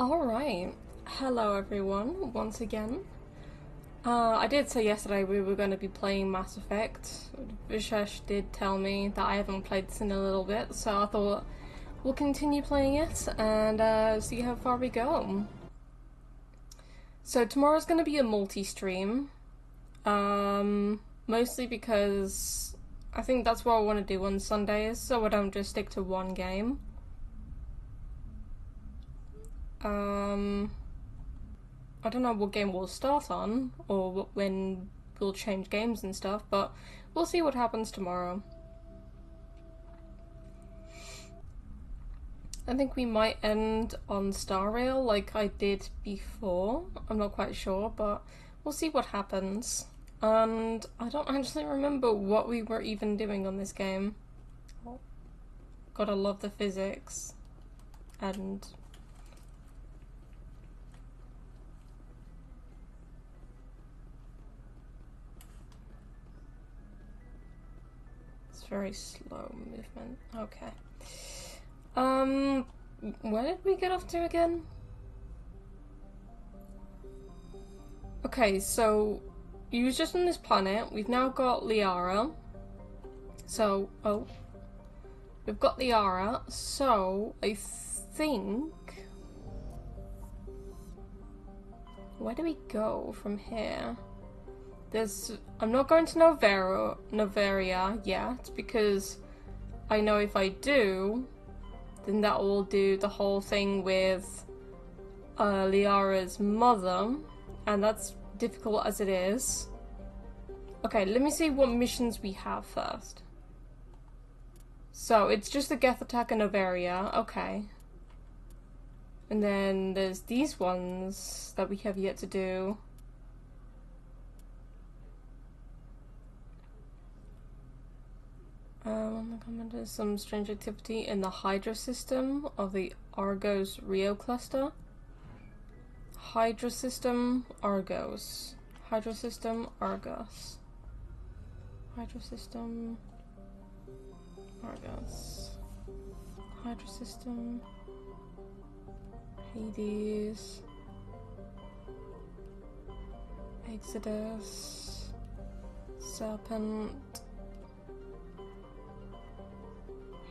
Alright, hello everyone, once again. I did say yesterday we were going to be playing Mass Effect. Vishesh did tell me that I haven't played this in a little bit, so I thought we'll continue playing it and see how far we go. So tomorrow's going to be a multi-stream, mostly because I think that's what I want to do on Sundays, so I don't just stick to one game. I don't know what game we'll start on, or when we'll change games and stuff, but we'll see what happens tomorrow. I think we might end on Star Rail like I did before. I'm not quite sure, but we'll see what happens. And I don't actually remember what we were even doing on this game. Gotta love the physics. And very slow movement. Okay. Where did we get off to again? Okay, so you was just on this planet. We've now got Liara. So, we've got Liara. So, I think... where do we go from here? I'm not going to Noveria yet, because I know if I do, then that will do the whole thing with Liara's mother, and that's difficult as it is. Okay, let me see what missions we have first. So, it's just the Geth attack and Noveria, okay. And then there's these ones that we have yet to do. There's some strange activity in the Hydra system of the Argos Rio cluster. Hydra system Argos. Hydra system Argos. Hydra system Argos. Hydra system Hades. Exodus. Serpent.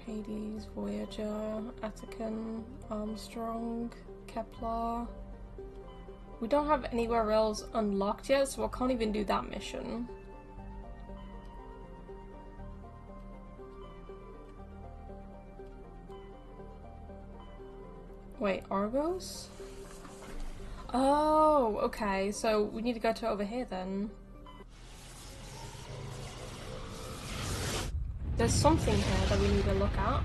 Hades, Voyager, Attican, Armstrong, Kepler. We don't have anywhere else unlocked yet, so I can't even do that mission. Wait, Argos? Oh, okay, so we need to go to over here then. There's something here that we need to look at.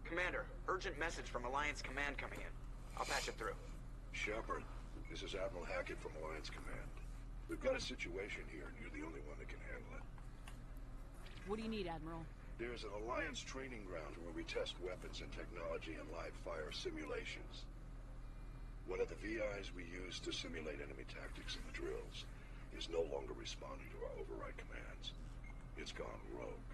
Commander, urgent message from Alliance Command coming in. I'll patch it through. Shepard, this is Admiral Hackett from Alliance Command. We've got a situation here, and you're the only one that can handle it. What do you need, Admiral? There's an Alliance training ground where we test weapons and technology and live fire simulations. One of the VIs we use to simulate enemy tactics in the drills is no longer responding to our override commands. It's gone rogue.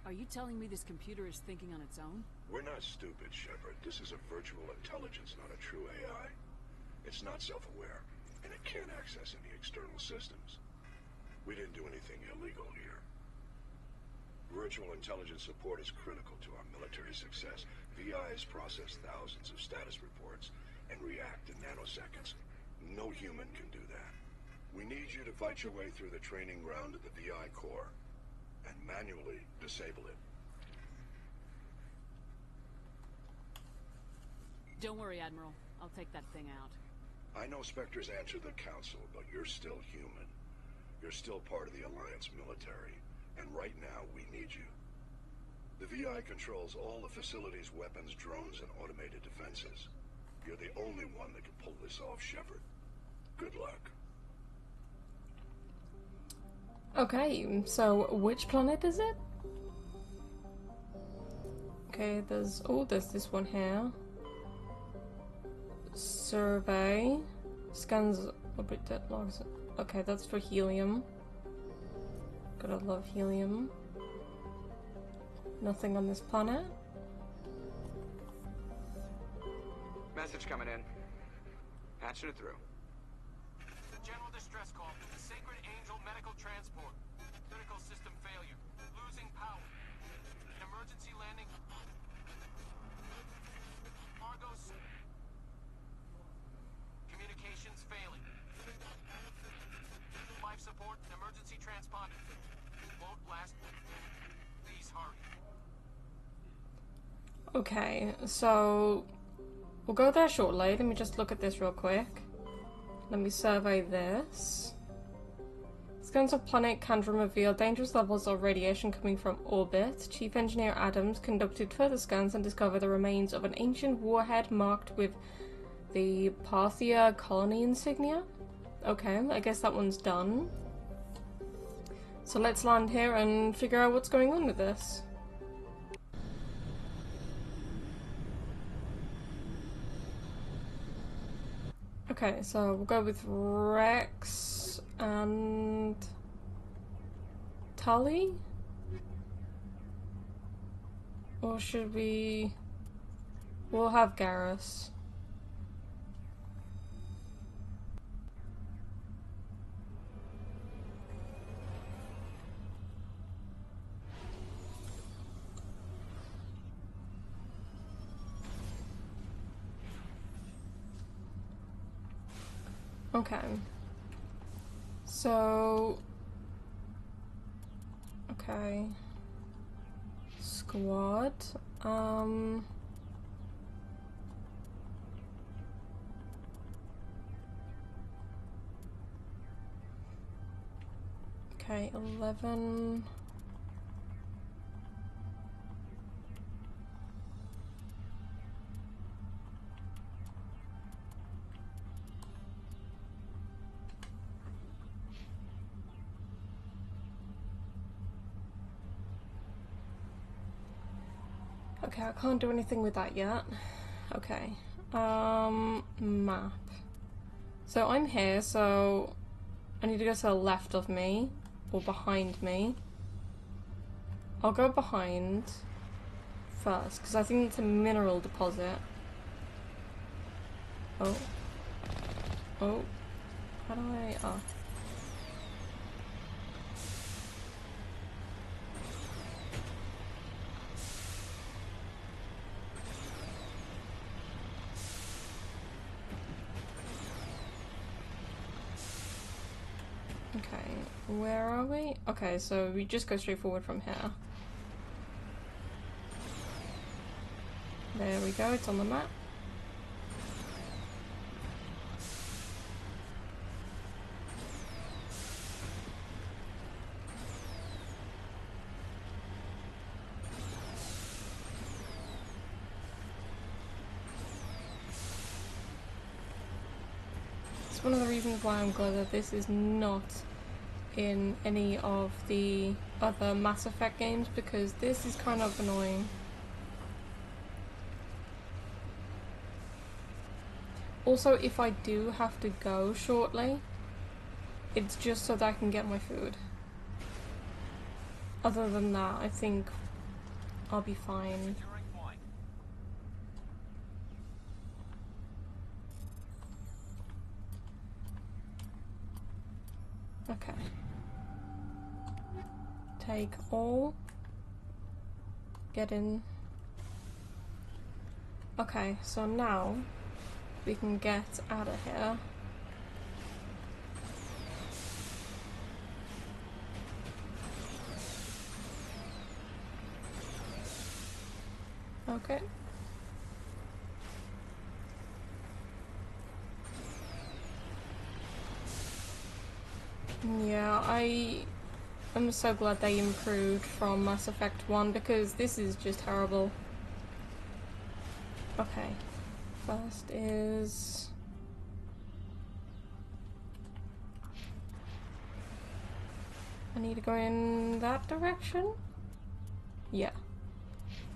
Are you telling me this computer is thinking on its own? We're not stupid, Shepard. This is a virtual intelligence, not a true AI. It's not self-aware, and it can't access any external systems. We didn't do anything illegal here. Virtual intelligence support is critical to our military success. VIs process thousands of status reports and react in nanoseconds. No human can do that. We need you to fight your way through the training ground of the VI core and manually disable it. Don't worry, Admiral. I'll take that thing out. I know Spectres answer the Council, but you're still human. You're still part of the Alliance military, and right now we need you. The VI controls all the facility's weapons, drones, and automated defenses. You're the only one that can pull this off, Shepard. Good luck. Okay, so which planet is it? Okay, there's this one here. Survey. Scans orbit logs. Okay, that's for helium. Gotta love helium. Nothing on this planet. coming in. Patching it through. General distress call. Sacred Angel medical transport. Critical system failure. Losing power. Emergency landing. Argos. Communications failing. Life support. Emergency transponder. Won't last. Please hurry. Okay, so we'll go there shortly. Let me just look at this real quick. Let me survey this. Scans of planet Candrum reveal dangerous levels of radiation coming from orbit. Chief Engineer Adams conducted further scans and discovered the remains of an ancient warhead marked with the Parthia colony insignia. Okay, I guess that one's done. So let's land here and figure out what's going on with this. Okay, so we'll go with Rex and Tully? Or should we... We'll have Garrus. Okay. So... Okay. Squad. Okay, 11... Okay, I can't do anything with that yet. Okay. Map. So I'm here, so I need to go to the left of me, or behind me. I'll go behind first, because I think it's a mineral deposit. Oh. Oh. How do I... Oh. Okay, where are we? Okay, so we just go straight forward from here. There we go, it's on the map. It's one of the reasons why I'm glad that this is not in any of the other Mass Effect games, because this is kind of annoying. Also, if I do have to go shortly, it's just so that I can get my food. Other than that, I think I'll be fine. Okay. Take all. Get in. Okay, so now we can get out of here. Okay. Yeah, I'm so glad they improved from Mass Effect 1, because this is just terrible. Okay. First is... I need to go in that direction? Yeah.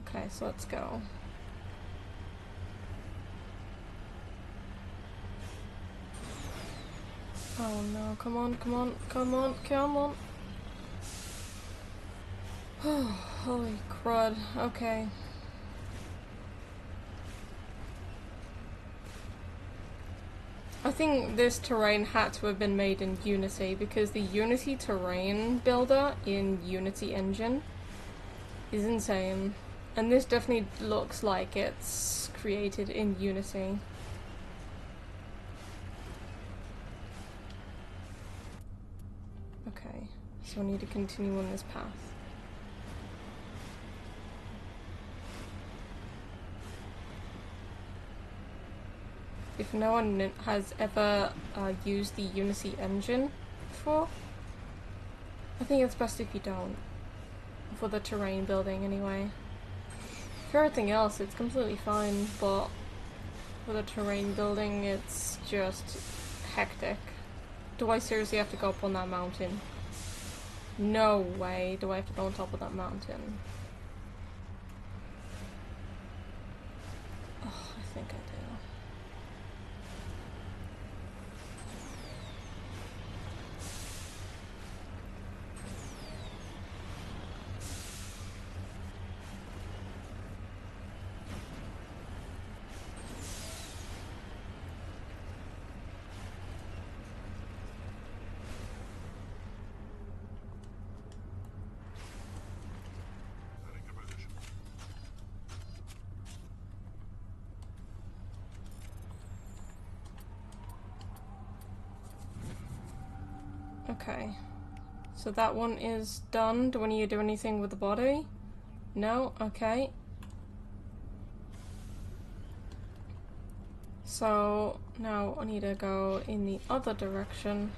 Okay, so let's go. Oh no, come on, come on, come on, come on. Holy crud, okay. I think this terrain had to have been made in Unity because the Unity terrain builder in Unity Engine is insane. And this definitely looks like it's created in Unity. Okay, so I need to continue on this path. If no one has ever used the Unity engine before, I think it's best if you don't. For the terrain building, anyway. For everything else, it's completely fine, but for the terrain building, it's just hectic. Do I seriously have to go up on that mountain? No way do I have to go on top of that mountain. Oh, I think I do. Okay, so that one is done. Do I need to do anything with the body? No? Okay. So now I need to go in the other direction.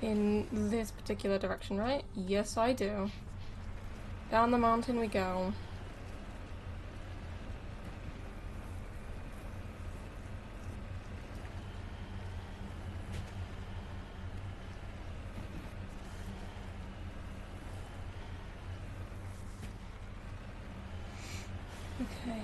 In this particular direction, right? Yes, I do. Down the mountain we go. Okay.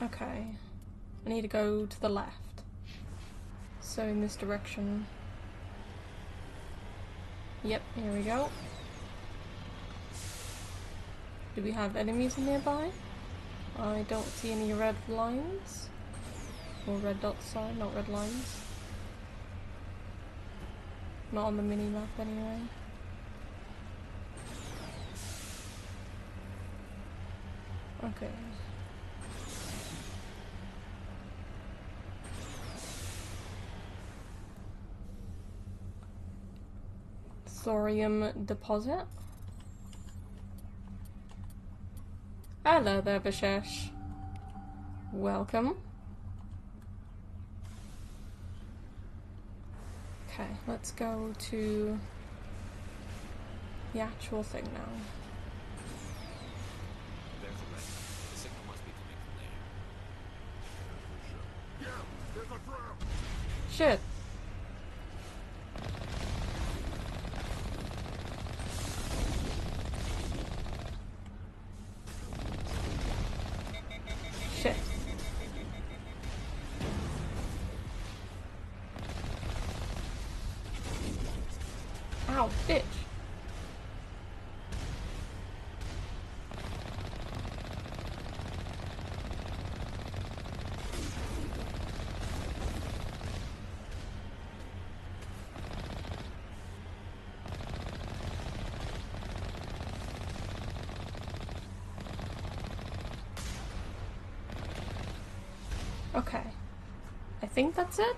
Okay, I need to go to the left. So in this direction. Yep, here we go. Do we have enemies nearby? I don't see any red lines. Or red dots, sorry, not red lines. Not on the mini-map anyway. Okay. Thorium deposit. Hello there, Vishesh. Welcome. Okay, let's go to the actual thing now. There's a red. The signal must be coming from there. Shit. Shit. Ow, bitch. Okay. I think that's it.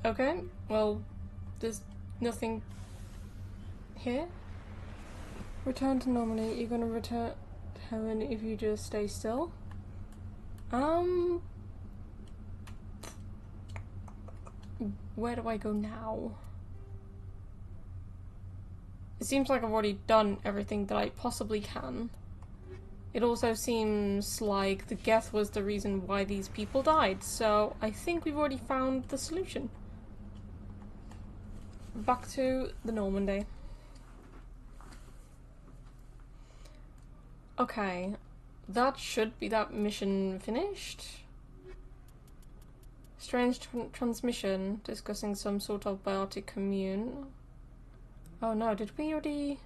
Okay, well, there's nothing here. Return to normally. You're gonna return. Heaven, if you just stay still. Where do I go now? It seems like I've already done everything that I possibly can. It also seems like the Geth was the reason why these people died, so I think we've already found the solution. Back to the Normandy. Okay, that should be that mission finished. Strange transmission discussing some sort of biotic commune. Oh no, did we already...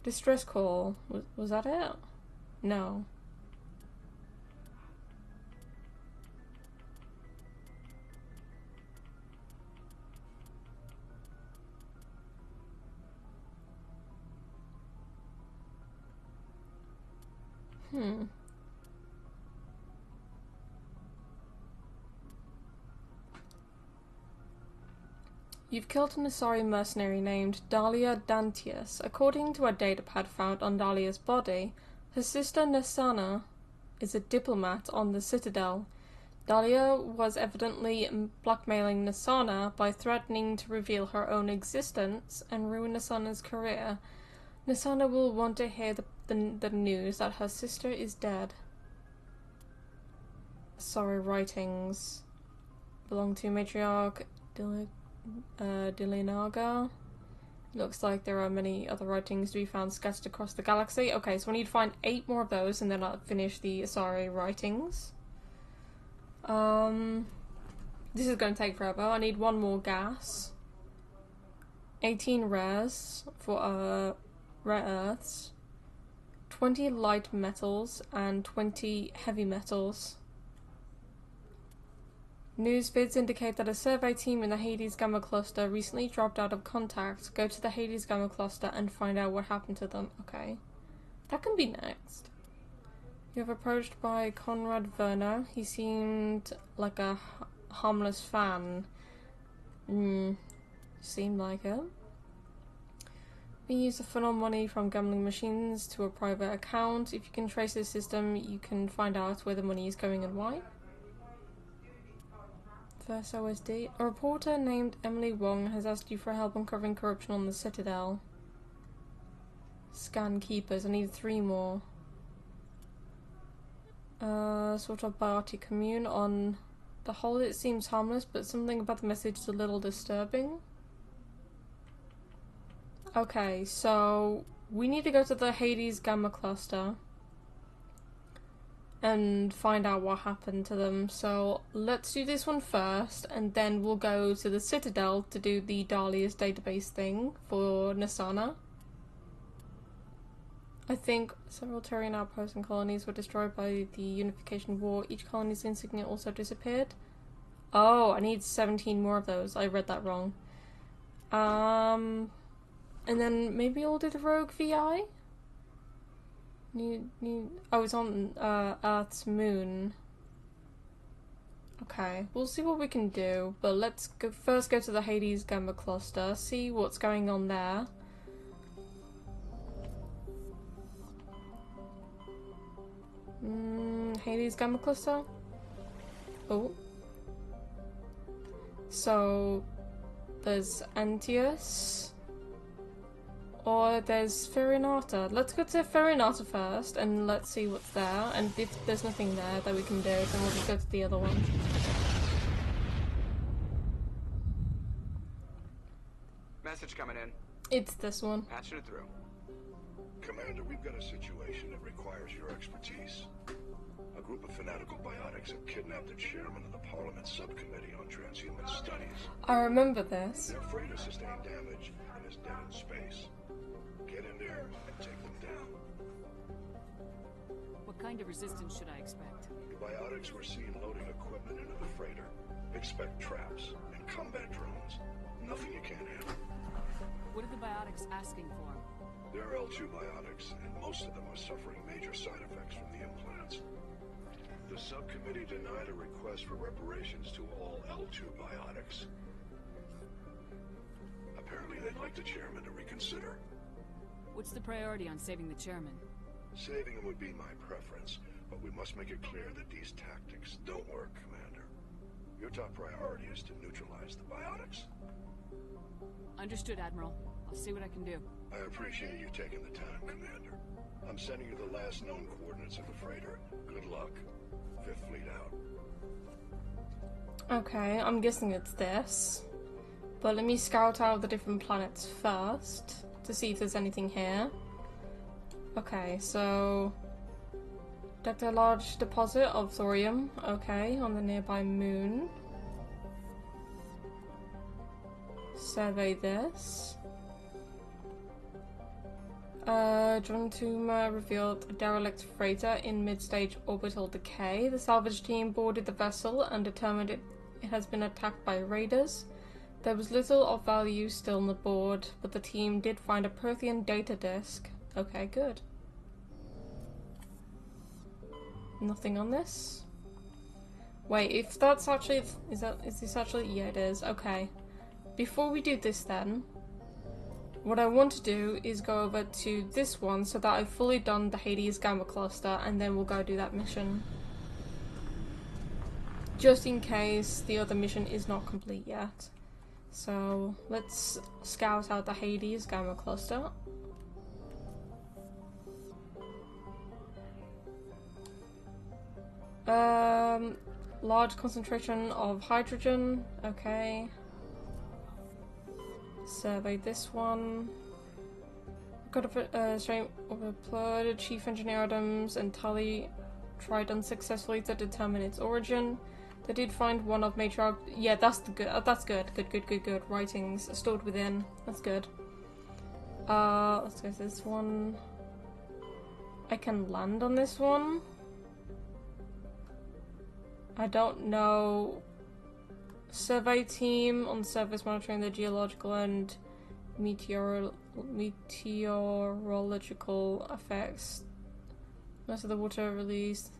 Distress call, was that it? No. You've killed an Asari mercenary named Dahlia Dantius. According to a datapad found on Dahlia's body, her sister Nasana is a diplomat on the Citadel. Dahlia was evidently blackmailing Nasana by threatening to reveal her own existence and ruin Nasana's career. Nasana will want to hear the news that her sister is dead. Sorry, writings belong to matriarch Dilinaga. Looks like there are many other writings to be found scattered across the galaxy. Okay, so I need to find 8 more of those and then I'll finish the Asari writings. This is going to take forever. I need 1 more gas. 18 rares for rare earths. 20 light metals and 20 heavy metals. News vids indicate that a survey team in the Hades Gamma Cluster recently dropped out of contact. Go to the Hades Gamma Cluster and find out what happened to them. Okay. That can be next. You have approached by Conrad Werner. He seemed like a harmless fan. Seemed like it. We use to funnel money from gambling machines to a private account. If you can trace the system, you can find out where the money is going and why. First OSD. A reporter named Emily Wong has asked you for help uncovering corruption on the Citadel. Scan keepers. I need 3 more. Sort of biotic commune. On the whole it seems harmless, but something about the message is a little disturbing. Okay, so we need to go to the Hades Gamma Cluster and find out what happened to them. So let's do this one first, and then we'll go to the Citadel to do the Dahlia's database thing for Nasana. I think several Terran outposts and colonies were destroyed by the Unification War. Each colony's insignia also disappeared. Oh, I need 17 more of those. I read that wrong. And then maybe I'll do the Rogue VI? Oh, it's on Earth's moon. Okay, we'll see what we can do, but let's first go to the Hades Gamma Cluster, see what's going on there. Hades Gamma Cluster? Oh. So, there's Antius. Or there's Farinata. Let's go to Farinata first, and let's see what's there. And if there's nothing there that we can do, then we'll just go to the other one. Message coming in. It's this one. Patching it through. Commander, we've got a situation that requires your expertise. A group of fanatical biotics have kidnapped the chairman of the Parliament Subcommittee on Transhuman Studies. I remember this. Their freighter sustained damage and is dead in space. Get in there and take them down. What kind of resistance should I expect? The biotics were seen loading equipment into the freighter. Expect traps and combat drones. Nothing you can't handle. What are the biotics asking for? They're L2 biotics, and most of them are suffering major side effects from the implants. The subcommittee denied a request for reparations to all L2 biotics. Apparently they'd like the chairman to reconsider. What's the priority on saving the chairman? Saving him would be my preference, but we must make it clear that these tactics don't work, Commander. Your top priority is to neutralize the biotics. Understood, Admiral. I'll see what I can do. I appreciate you taking the time, Commander. I'm sending you the last known coordinates of the freighter. Good luck. Fifth Fleet out. Okay, I'm guessing it's this. But let me scout out the different planets first to see if there's anything here. Okay, so detect a large deposit of thorium, okay, on the nearby moon. Survey this. John Tuma revealed a derelict freighter in mid-stage orbital decay. The salvage team boarded the vessel and determined it has been attacked by raiders. There was little of value still on the board, but the team did find a Prothean data disk. Okay, good. Nothing on this? Wait, if that's actually... is this actually... yeah, it is. Okay. Before we do this then, what I want to do is go over to this one so that I've fully done the Hades Gamma Cluster, and then we'll go do that mission. Just in case the other mission is not complete yet. So let's scout out the Hades Gamma Cluster. Large concentration of hydrogen, okay. Survey this one. Got a straight overloaded. Chief Engineer Adams and Tully tried unsuccessfully to determine its origin. They did find one of matriarch. Yeah, that's the good. That's good. Good. Writings stored within. That's good. Let's go to this one. I can land on this one. I don't know. Survey team on surface monitoring the geological and meteorological effects. Most of the water released.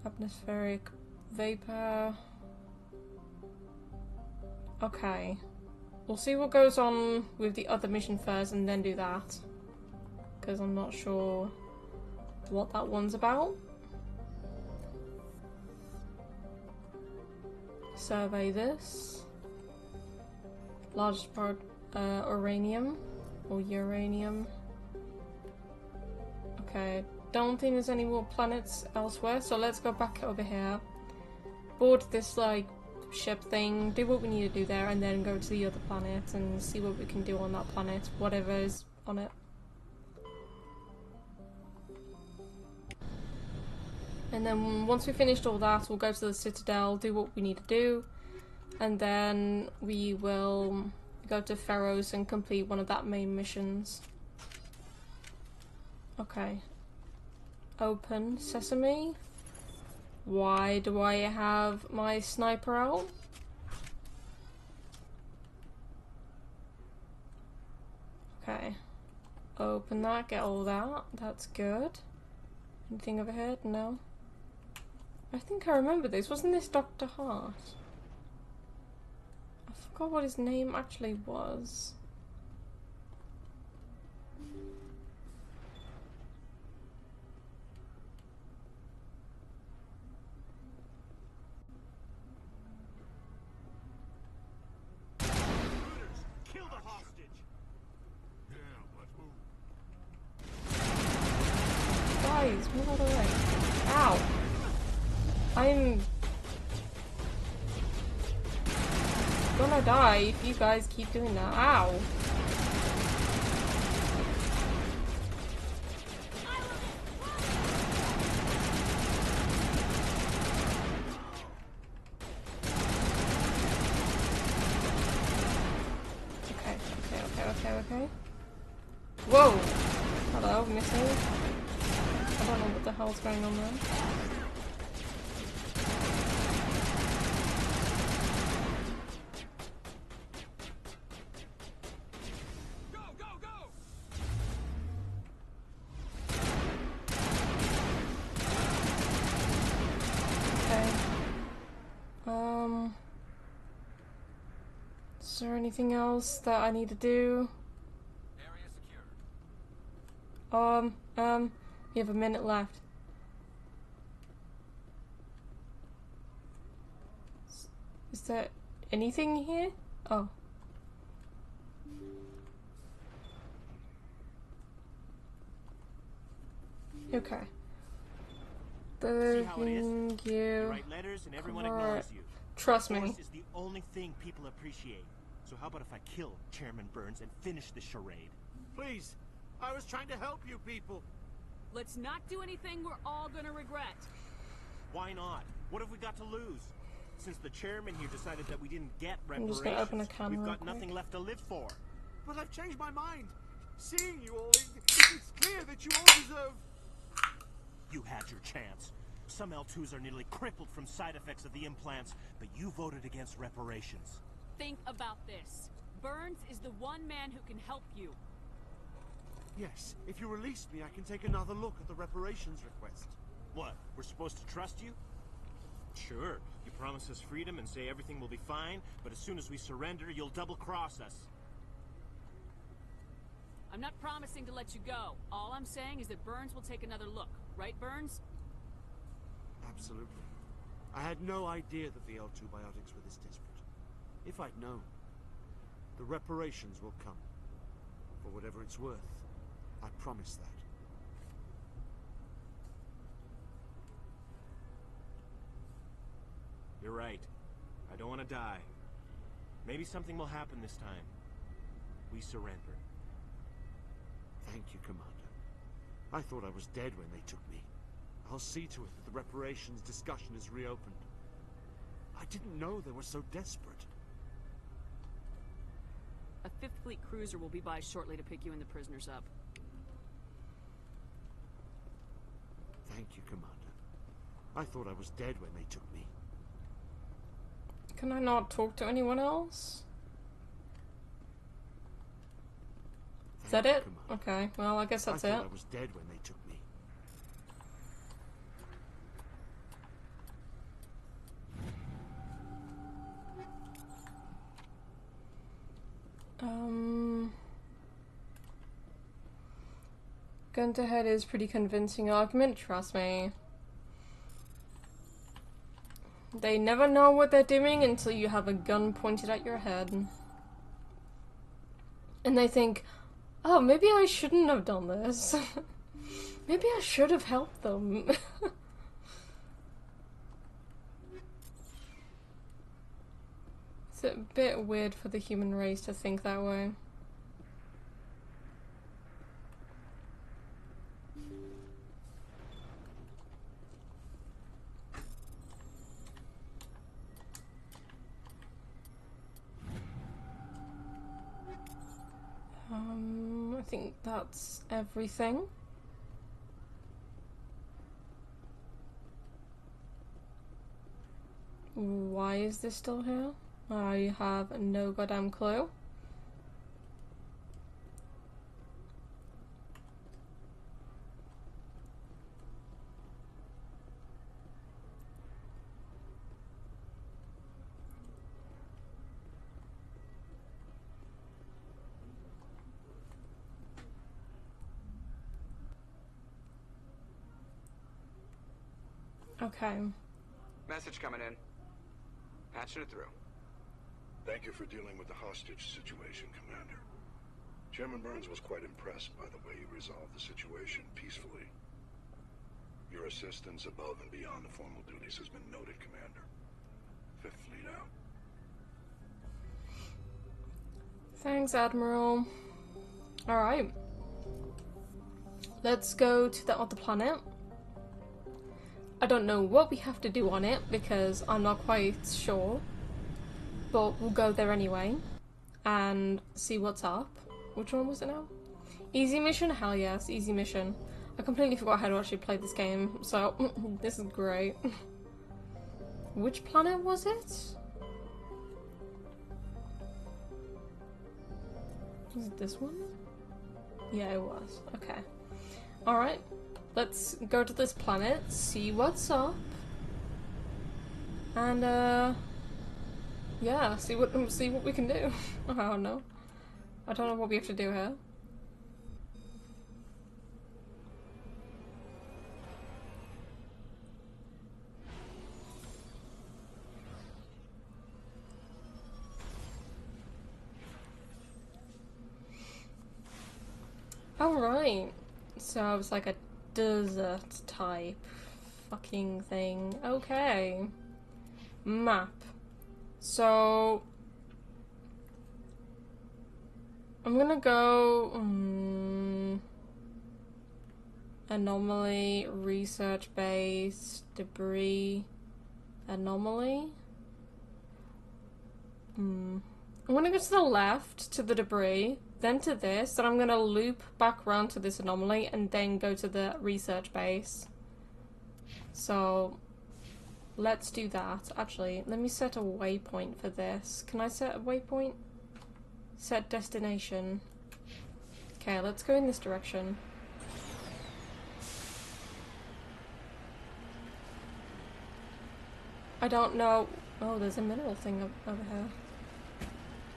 Atmospheric vapor. Okay. We'll see what goes on with the other mission first and then do that. Because I'm not sure what that one's about. Survey this. Largest part, uranium or uranium. Okay, don't think there's any more planets elsewhere, so let's go back over here. Board this like ship thing, do what we need to do there, and then go to the other planet and see what we can do on that planet, whatever is on it. And then once we finished all that, we'll go to the Citadel, do what we need to do, and then we will go to Pharaohs and complete one of that main missions. Okay. Open sesame. Why do I have my sniper out? Okay. Open that, get all that. That's good. Anything overhead? No. I think I remember this. Wasn't this Dr. Hart? I forgot what his name actually was. Kill the hostage. Yeah, let's move. Guys, move out of the way. Ow! I'm gonna die if you guys keep doing that. Ow! Okay. Whoa! Hello, missing. I don't know what the hell's going on there. Is there anything else that I need to do? Area secure. We have a minute left. Is there anything here? Oh. Okay. See how it is? Thank You you. write letters and everyone Alright. ignores you. Trust me. Force is the only thing people appreciate. So how about if I kill Chairman Burns and finish the charade? Please, I was trying to help you people. Let's not do anything we're all gonna regret. Why not? What have we got to lose? Since the chairman here decided that we didn't get I'm reparations, just gonna open a can we've real got quick. nothing left to live for. But I've changed my mind. Seeing you all, it's clear that you all deserve... You had your chance. Some L2s are nearly crippled from side effects of the implants, but you voted against reparations. Think about this. Burns is the one man who can help you. Yes, if you release me, I can take another look at the reparations request. What, we're supposed to trust you? Sure, you promise us freedom and say everything will be fine, but as soon as we surrender, you'll double-cross us. I'm not promising to let you go. All I'm saying is that Burns will take another look. Right, Burns? Absolutely. I had no idea that the L2 biotics were this desperate. If I'd known, the reparations will come. For whatever it's worth, I promise that. You're right. I don't want to die. Maybe something will happen this time. We surrender. Thank you, Commander. I thought I was dead when they took me. I'll see to it that the reparations discussion is reopened. I didn't know they were so desperate. A 5th Fleet cruiser will be by shortly to pick you and the prisoners up. Thank you, Commander. I thought I was dead when they took me. Can I not talk to anyone else? Is that Thank you, it? Commander. Okay, well, I guess that's I it. thought I was dead when they took me. Gun to head is pretty convincing argument, trust me. They never know what they're doing until you have a gun pointed at your head. And they think, oh, maybe I shouldn't have done this. Maybe I should have helped them. It's a bit weird for the human race to think that way. I think that's everything. Why is this still here? I have no goddamn clue. Okay. Message coming in. Patching it through. Thank you for dealing with the hostage situation, Commander. Chairman Burns was quite impressed by the way you resolved the situation peacefully. Your assistance above and beyond the formal duties has been noted, Commander. 5th Fleet out. Thanks, Admiral. Alright. Let's go to the other planet. I don't know what we have to do on it because I'm not quite sure. But we'll go there anyway and see what's up. Which one was it now? Easy mission? Hell yes, easy mission. I completely forgot how to actually play this game, so this is great. Which planet was it? Was it this one? Yeah, it was. Okay. Alright. Let's go to this planet, see what's up. And yeah, see what we can do. I don't know. I don't know what we have to do here. Alright. So it's like a desert type fucking thing. Okay. Map. So I'm gonna go anomaly, research base, debris, anomaly. I'm gonna go to the left to the debris, then to this, then I'm gonna loop back around to this anomaly and then go to the research base. So let's do that. Actually, let me set a waypoint for this. Can I set a waypoint? Set destination. Okay, let's go in this direction. I don't know. Oh, there's a mineral thing over here.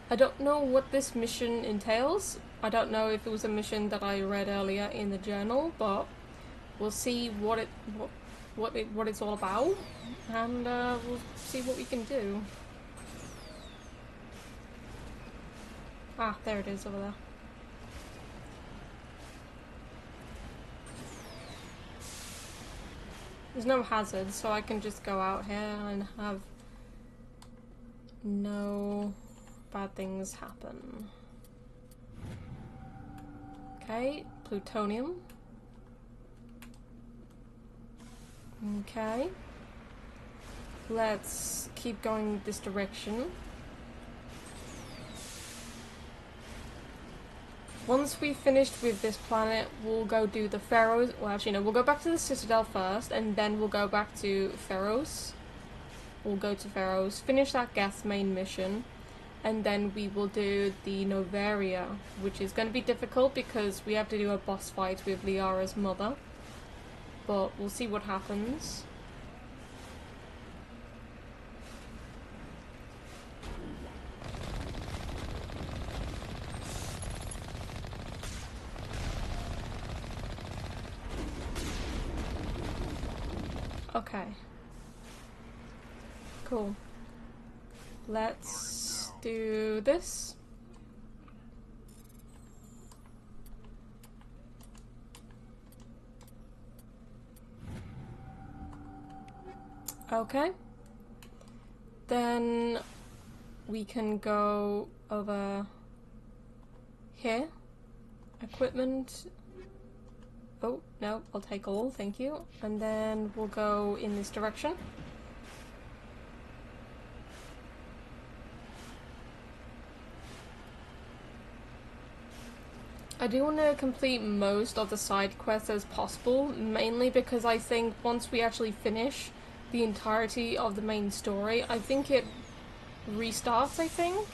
I don't know what this mission entails. I don't know if it was a mission that I read earlier in the journal, but we'll see what it's all about, and we'll see what we can do. Ah, there it is over there. There's no hazards, so I can just go out here and have no bad things happen. Okay, plutonium. Okay. Let's keep going this direction. Once we've finished with this planet, we'll go do the Pharaohs. Well, actually, no, we'll go back to the Citadel first, and then we'll go back to Pharaohs. We'll go to Pharaohs, finish that Geth main mission, and then we will do the Novaria, which is going to be difficult because we have to do a boss fight with Liara's mother. But we'll see what happens. Okay. Cool. Let's do this. Okay. Then we can go over here. Equipment. Oh, no, I'll take all, thank you. And then we'll go in this direction. I do want to complete most of the side quests as possible, mainly because I think once we actually finish the entirety of the main story, I think it restarts, I think?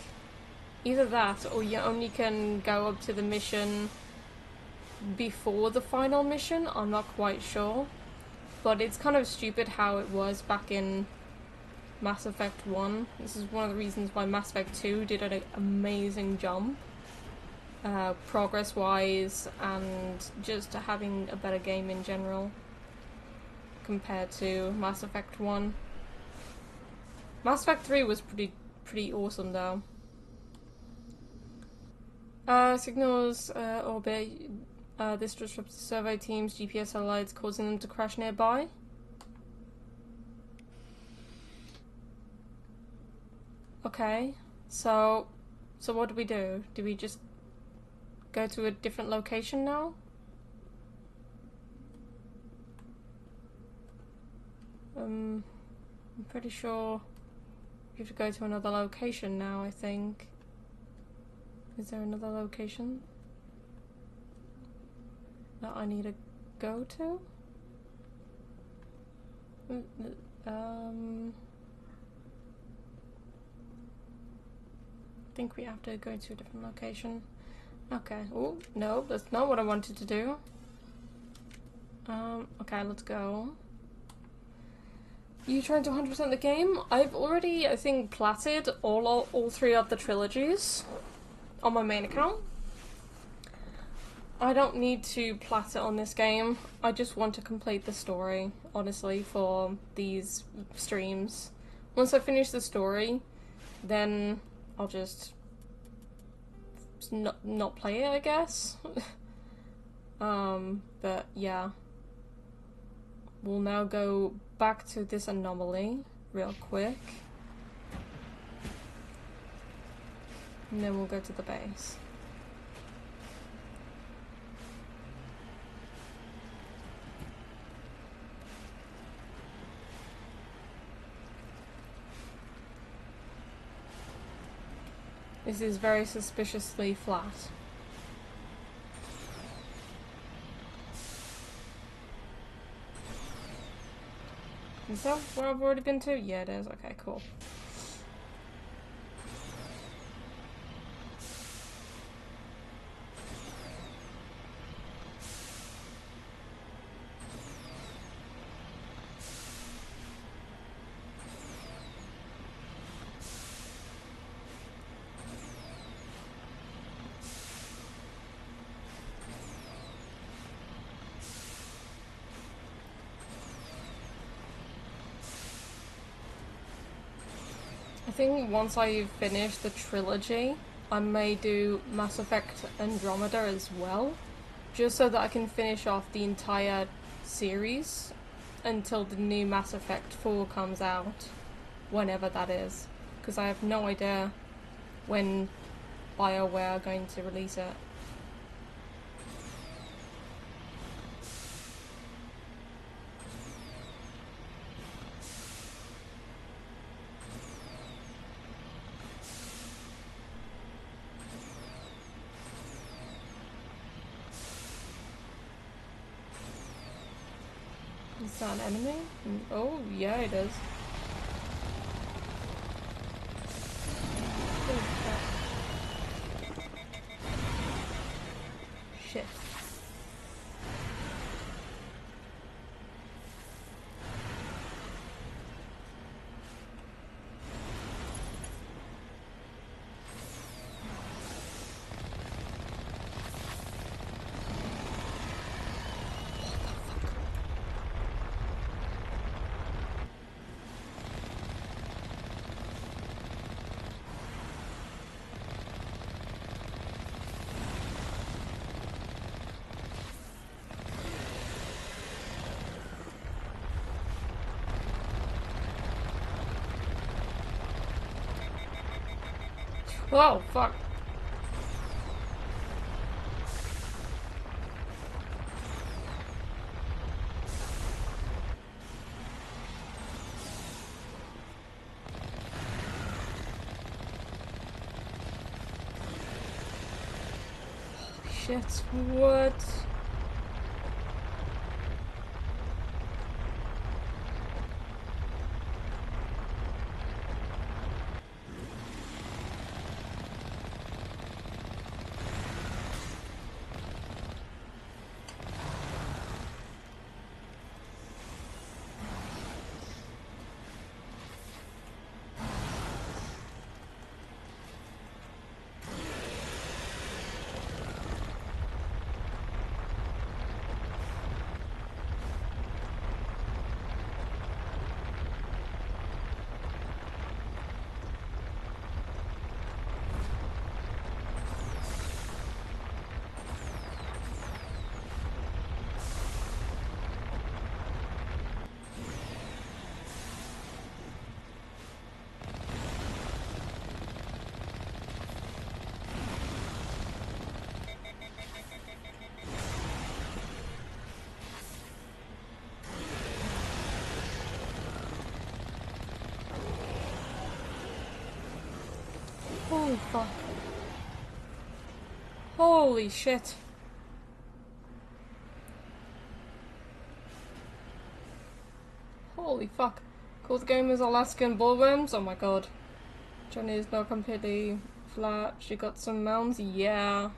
Either that, or you only can go up to the mission before the final mission, I'm not quite sure. But it's kind of stupid how it was back in Mass Effect 1. This is one of the reasons why Mass Effect 2 did an amazing jump. Progress-wise, and just having a better game in general compared to Mass Effect 1. Mass Effect 3 was pretty awesome though. Signals orbit. This disrupts the survey team's GPS satellites, causing them to crash nearby. Okay, so what do we do? Do we just go to a different location now? I'm pretty sure you have to go to another location now, I think. Is there another location that I need to go to? I think we have to go to a different location. Okay. Oh, no, that's not what I wanted to do. Okay, let's go. You trying to 100% the game? I've already, I think, platted all three of the trilogies on my main account. I don't need to plat it on this game. I just want to complete the story, honestly, for these streams. Once I finish the story, then I'll just not play it, I guess. But yeah. We'll now go back to this anomaly real quick. And then we'll go to the base. This is very suspiciously flat. Is that where I've already been to? Yeah, it is. Okay, cool. I think once I finish the trilogy, I may do Mass Effect Andromeda as well, just so that I can finish off the entire series until the new Mass Effect 4 comes out, whenever that is, because I have no idea when BioWare are going to release it. Is that an enemy? Oh, yeah, it is. Oh, shit. Whoa, fuck. Holy shit, what? Holy fuck. Holy shit. Holy fuck. Cool, the game is Alaskan bullworms? Oh my god. Johnny is not completely flat. She got some mounds? Yeah.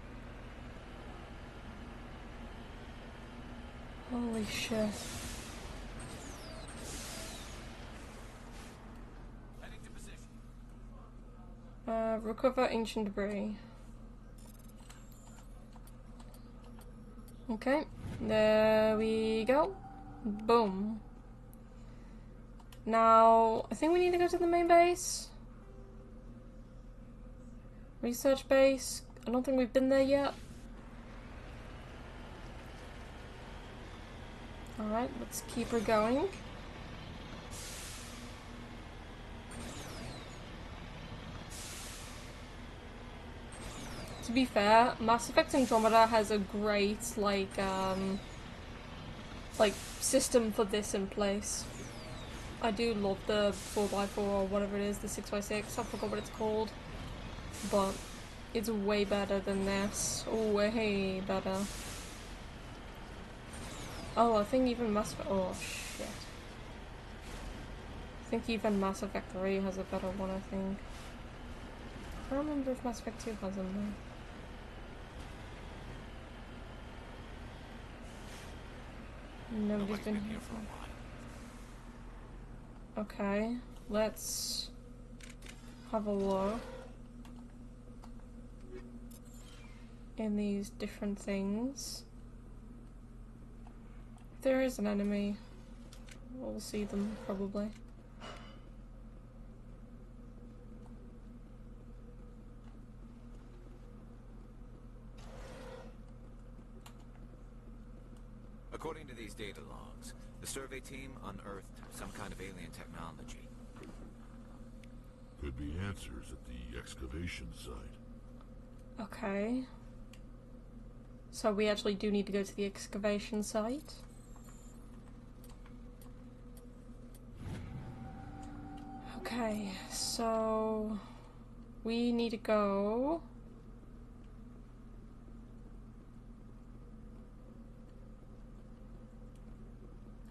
Holy shit. Recover ancient debris. Okay, there we go. Boom. Now, I think we need to go to the main base. Research base. I don't think we've been there yet. Alright, let's keep her going. To be fair, Mass Effect Andromeda has a great, like system for this in place. I do love the 4x4 or whatever it is, the 6x6, I forgot what it's called. But it's way better than this. Way better. Oh, I think even Mass Effect... Oh, shit. I think even Mass Effect 3 has a better one, I think. I don't remember if Mass Effect 2 has them, though. Nobody's been here for a while. Okay, let's have a look in these different things. If there is an enemy, we'll see them probably. According to these data logs, the survey team unearthed some kind of alien technology. Could be answers at the excavation site. Okay. So we actually do need to go to the excavation site. Okay, so we need to go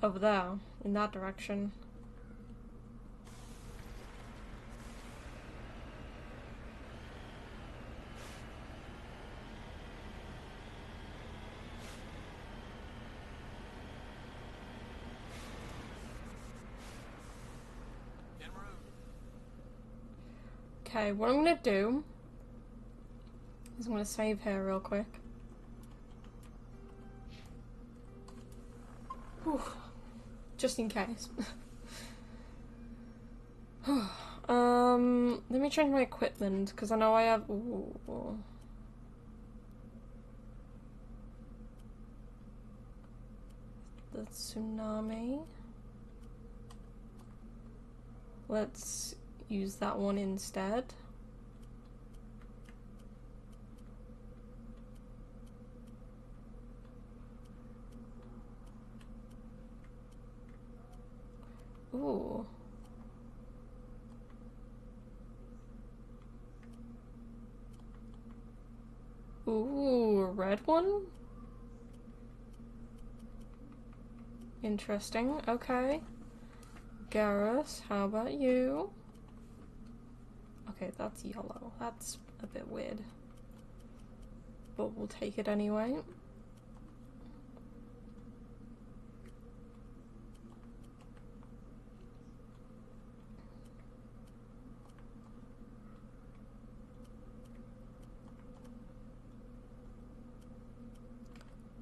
over there, in that direction. Okay, what I'm gonna do is I'm gonna save here real quick. Whew. Just in case. Let me change my equipment, because I know I have... Ooh. The tsunami. Let's use that one instead. Ooh. Ooh, a red one? Interesting, okay. Garrus, how about you? Okay, that's yellow. That's a bit weird. But we'll take it anyway.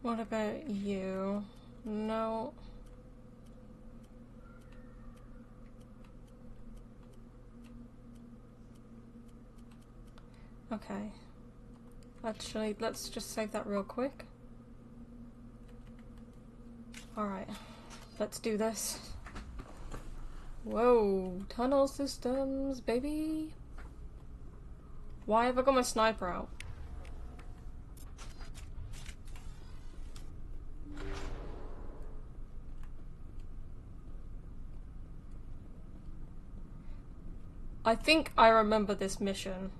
What about you? No. Okay. Actually, let's just save that real quick. Alright. Let's do this. Whoa. Tunnel systems, baby. Why have I got my sniper out? I think I remember this mission.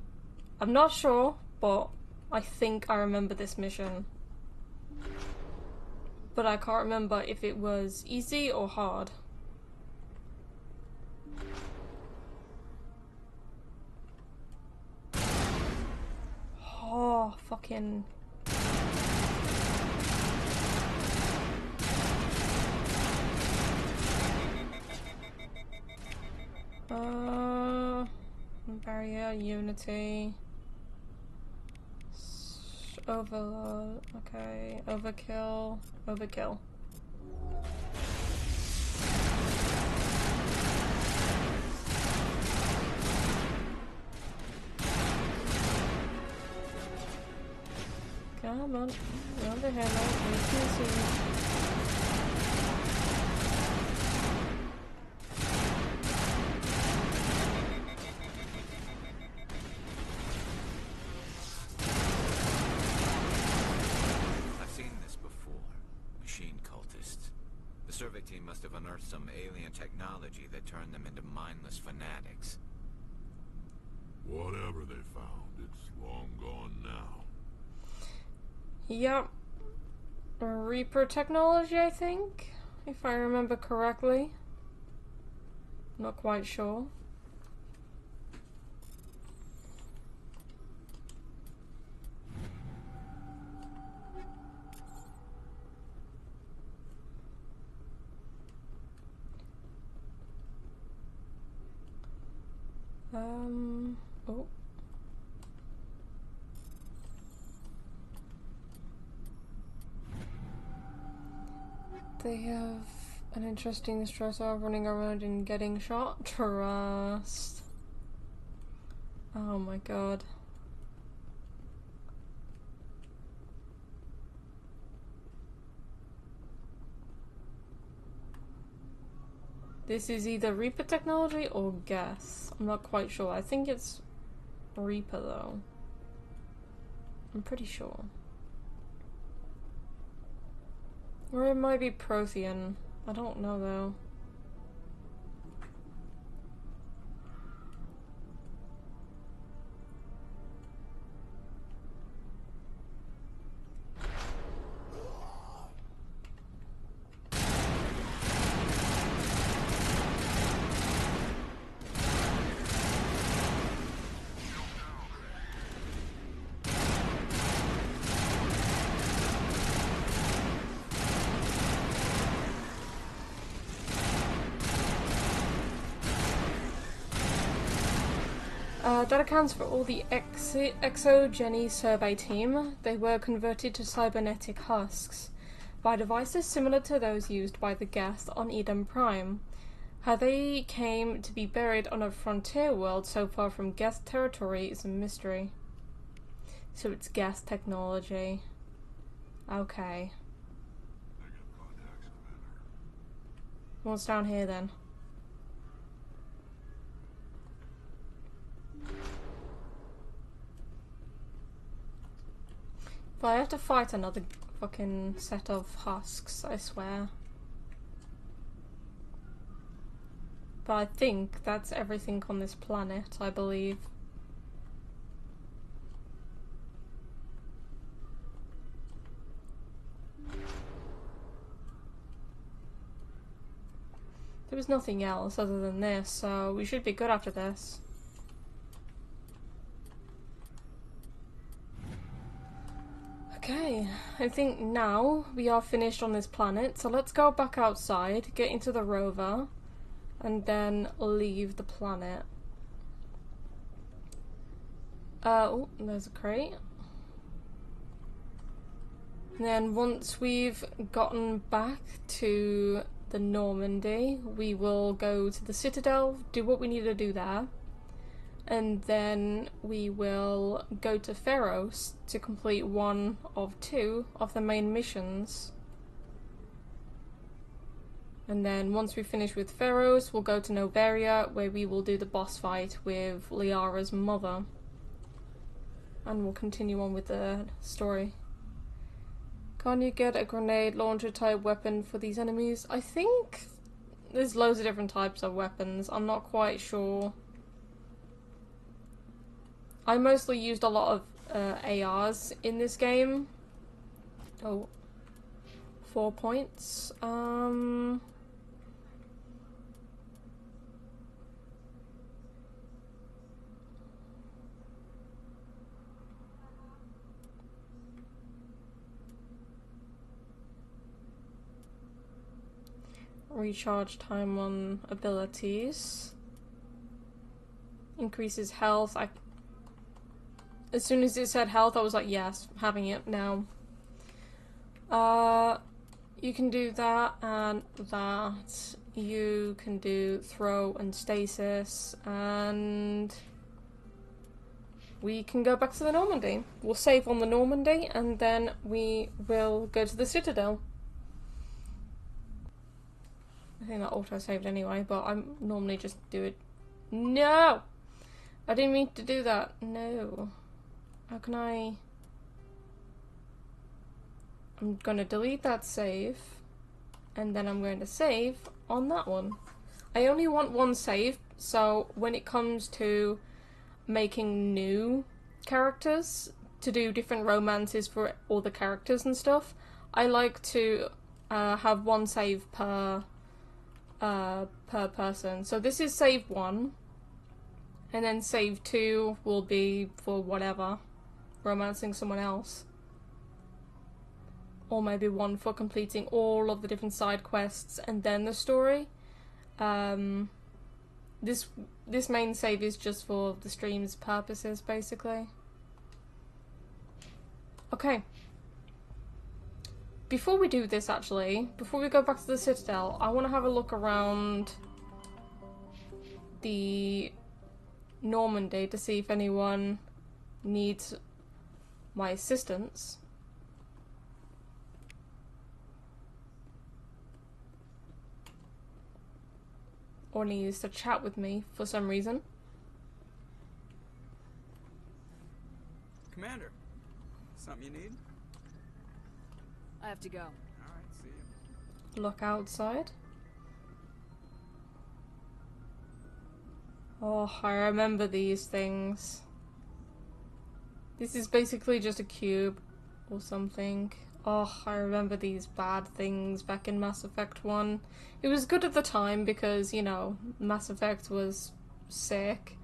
I'm not sure, but I think I remember this mission. But I can't remember if it was easy or hard. Oh, fucking... Barrier, Unity... Overload, okay, overkill, overkill. Come on, over here now, we can see. must have unearthed some alien technology that turned them into mindless fanatics. Whatever they found, it's long gone now. Yep. Reaper technology, I think, if I remember correctly. Not quite sure. Oh. They have an interesting stressor running around and getting shot. Trust. Oh my god. This is either Reaper technology or gas. I'm not quite sure. I think it's Reaper though. I'm pretty sure. Or it might be Prothean. I don't know though. That accounts for all the exogeny survey team. They were converted to cybernetic husks by devices similar to those used by the Geth on Eden Prime. How they came to be buried on a frontier world so far from Geth territory is a mystery. So it's Geth technology. Okay. What's down here then? If I have to fight another fucking set of husks, I swear. But I think that's everything on this planet, I believe. There was nothing else other than this, so we should be good after this. Okay, I think now we are finished on this planet, so let's go back outside, get into the rover, and then leave the planet. Oh, there's a crate. And then once we've gotten back to the Normandy, we will go to the Citadel, do what we need to do there. And then we will go to Pharos to complete one of 2 of the main missions. And then once we finish with Pharos, we'll go to Noveria, where we will do the boss fight with Liara's mother. And we'll continue on with the story. Can you get a grenade launcher type weapon for these enemies? I think there's loads of different types of weapons. I'm not quite sure. I mostly used a lot of ARs in this game. Oh, 4 points. Recharge time on abilities. Increases health. As soon as it said health, I was like, yes, having it now. You can do that and that. You can do throw and stasis, and we can go back to the Normandy. We'll save on the Normandy, and then we will go to the Citadel. I think that auto-saved anyway, but I normally just do it. No! I didn't mean to do that. No. How can I'm gonna delete that save. and then I'm going to save on that one. I only want one save, so when it comes to making new characters to do different romances for all the characters and stuff, I like to have one save per person. So this is save 1, and then save 2 will be for whatever, romancing someone else. Or maybe 1 for completing all of the different side quests and then the story. This main save is just for the stream's purposes, basically. Okay. Before we do this, actually, before we go back to the Citadel, I want to have a look around the Normandy to see if anyone needs my assistance. Or needs to chat with me for some reason. Commander, something you need? I have to go. Alright, see you. Look outside. Oh, I remember these things. This is basically just a cube or something. Oh, I remember these bad things back in Mass Effect 1. It was good at the time because, you know, Mass Effect was sick.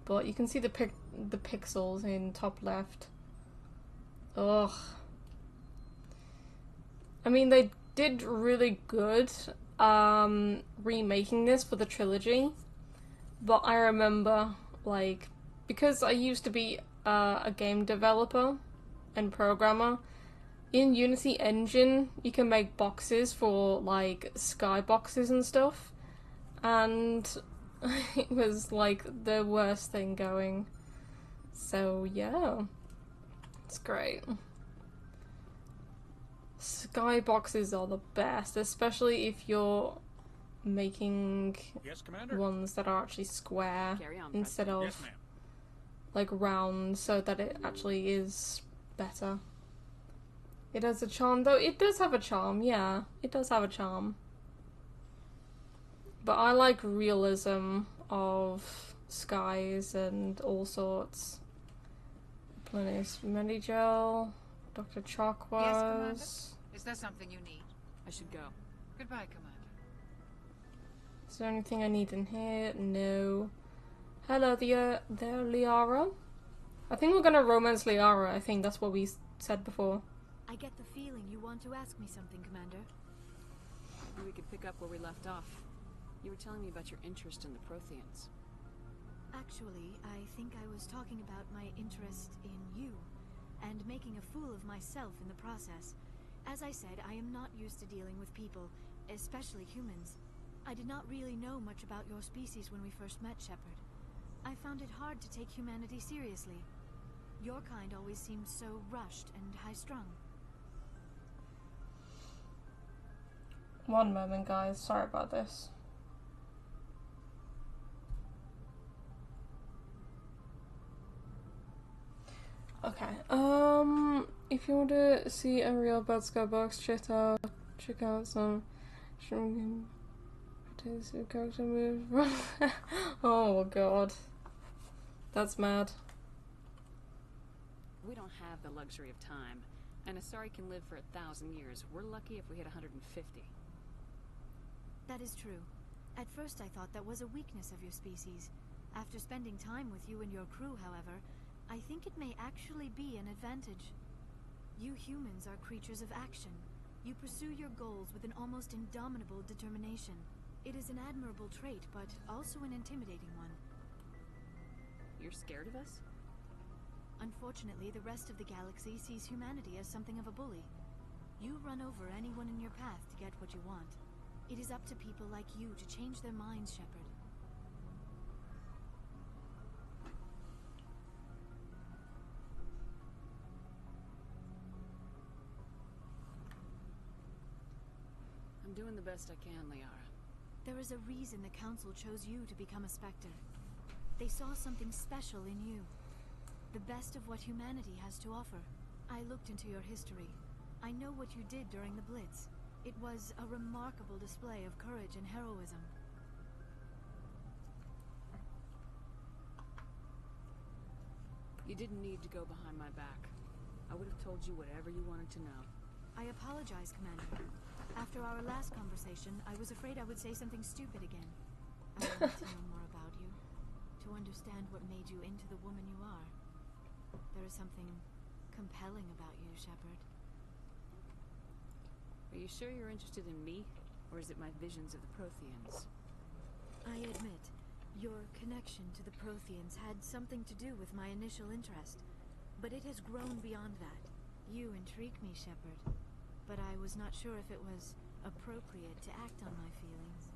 But you can see the pixels in top left. Ugh. I mean, they did really good remaking this for the trilogy. But I remember, like, because I used to be a game developer and programmer, in Unity Engine, you can make boxes for, like, skyboxes and stuff, and it was, like, the worst thing going. So, yeah. It's great. Skyboxes are the best, especially if you're making ones that are actually square instead of, like, round, so that it actually is better. It has a charm, though. It does have a charm, yeah. It does have a charm. But I like realism of skies and all sorts. Planis Medigel, Dr. Chalk was... Yes, Commander? Is there something you need? I should go. Goodbye, Commander. Is there anything I need in here? No. Hello there, Liara. I think we're gonna romance Liara. I think that's what we said before. I get the feeling you want to ask me something, Commander. We could pick up where we left off. You were telling me about your interest in the Protheans. Actually, I think I was talking about my interest in you, and making a fool of myself in the process. As I said, I am not used to dealing with people, especially humans. I did not really know much about your species when we first met, Shepard. I found it hard to take humanity seriously. Your kind always seemed so rushed and high-strung. One moment, guys. Sorry about this. Okay. If you want to see a real bad skybox, check out some character moves. Oh god. That's mad. We don't have the luxury of time, and Asari can live for 1,000 years. We're lucky if we hit 150. That is true. At first I thought that was a weakness of your species. After spending time with you and your crew, however, I think it may actually be an advantage. You humans are creatures of action. You pursue your goals with an almost indomitable determination. It is an admirable trait, but also an intimidating one. You're scared of us? Unfortunately, the rest of the galaxy sees humanity as something of a bully. You run over anyone in your path to get what you want. It is up to people like you to change their minds, Shepard. I'm doing the best I can, Liara. There is a reason the Council chose you to become a Spectre. They saw something special in you. The best of what humanity has to offer. I looked into your history. I know what you did during the Blitz. It was a remarkable display of courage and heroism. You didn't need to go behind my back. I would have told you whatever you wanted to know. I apologize, Commander. After our last conversation, I was afraid I would say something stupid again. I wanted to know more about you, to understand what made you into the woman you are. There is something compelling about you, Shepard. Are you sure you're interested in me, or is it my visions of the Protheans? I admit, your connection to the Protheans had something to do with my initial interest, but it has grown beyond that. You intrigue me, Shepard, but I was not sure if it was appropriate to act on my feelings.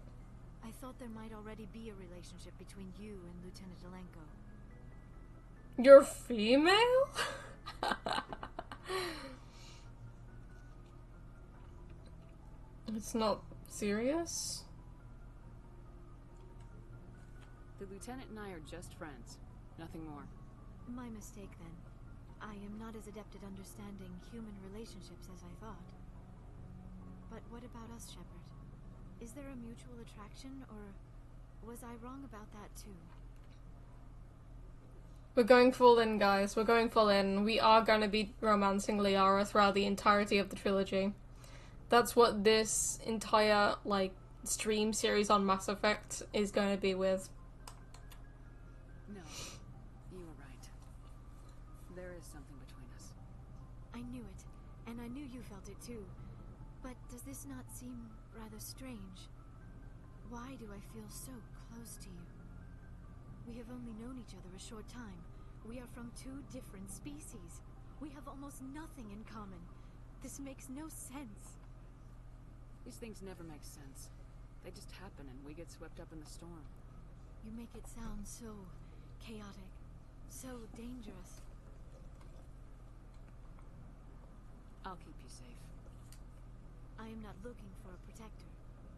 I thought there might already be a relationship between you and Lieutenant Alenko. You're female? It's not serious? The Lieutenant and I are just friends. Nothing more. My mistake, then. I am not as adept at understanding human relationships as I thought. But what about us, Shepard? Is there a mutual attraction, or was I wrong about that too? We're going full in, guys. We're going full in. We are going to be romancing Liara throughout the entirety of the trilogy. That's what this entire, like, stream series on Mass Effect is going to be with. No, you were right. There is something between us. I knew it, and I knew you felt it too. But does this not seem rather strange? Why do I feel so close to you? We have only known each other a short time. We are from two different species. We have almost nothing in common. This makes no sense. These things never make sense. They just happen and we get swept up in the storm. You make it sound so chaotic, so dangerous. I'll keep you safe. I am not looking for a protector.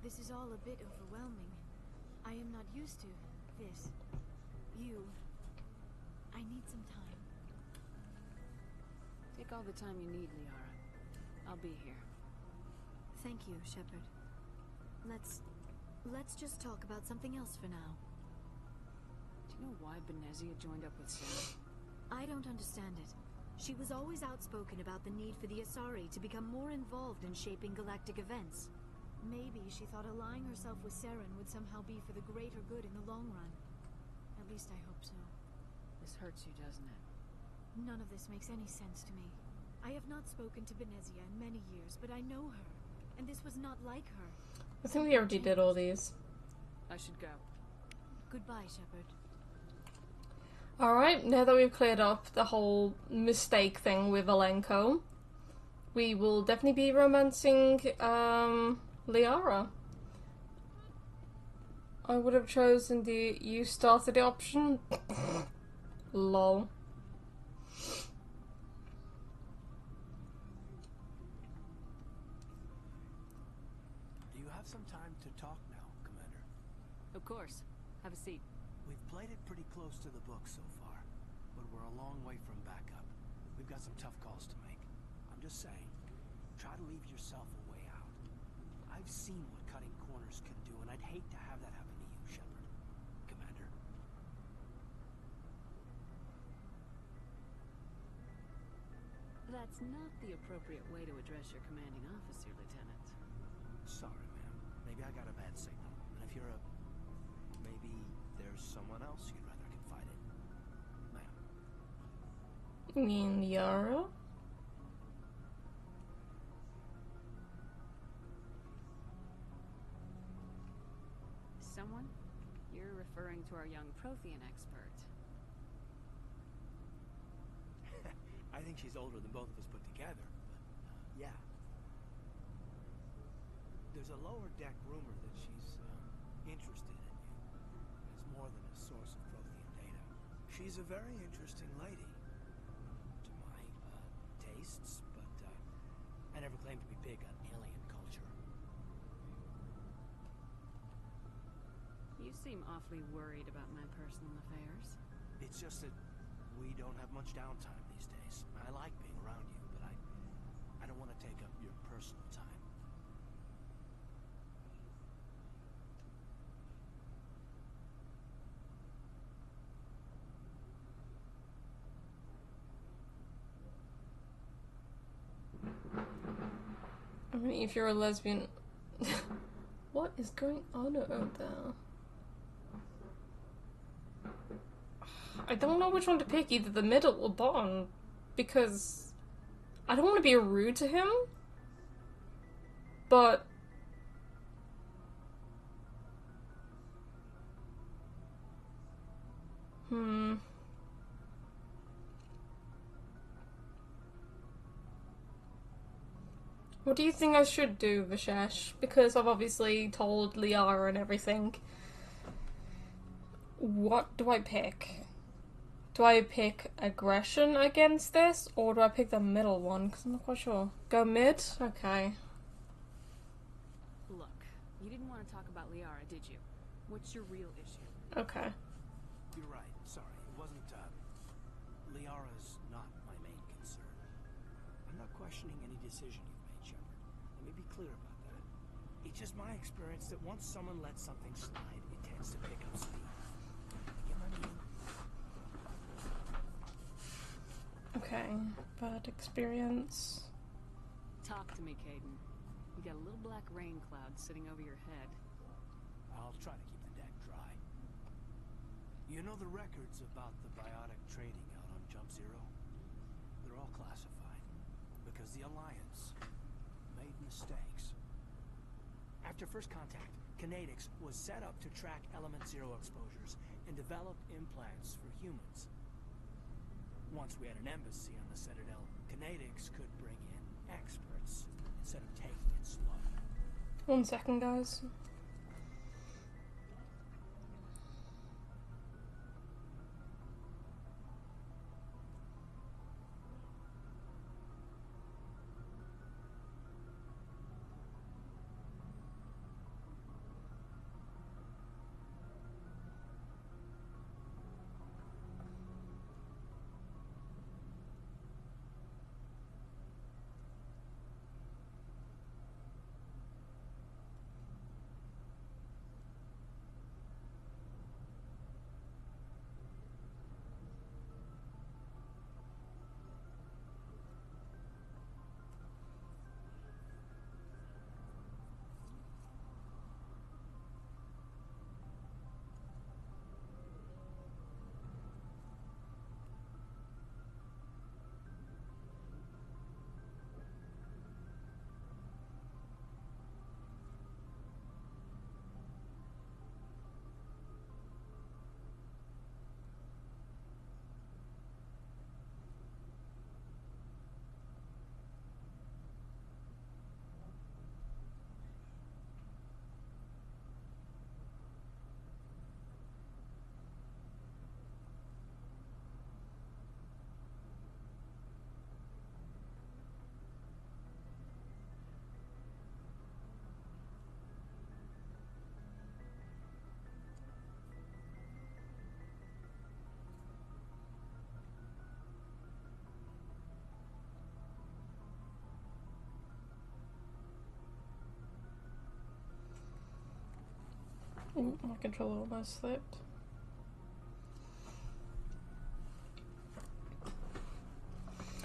This is all a bit overwhelming. I am not used to this. You... I need some time. Take all the time you need, Liara. I'll be here. Thank you, Shepard. Let's just talk about something else for now. Do you know why Benezia joined up with Sarah? I don't understand it. She was always outspoken about the need for the Asari to become more involved in shaping galactic events. Maybe she thought allying herself with Saren would somehow be for the greater good in the long run. At least I hope so. This hurts you, doesn't it? None of this makes any sense to me. I have not spoken to Benezia in many years, but I know her. And this was not like her. I think we already did all these. I should go. Goodbye, Shepard. Alright, now that we've cleared up the whole mistake thing with Alenko, we will definitely be romancing, Liara. I would have chosen the you started option. Lol. Do you have some time to talk now, Commander? Of course. Have a seat. We've played it pretty close to the book so far, but we're a long way from backup. We've got some tough calls to make. I'm just saying, try to leave yourself a way out. I've seen what cutting corners can do, and I'd hate to have that happen to you, Shepard. Commander. That's not the appropriate way to address your commanding officer, Lieutenant. Sorry, ma'am. Maybe I got a bad signal. And if you're a... maybe there's someone else you'd rather confide in. Ma'am. You mean Liara? Someone? You're referring to our young Prothean expert. I think she's older than both of us put together, but, yeah. There's a lower deck rumor that she's, interested in you. As more than a source of Prothean data. She's a very interesting lady. To my, tastes, but, I never claimed to be big on alien culture. You seem awfully worried about my personal affairs. It's just that we don't have much downtime these days. I like being around you, but I don't want to take up your personal time. I mean, if you're a lesbian... What is going on out there? I don't know which one to pick, either the middle or bottom, because I don't want to be rude to him, but what do you think I should do, Vishesh? Because I've obviously told Liara and everything. What do I pick? Do I pick aggression against this, or do I pick the middle one? Because I'm not quite sure. Go mid? Okay. Look, you didn't want to talk about Liara, did you? What's your real issue? Okay. You're right. Sorry, it wasn't, Liara's not my main concern. I'm not questioning any decision you've made, Shepard. Let me be clear about that. It's just my experience that once someone lets something slide, it tends to pick up speed. You know what I mean? Okay. Bad experience. Talk to me, Caden. You got a little black rain cloud sitting over your head. I'll try to keep the deck dry. You know the records about the biotic trading out on Jump Zero? They're all classified because the Alliance made mistakes. After first contact, Kinetics was set up to track Element Zero exposures and develop implants for humans. Once we had an embassy on the Citadel, Kinetics could bring in experts instead of taking it slow. 1 second, guys. Ooh, my controller almost slipped.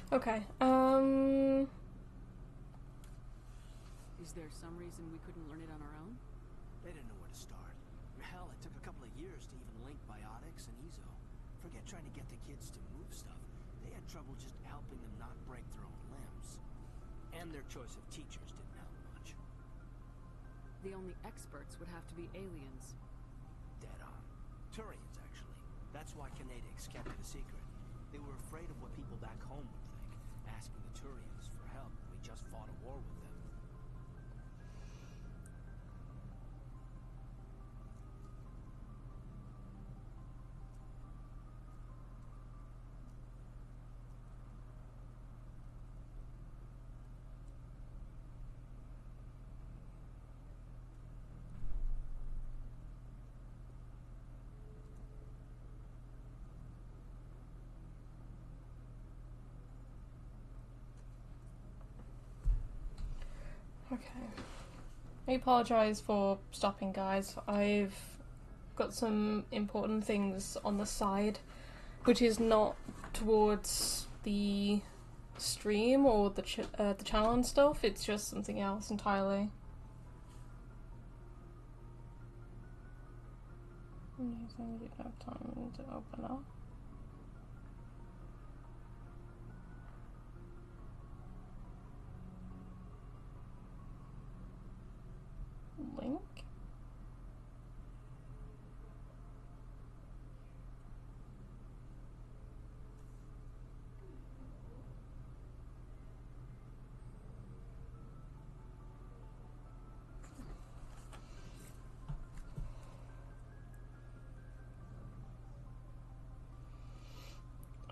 Okay, Is there some reason we couldn't learn it on our own? They didn't know where to start. Hell, it took a couple of years to even link biotics and ESO. Forget trying to get the kids to move stuff. They had trouble just helping them not break their own limbs. And their choice of teachers didn't help much. The only experts would have to be aliens. Dead on. Turians, actually. That's why Kinetics kept it a secret. They were afraid of what people back home would think, asking the Turians for help when we just fought a war with them. okay. I apologise for stopping, guys. I've got some important things on the side, which is not towards the stream or the channel and stuff. It's just something else entirely. I didn't have time to open up. Link?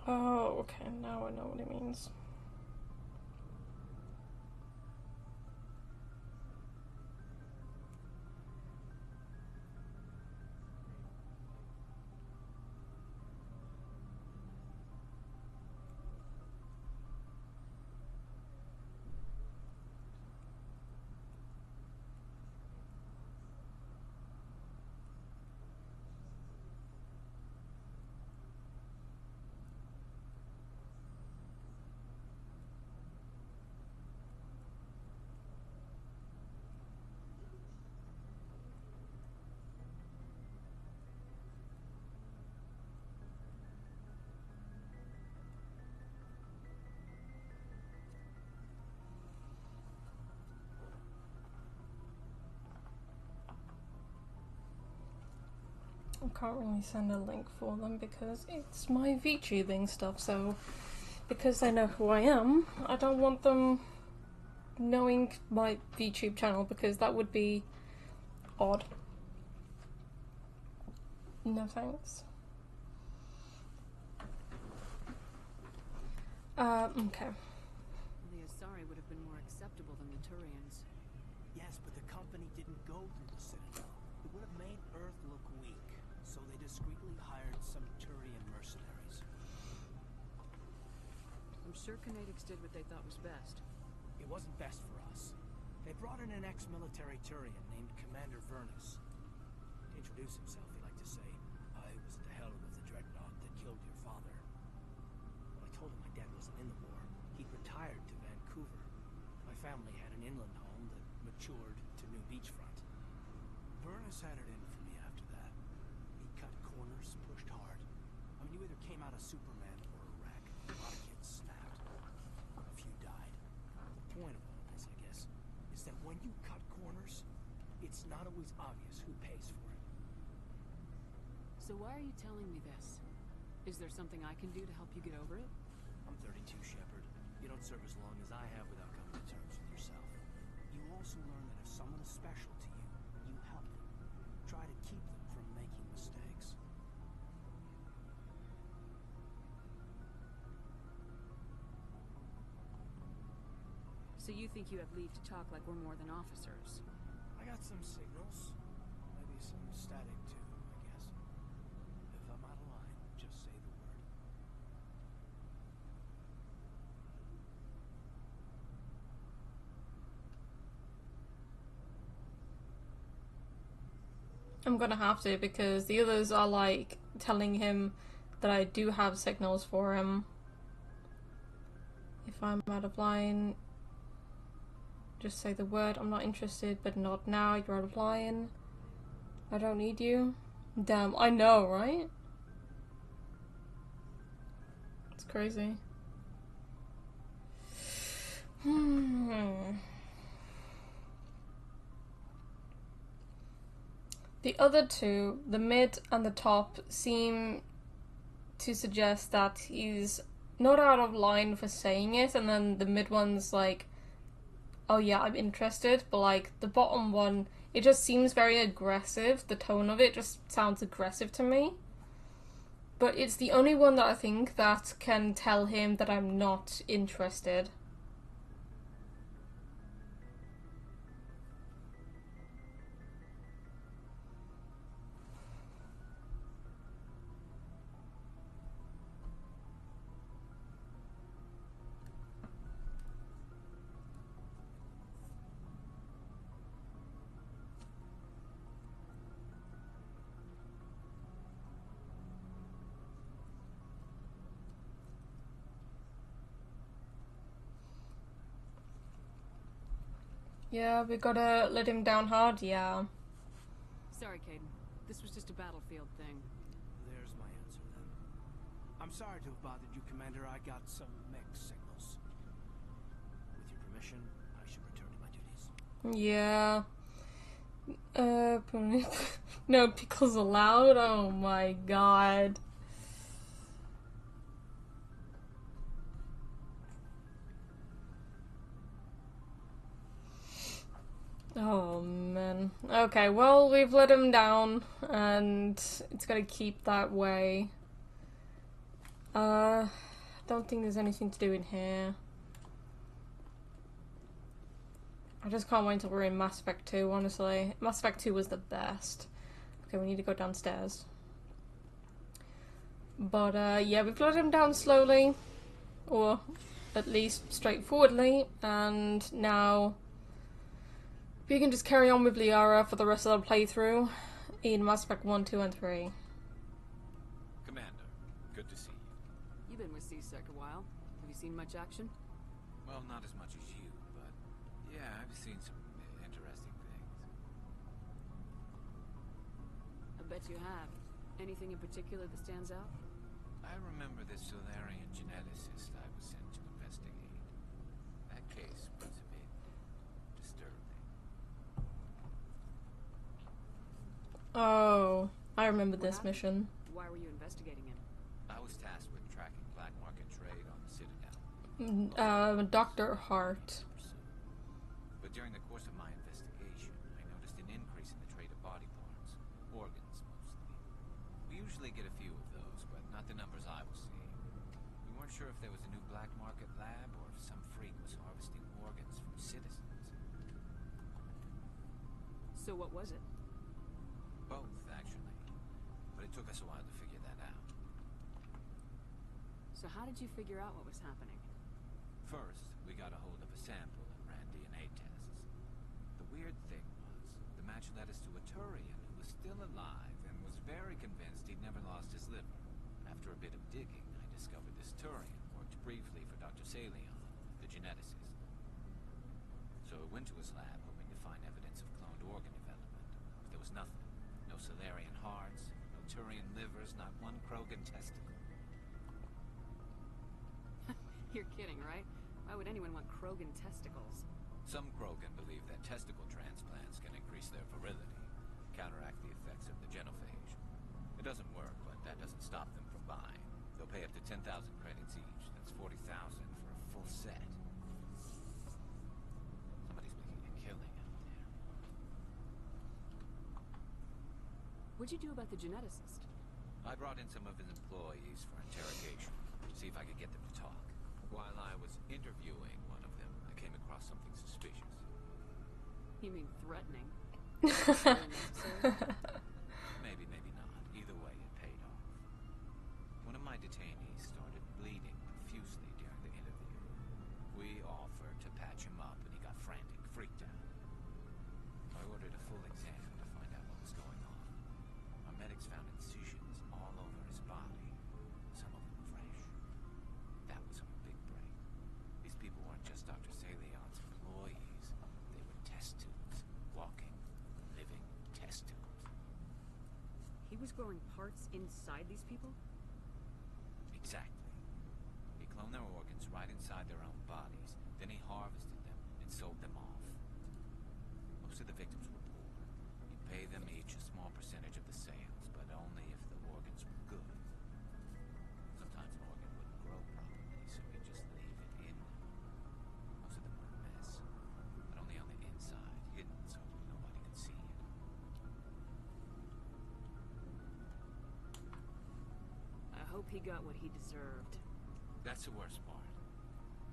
Oh, okay, now I know what it means. I can't really send a link for them because it's my VTubing stuff, so because they know who I am, I don't want them knowing my VTube channel because that would be odd. No thanks. Okay. The Asari would have been more acceptable than the Turians. Yes, but the company didn't go through the Citadel. It would have made Earth look weak, so they discreetly hired some Turian mercenaries. I'm sure Canadics did what they thought was best. It wasn't best for us. They brought in an ex-military Turian named Commander Vernus. To introduce himself, he liked to say, "I was at the helm of the dreadnought that killed your father." Well, I told him my dad wasn't in the war. He'd retired to Vancouver. My family had an inland home that matured to New Beachfront. Vernus had it in for me after that. He cut corners, pushed hard. I mean, you either came out a Superman or a wreck. A lot of kids snapped. A few died. The point of all this, I guess, is that when you cut corners, it's not always obvious who pays for it. So why are you telling me this? Is there something I can do to help you get over it? I'm 32, Shepard. You don't serve as long as I have without coming to terms with yourself. You also learn that if someone is special to you, you help them. Try to keep them from making mistakes. So you think you have leave to talk like we're more than officers? I got some signals. Maybe some static too, I guess. If I'm out of line, just say the word. I'm gonna have to because the others are like telling him that I do have signals for him. If I'm out of line, just say the word. I'm not interested, but not now. You're out of line. I don't need you. Damn, I know, right? It's crazy. The other two, the mid and the top, seem to suggest that he's not out of line for saying it, and then the mid one's like, oh yeah, I'm interested, but like the bottom one, it just seems very aggressive. The tone of it just sounds aggressive to me. But it's the only one that I think that can tell him that I'm not interested. Yeah, we gotta let him down hard, yeah. Sorry, Caden. This was just a battlefield thing. There's my answer then. I'm sorry to have bothered you, Commander. I got some mixed signals. With your permission, I should return to my duties. Yeah. No pickles allowed? Oh my god. Oh man. Okay, well, we've let him down, and it's gonna keep that way. Don't think there's anything to do in here. I just can't wait till we're in Mass Effect 2, honestly. Mass Effect 2 was the best. Okay, we need to go downstairs. But, yeah, we've let him down slowly. Or, at least, straightforwardly. And now we can just carry on with Liara for the rest of the playthrough in Mass Effect 1, 2, and 3. Commander, good to see you. You've been with C-Sec a while. Have you seen much action? Well, not as much as you, but yeah, I've seen some interesting things. I bet you have. Anything in particular that stands out? I remember this Solarian geneticist I was sent to investigate. That case was a bit disturbing. Oh, I remember this mission. Why were you investigating him? I was tasked with tracking black market trade on the Citadel. Dr. Hart. But during the course of my investigation, I noticed an increase in the trade of body parts. Organs, mostly. We usually get a few of those, but not the numbers I was seeing. We weren't sure if there was a new black market lab or if some freak was harvesting organs from citizens. So what was it? Both, actually. But it took us a while to figure that out. So how did you figure out what was happening? First, we got a hold of a sample and ran DNA tests. The weird thing was, the match led us to a Turian who was still alive and was very convinced he'd never lost his liver. After a bit of digging, I discovered this Turian worked briefly for Dr. Salion, the geneticist. So I went to his lab hoping to find evidence of cloned organ development. But there was nothing. No Solarian hearts, no Turian livers, not one Krogan testicle. You're kidding, right? Why would anyone want Krogan testicles? Some Krogan believe that testicle transplants can increase their virility, counteract the effects of the genophage. It doesn't work, but that doesn't stop them from buying. They'll pay up to 10,000 credits each. That's 40,000 for a full set. Somebody's making a killing out there. What'd you do about the geneticist? I brought in some of his employees for interrogation, to see if I could get them to talk. While I was interviewing one of them, I came across something suspicious. You mean threatening? Maybe, maybe not. Either way, it paid off. One of my detainees started bleeding profusely during the interview. We offered to patch him up, and he got frantic, freaked out. I ordered a full exam to find out what was going on. Our medics found incisions all over his body, some of them fresh. That was our big break. These people weren't just Dr. Salion's employees. They were test tubes. Walking, living test tubes. He was growing parts inside these people? Exactly. He cloned their organs right inside their own bodies. Then he harvested them and sold them off. Most of the victims were poor. He'd pay them each a small percentage of the sales, but only if the organs were good. Sometimes an organ wouldn't grow properly, so he'd just leave it in them. Most of them were a mess, but only on the inside, hidden so nobody could see it. I hope he got what he deserved. That's the worst part.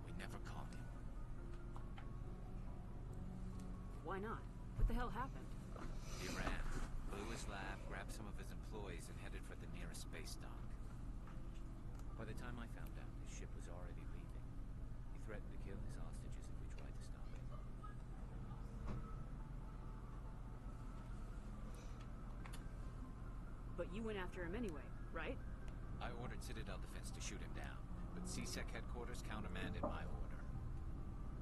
We never caught him. Why not? What the hell happened? He ran, blew his lab, grabbed some of his employees, and headed for the nearest space dock. By the time I found out, his ship was already leaving. He threatened to kill his hostages if we tried to stop him. But you went after him anyway, right? I ordered Citadel Defense to shoot him down, but C-Sec headquarters countermanded my order.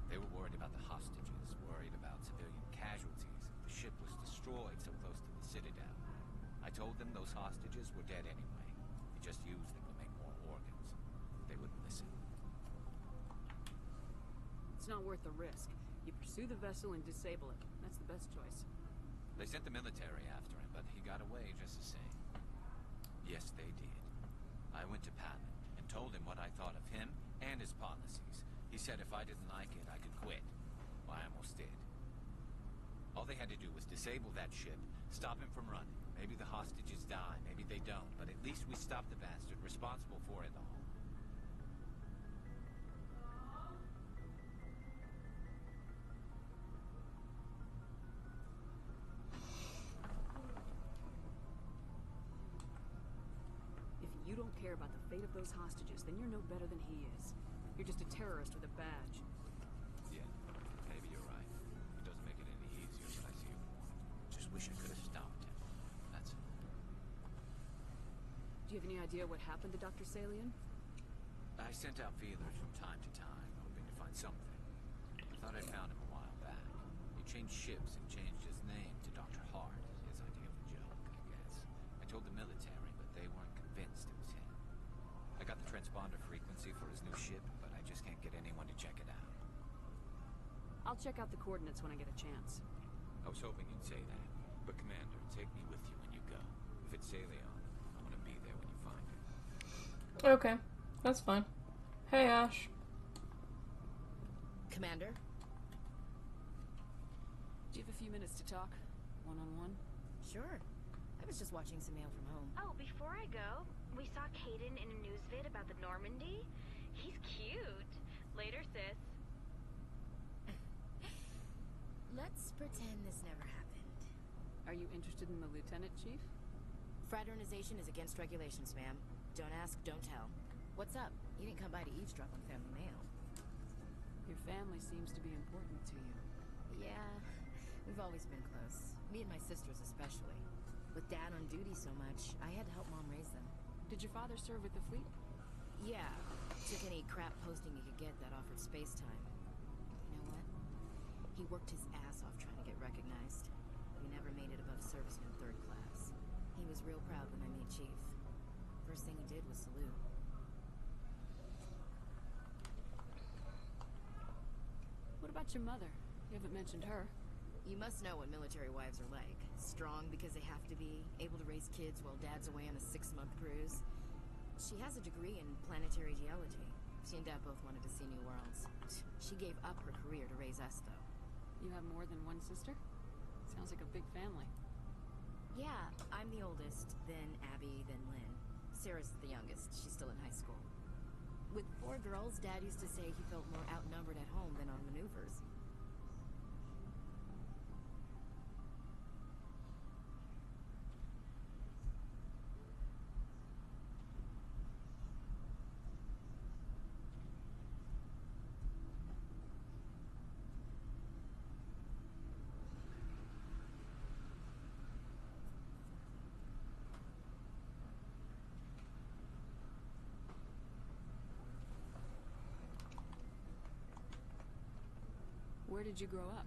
They were worried about the hostages, worried about civilians. told them those hostages were dead anyway. You just used them to make more organs. They wouldn't listen. It's not worth the risk. You pursue the vessel and disable it. That's the best choice. They sent the military after him, but he got away just the same. Yes, they did. I went to Patton and told him what I thought of him and his policies. He said if I didn't like it, I could quit. Well, I almost did. All they had to do was disable that ship, stop him from running. Maybe the hostages die, maybe they don't, but at least we stopped the bastard responsible for it all. If you don't care about the fate of those hostages, then you're no better than he is. You're just a terrorist with a badge. Yeah, maybe you're right. It doesn't make it any easier, but I see your point. Just wish I could have stopped him. That's all. Do you have any idea what happened to Dr. Salian? I sent out feelers from time to time, hoping to find something. I thought I'd found him a while back. He changed ships and changed his name to Dr. Hart, his idea of a joke, I guess. I told the military, but they weren't convinced it was him. I got the transponder frequency for his new ship, but I just can't get anyone to check it out. I'll check out the coordinates when I get a chance. I was hoping you'd say that. But Commander, take me with you when you go. If it's Salion, I want to be there when you find it. Okay, that's fine. Hey, Ash. Commander? Do you have a few minutes to talk? One-on-one? Sure. I was just watching some mail from home. Oh, before I go, we saw Caden in a news vid about the Normandy. He's cute. Later, sis. Let's pretend this never happened. Are you interested in the Lieutenant, Chief? Fraternization is against regulations, ma'am. Don't ask, don't tell. What's up? You didn't come by to eavesdrop on family mail. Your family seems to be important to you. Yeah, we've always been close. Me and my sisters especially. With Dad on duty so much, I had to help Mom raise them. Did your father serve with the fleet? Yeah. Took any crap posting he could get that offered space time. You know what? He worked his ass off trying to get recognized. We never made it above serviceman 3rd class. He was real proud when I made Chief. First thing he did was salute. What about your mother? You haven't mentioned her. You must know what military wives are like. Strong because they have to be, able to raise kids while Dad's away on a 6-month cruise. She has a degree in planetary geology. She and Dad both wanted to see new worlds. She gave up her career to raise us, though. You have more than one sister? Sounds like a big family. Yeah, I'm the oldest, then Abby, then Lynn. Sarah's the youngest. She's still in high school. With 4 girls, Dad used to say he felt more outnumbered at home than on maneuvers. Where did you grow up?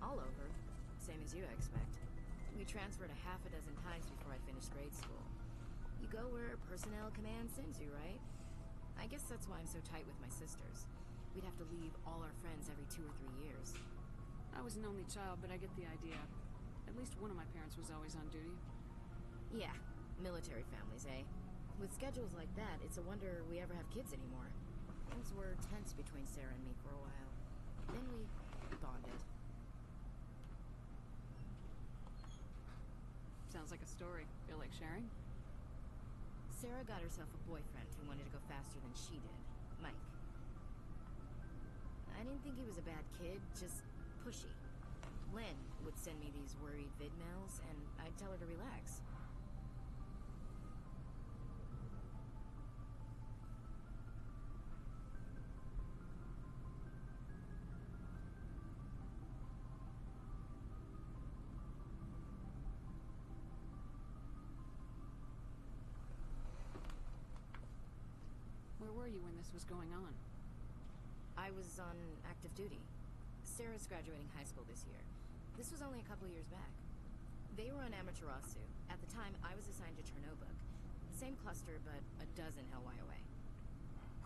All over. Same as you, I expect. We transferred a half a dozen times before I finished grade school. You go where personnel command sends you, right? I guess that's why I'm so tight with my sisters. We'd have to leave all our friends every 2 or 3 years. I was an only child, but I get the idea. At least one of my parents was always on duty. Yeah, military families, eh? With schedules like that, it's a wonder we ever have kids anymore. Things were tense between Sarah and me for a while. Then we bonded. Sounds like a story. Feel like sharing? Sarah got herself a boyfriend who wanted to go faster than she did. Mike. I didn't think he was a bad kid, just pushy. Lynn would send me these worried vid mails, and I'd tell her to relax. Where were you when this was going on? I was on active duty. Sarah's graduating high school this year. This was only a couple years back. They were on Amaterasu, At the time, I was assigned to Chernobog. Same cluster, but a dozen LY away.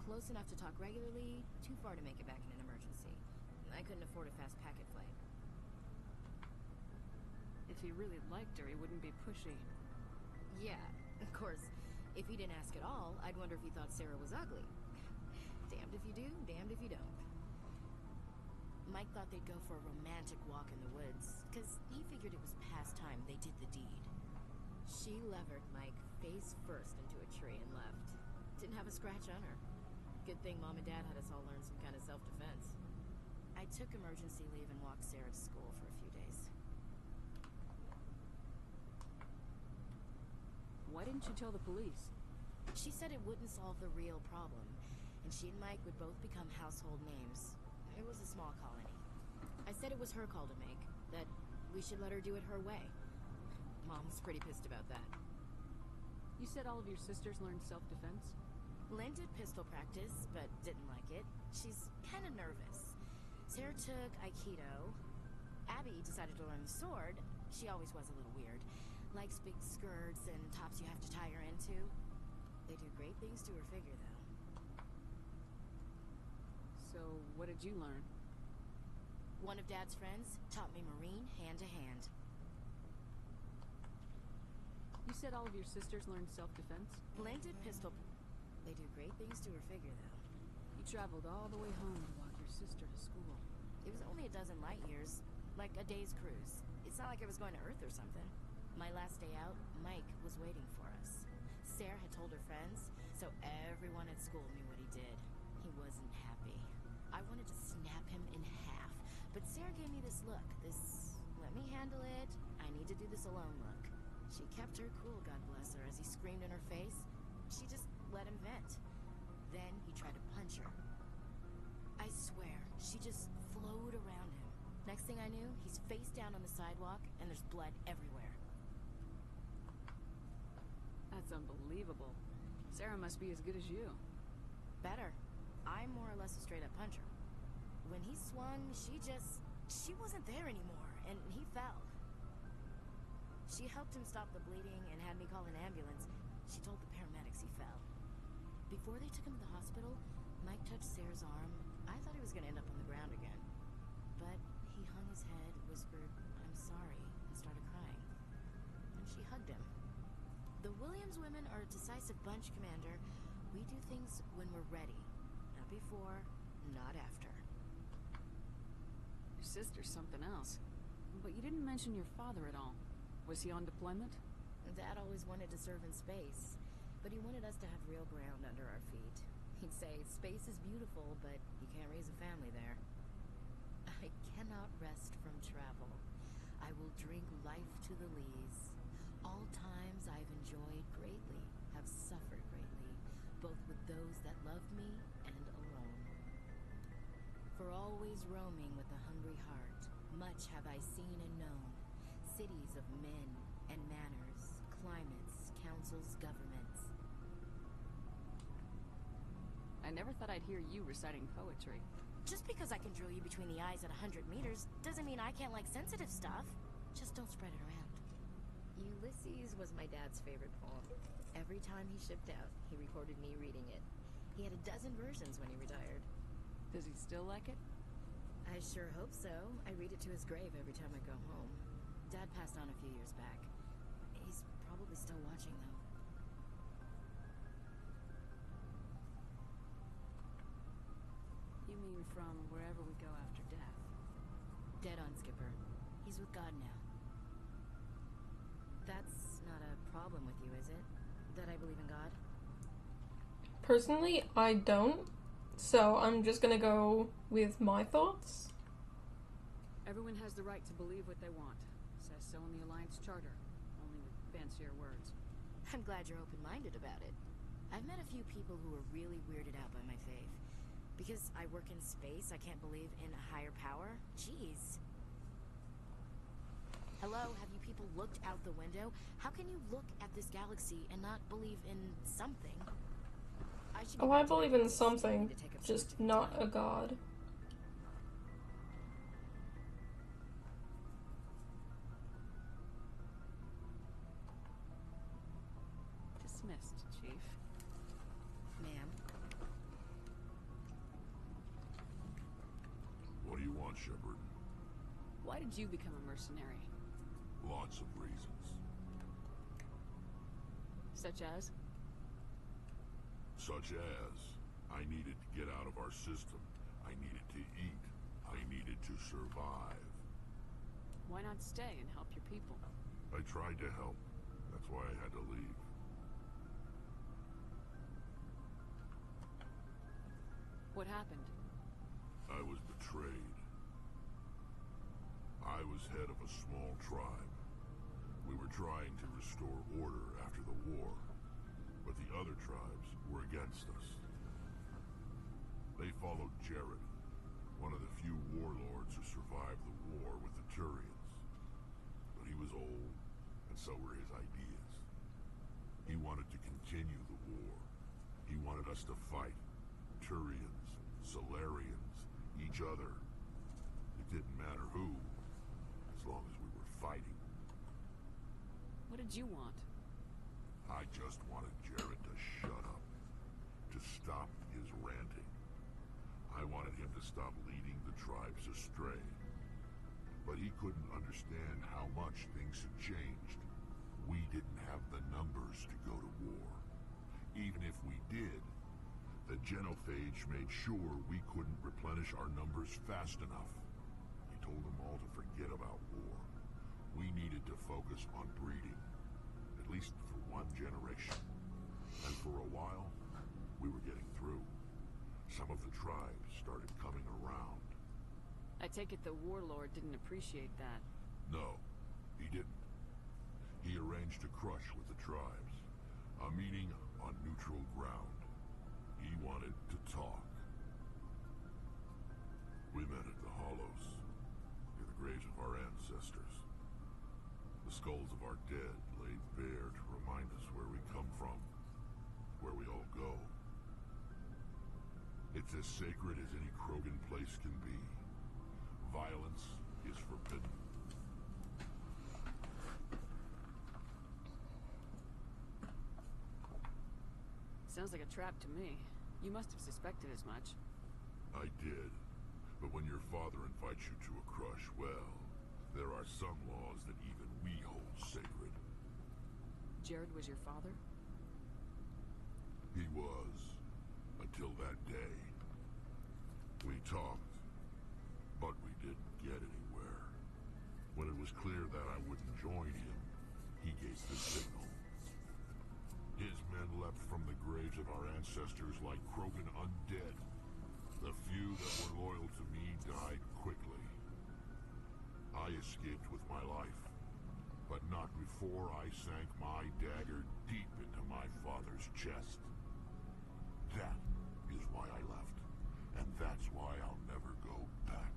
Close enough to talk regularly, too far to make it back in an emergency. I couldn't afford a fast packet flight. If he really liked her, he wouldn't be pushy. Yeah, of course. If he didn't ask at all, I'd wonder if he thought Sarah was ugly. Damned if you do, damned if you don't. Mike thought they'd go for a romantic walk in the woods, because he figured it was past time they did the deed. She levered Mike face first into a tree and left. Didn't have a scratch on her. Good thing Mom and Dad had us all learn some kind of self-defense. I took emergency leave and walked Sarah to school for a few days. Why didn't you tell the police? She said it wouldn't solve the real problem, and she and Mike would both become household names. It was a small colony. I said it was her call to make, that we should let her do it her way. Mom's pretty pissed about that. You said all of your sisters learned self-defense? Lynn did pistol practice, but didn't like it. She's kind of nervous. Sarah took Aikido. Abby decided to learn the sword. She always was a little weird. Likes big skirts and tops you have to tie her into. They do great things to her figure, though. So, what did you learn? One of Dad's friends taught me Marine hand-to-hand. You said all of your sisters learned self-defense? Lynn did pistol... They do great things to her figure, though. You traveled all the way home to walk your sister to school. It was only a dozen light years, like a day's cruise. It's not like I was going to Earth or something. My last day out, Mike was waiting for us. Sarah had told her friends, so everyone at school knew what he did. He wasn't happy. I wanted to snap him in half, but Sarah gave me this look, this let me handle it, I need to do this alone look. She kept her cool, God bless her, as he screamed in her face. She just let him vent. Then he tried to punch her. I swear, she just flowed around him. Next thing I knew, he's face down on the sidewalk, and there's blood everywhere. That's unbelievable. Sarah must be as good as you. Better. I'm more or less a straight-up puncher. When he swung, she wasn't there anymore, and he fell. She helped him stop the bleeding and had me call an ambulance. She told the paramedics he fell. Before they took him to the hospital, Mike touched Sarah's arm. I thought he was going to end up on the ground again. But he hung his head, whispered, "I'm sorry," and started crying. And she hugged him. The Williams women are a decisive bunch, Commander. We do things when we're ready. Not before, not after. Your sister's something else. But you didn't mention your father at all. Was he on deployment? Dad always wanted to serve in space, but he wanted us to have real ground under our feet. He'd say, space is beautiful, but you can't raise a family there. I cannot rest from travel. I will drink life to the lees. All times I've enjoyed greatly, have suffered greatly, both with those that love me and alone. For always roaming with a hungry heart, much have I seen and known. Cities of men and manners, climates, councils, governments. I never thought I'd hear you reciting poetry. Just because I can drill you between the eyes at 100 meters doesn't mean I can't like sensitive stuff. Just don't spread it around. Ulysses was my dad's favorite poem. Every time he shipped out, he recorded me reading it. He had a dozen versions when he retired. Does he still like it? I sure hope so. I read it to his grave every time I go home. Dad passed on a few years back. He's probably still watching, though. You mean from wherever we go after death? Dead on, Skipper. He's with God now. That's not a problem with you, is it? That I believe in God? Personally, I don't. So I'm just gonna go with my thoughts. Everyone has the right to believe what they want. Says so in the Alliance Charter, only with fancier words. I'm glad you're open-minded about it. I've met a few people who are really weirded out by my faith. Because I work in space, I can't believe in a higher power? Jeez. Hello, have you people looked out the window? How can you look at this galaxy and not believe in something? I believe in something, just not a god. Shepard. Why did you become a mercenary? Lots of reasons. Such as? Such as, I needed to get out of our system. I needed to eat. I needed to survive. Why not stay and help your people? I tried to help. That's why I had to leave. What happened? I was betrayed. I was head of a small tribe. We were trying to restore order after the war, but the other tribes were against us. They followed Jared, one of the few warlords who survived the war with the Turians. But he was old, and so were his ideas. He wanted to continue the war. He wanted us to fight. Turians, Solarians, each other. It didn't matter who, as long as we were fighting. What did you want? I just wanted Jared to shut up, to stop his ranting. I wanted him to stop leading the tribes astray. But he couldn't understand how much things had changed. We didn't have the numbers to go to war. Even if we did, the genophage made sure we couldn't replenish our numbers fast enough. He told them all to forget about war. We needed to focus on breeding, at least for one generation. And for a while, we were getting through. Some of the tribes started coming around. I take it the warlord didn't appreciate that. No, he didn't. He arranged a crush with the tribes. A meeting on neutral ground. He wanted to talk. We met at the Hollows, near the graves of our ancestors. The skulls of our dead laid bare to remind us where we come from, where we all go. It's as sacred as any Krogan place can be. Violence is forbidden. Sounds like a trap to me. You must have suspected as much. I did. But when your father invites you to a crush, well, there are some laws that even we hold sacred. Jared was your father? He was. Until that day. We talked, but we didn't get anywhere. When it was clear that I wouldn't join him, he gave the signal. His men leapt from the graves of our ancestors like Krogan undead. The few that were loyal to me died quickly. I escaped with my life, but not before I sank my dagger deep into my father's chest. That is why I left, and that's why I'll never go back.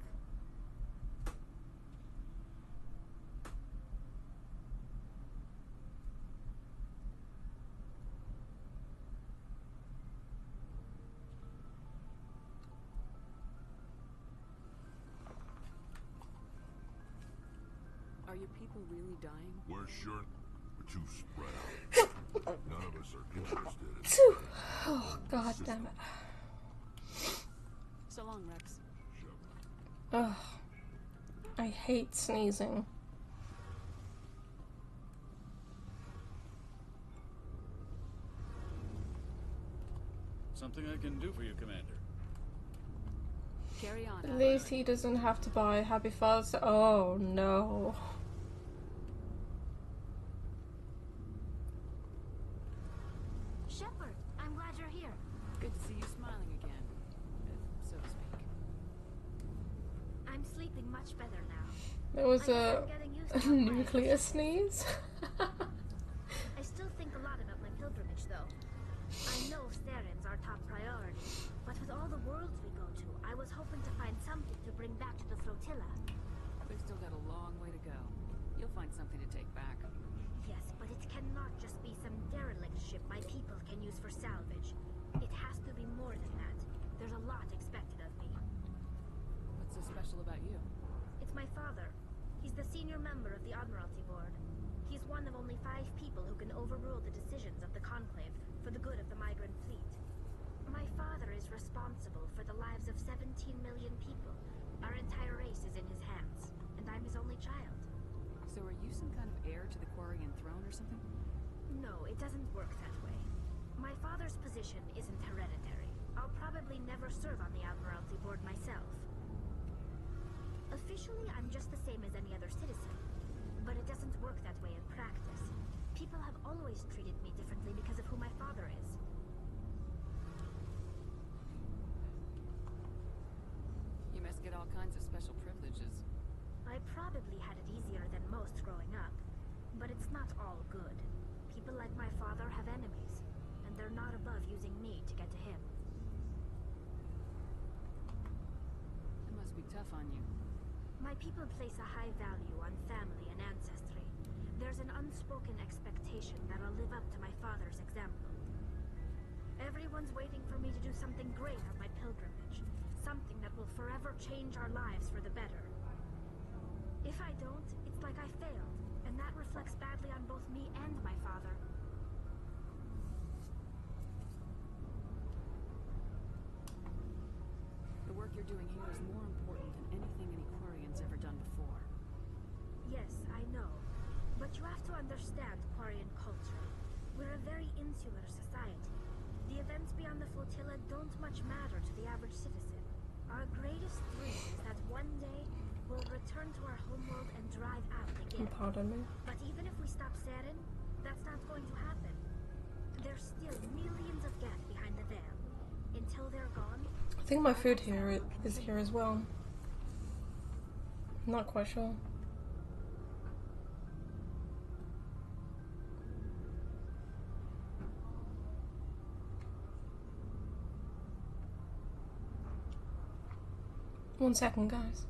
Are your people really dying? We're sure we're too spread out. None of us are interested in... Oh, god damn it. So long, Rex. Ugh. I hate sneezing. Something I can do for you, Commander. Carry on. At least he doesn't have to buy Happy Father's Day. Oh no. Shepard, I'm glad you're here. Good to see you smiling again, so to speak. I'm sleeping much better now. There was I guess a I'm getting used to my nuclear sneeze. I still think a lot about my pilgrimage, though. I know Theron's our top priority, but with all the worlds we go to, I was hoping to find something to bring back to the flotilla. We've still got a long way to go. You'll find something to take back. Yes, but it cannot just be some derelict ship my people can use for salvage. It has to be more than that. There's a lot expected of me. What's so special about you? It's my father. He's the senior member of the Admiralty Board. He's one of only 5 people who can overrule the decisions of the Conclave for the good of the migrant fleet. My father is responsible for the lives of 17 million people, Our entire race is in his hands, and I'm his only child. So are you some kind of heir to the Quarian throne or something? No, it doesn't work that way. My father's position isn't hereditary. I'll probably never serve on the Admiralty Board myself. Officially, I'm just the same as any other citizen. But it doesn't work that way in practice. People have always treated me differently because of who my father is. You must get all kinds of special privileges. I probably had it easier than most growing up. But it's not all good. People like my father have enemies, and they're not above using me to get to him. It must be tough on you. My people place a high value on family and ancestry. There's an unspoken expectation that I'll live up to my father's example. Everyone's waiting for me to do something great on my pilgrimage. Something that will forever change our lives for the better. If I don't, it's like I failed, and that reflects badly on both me and my father. The work you're doing here is more important than anything any Quarian's ever done before. Yes, I know. But you have to understand Quarian culture. We're a very insular society. The events beyond the flotilla don't much matter to the average citizen. Our greatest dream is that one day we'll return to our homeworld and drive out again. Pardon me. But even if we stop Saren, that's not going to happen. There's still millions of Geth behind the veil. Until they're gone, I think my food here is here as well. I'm not quite sure. One second, guys.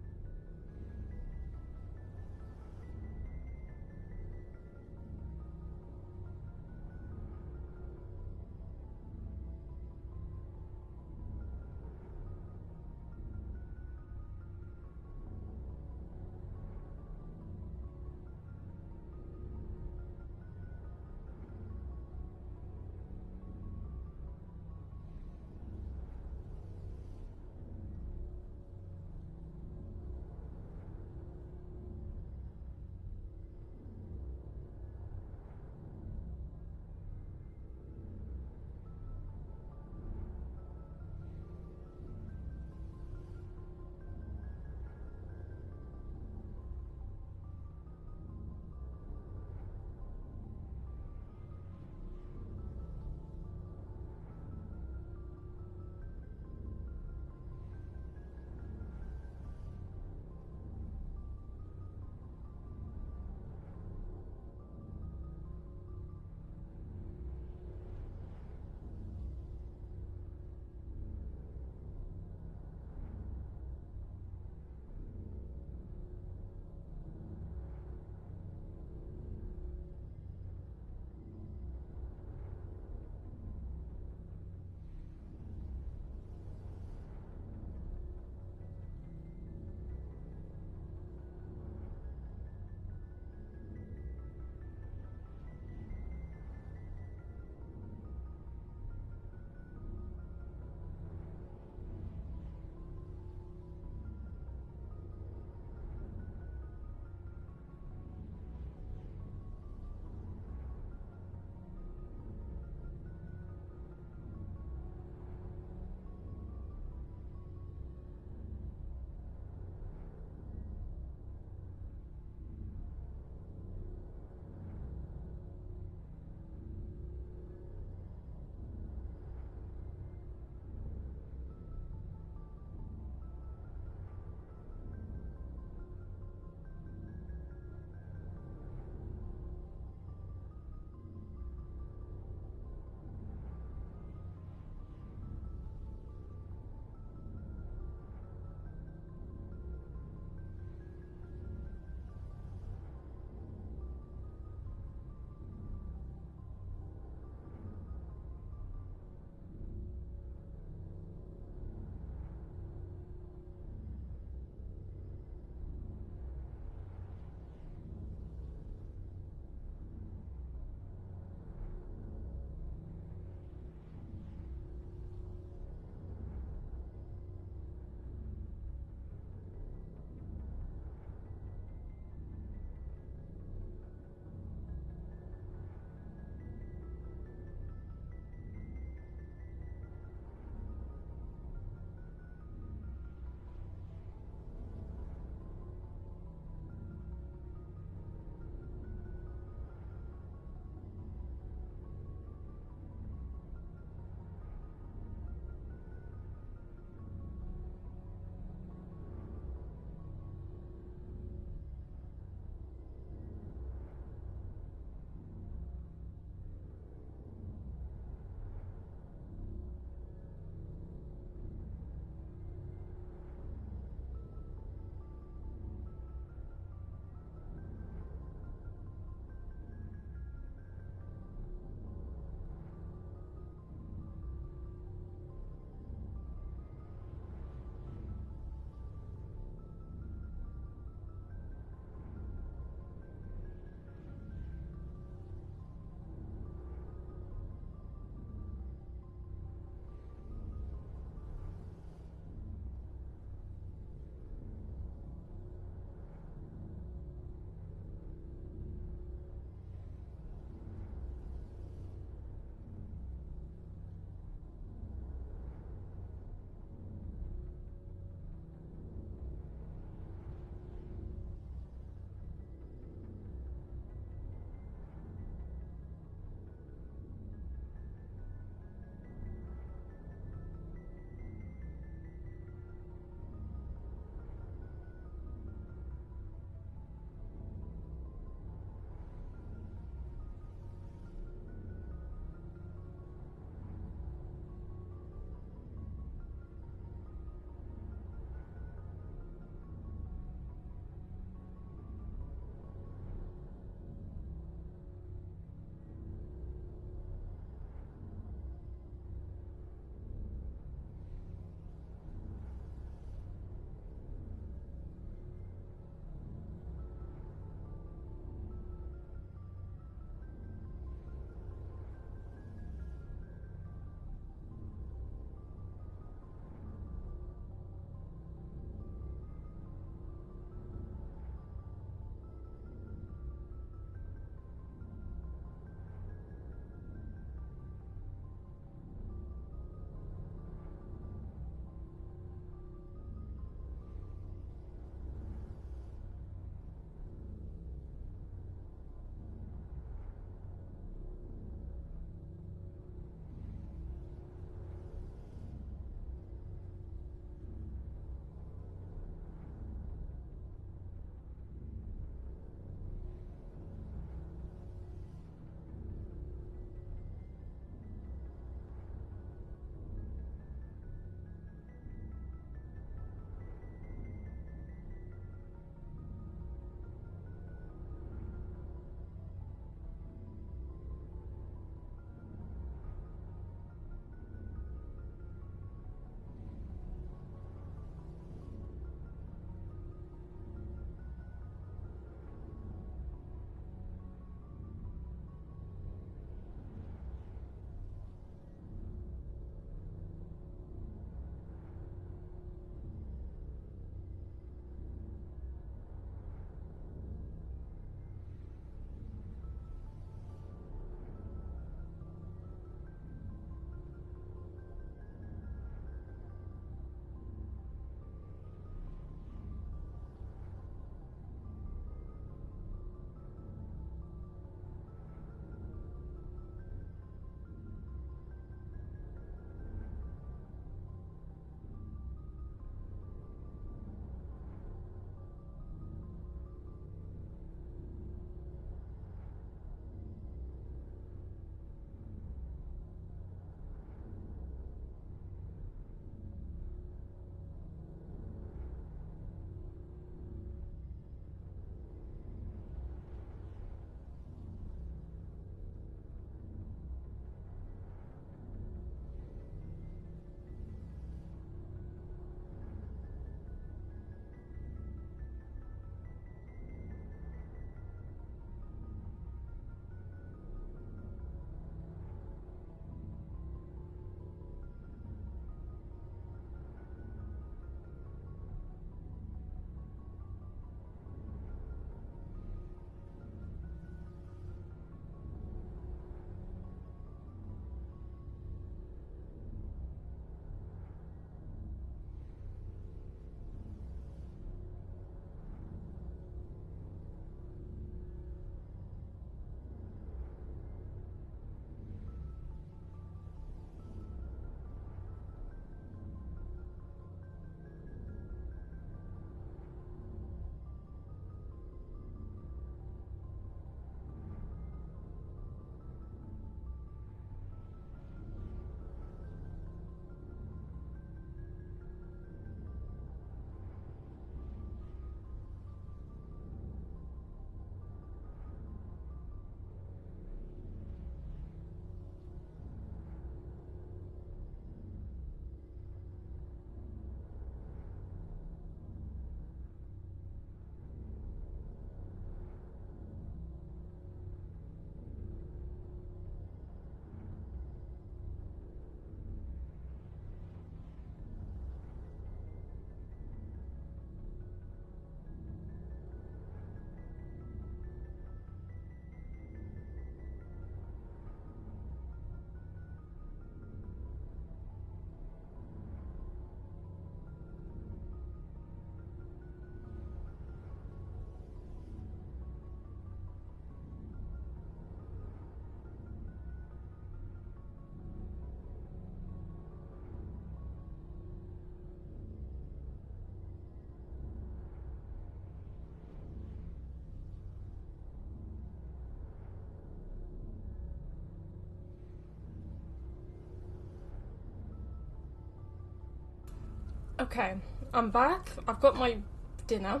Okay, I'm back. I've got my dinner.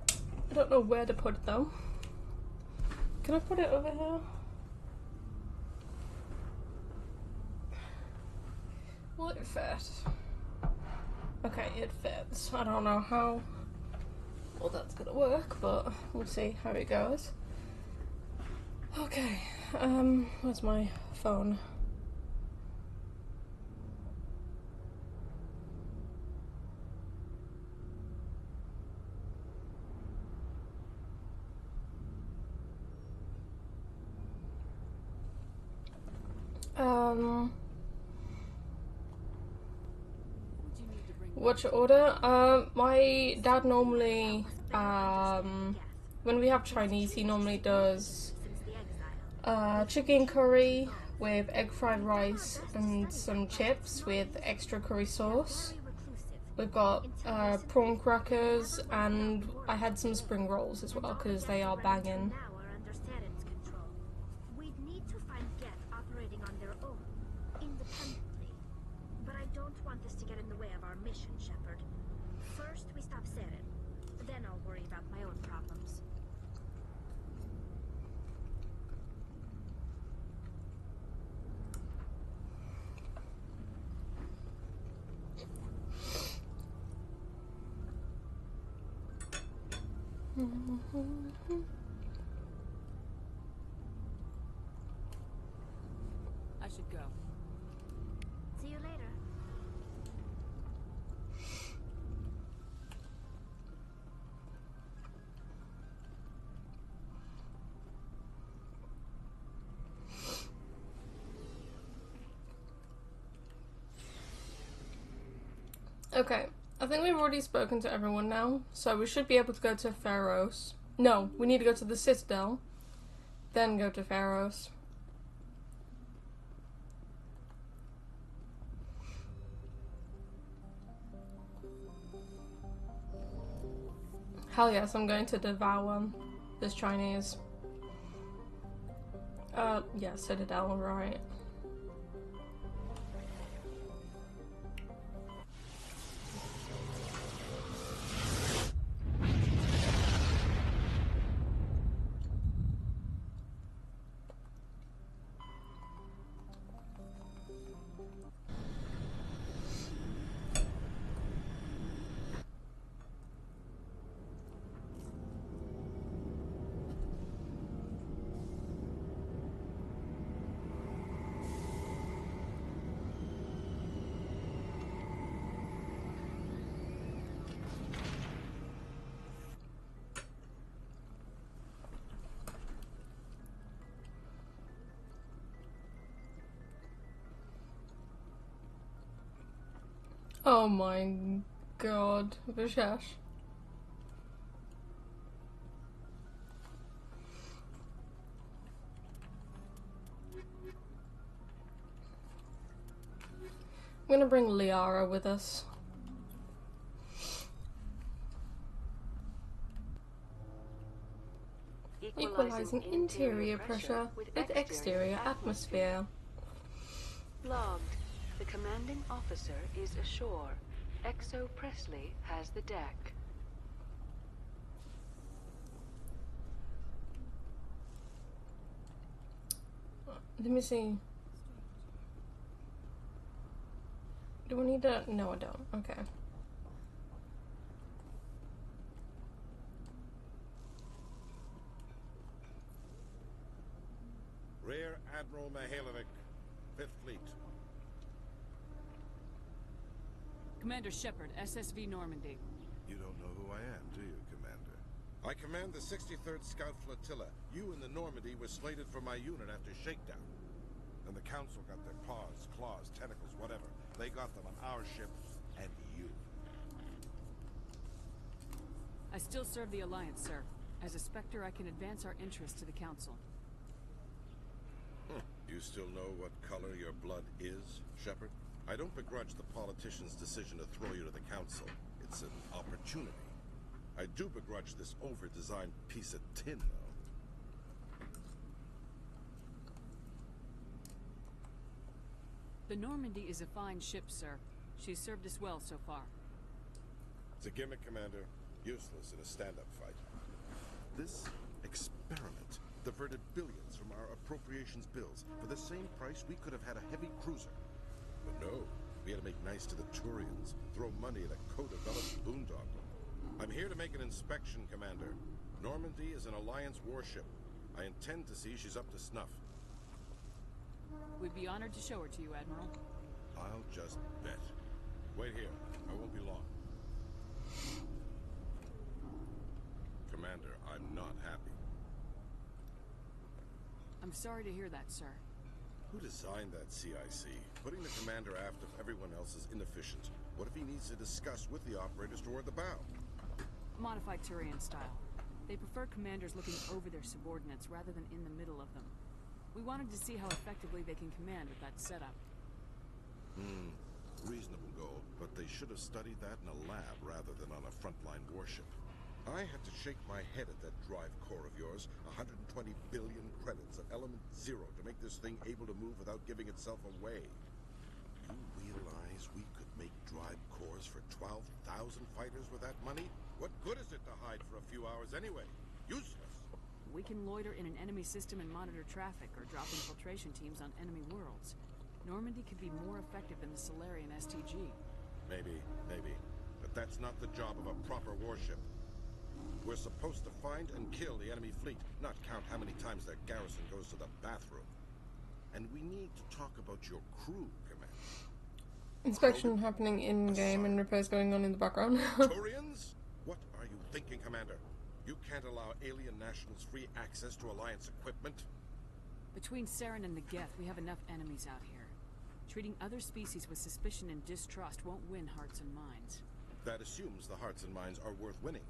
I don't know where to put it though. Can I put it over here? Will it fit? Okay, it fits. I don't know how well that's gonna work, but we'll see how it goes. Okay, where's my phone? What order? My dad normally, when we have Chinese, he normally does chicken curry with egg fried rice and some chips with extra curry sauce. We've got prawn crackers, and I had some spring rolls as well because they are banging. We'd need to find Geth operating on their own, independently. But I don't want this to get in the way of our mission, Shepard. First, we stop Saren. Then I'll worry about my own problems. I should go. See you later. Okay, I think we've already spoken to everyone now, so we should be able to go to Pharos. No, we need to go to the Citadel, then go to Pharos. Hell yes, I'm going to devour this Chinese. Yeah, Citadel, right. Oh my god, Vishesh. I'm gonna bring Liara with us. Equalizing interior pressure with exterior atmosphere. Logged. The commanding officer is ashore. Exo Presley has the deck. Let me see. Do we need to? No, I don't. Okay. Rear Admiral Mihailovic, 5th Fleet. Commander Shepard, SSV Normandy. You don't know who I am, do you, Commander? I command the 63rd Scout Flotilla. You and the Normandy were slated for my unit after shakedown. And the Council got their paws, claws, tentacles, whatever. They got them on our ship, and you. I still serve the Alliance, sir. As a Spectre, I can advance our interests to the Council. You still know what color your blood is, Shepard? I don't begrudge the politician's decision to throw you to the Council. It's an opportunity. I do begrudge this over-designed piece of tin, though. The Normandy is a fine ship, sir. She's served us well so far. It's a gimmick, Commander. Useless in a stand-up fight. This experiment diverted billions from our appropriations bills. For the same price, we could have had a heavy cruiser. But no, we had to make nice to the Turians, throw money at a co-developed boondoggle. I'm here to make an inspection, Commander. Normandy is an Alliance warship. I intend to see she's up to snuff. We'd be honored to show her to you, Admiral. I'll just bet. Wait here. I won't be long. Commander, I'm not happy. I'm sorry to hear that, sir. Who designed that CIC? Putting the commander aft of everyone else is inefficient. What if he needs to discuss with the operators toward the bow? Modified Turian style. They prefer commanders looking over their subordinates rather than in the middle of them. We wanted to see how effectively they can command with that setup. Reasonable goal, but they should have studied that in a lab rather than on a frontline warship. I had to shake my head at that drive core of yours. 120 billion credits at element 0 to make this thing able to move without giving itself away. You realize we could make drive cores for 12,000 fighters with that money? What good is it to hide for a few hours anyway? Useless. We can loiter in an enemy system and monitor traffic or drop infiltration teams on enemy worlds. Normandy could be more effective than the Solarian STG. Maybe. But that's not the job of a proper warship. We're supposed to find and kill the enemy fleet, not count how many times their garrison goes to the bathroom. And we need to talk about your crew, Commander. Inspection happening in-game and repairs going on in the background. Turians? What are you thinking, Commander? You can't allow alien nationals free access to Alliance equipment? Between Saren and the Geth, we have enough enemies out here. Treating other species with suspicion and distrust won't win hearts and minds. That assumes the hearts and minds are worth winning.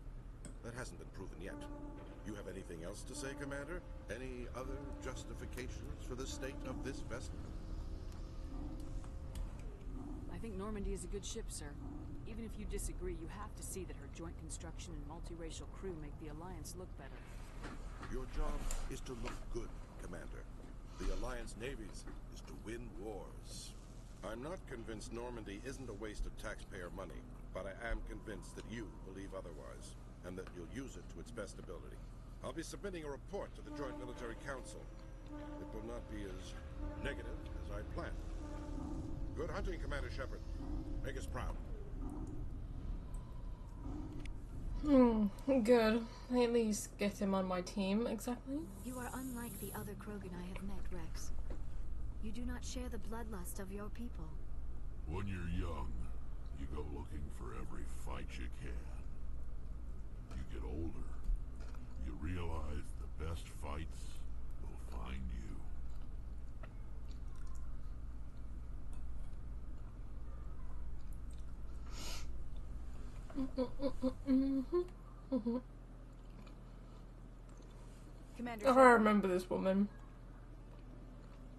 That hasn't been proven yet. You have anything else to say, Commander? Any other justifications for the state of this vessel? I think Normandy is a good ship, sir. Even if you disagree, you have to see that her joint construction and multiracial crew make the Alliance look better. Your job is to look good, Commander. The Alliance navies is to win wars. I'm not convinced Normandy isn't a waste of taxpayer money, but I am convinced that you believe otherwise, and that you'll use it to its best ability. I'll be submitting a report to the Joint Military Council. It will not be as negative as I planned. Good hunting, Commander Shepard. Make us proud. Good. I at least get him on my team, exactly. You are unlike the other Krogan I have met, Rex. You do not share the bloodlust of your people. When you're young, you go looking for every fight you can. You get older, you realize the best fights will find you. Commander Oh, I Shepard. remember this woman.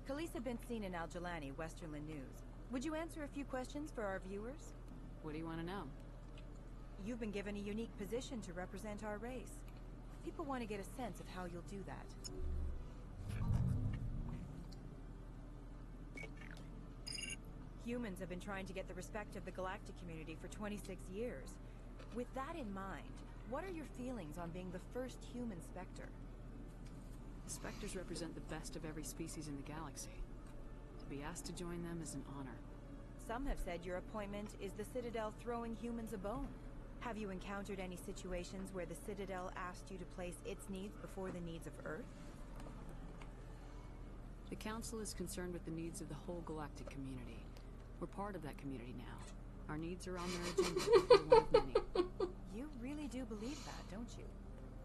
Khaleesa been seen in Al Jalani, Westerland News. Would you answer a few questions for our viewers? What do you want to know? You've been given a unique position to represent our race. People want to get a sense of how you'll do that. Humans have been trying to get the respect of the galactic community for 26 years. With that in mind, what are your feelings on being the first human Spectre? Spectres represent the best of every species in the galaxy. To be asked to join them is an honor. Some have said your appointment is the Citadel throwing humans a bone. Have you encountered any situations where the Citadel asked you to place its needs before the needs of Earth? The Council is concerned with the needs of the whole galactic community. We're part of that community now. Our needs are on their agenda. We're one of many. You really do believe that, don't you?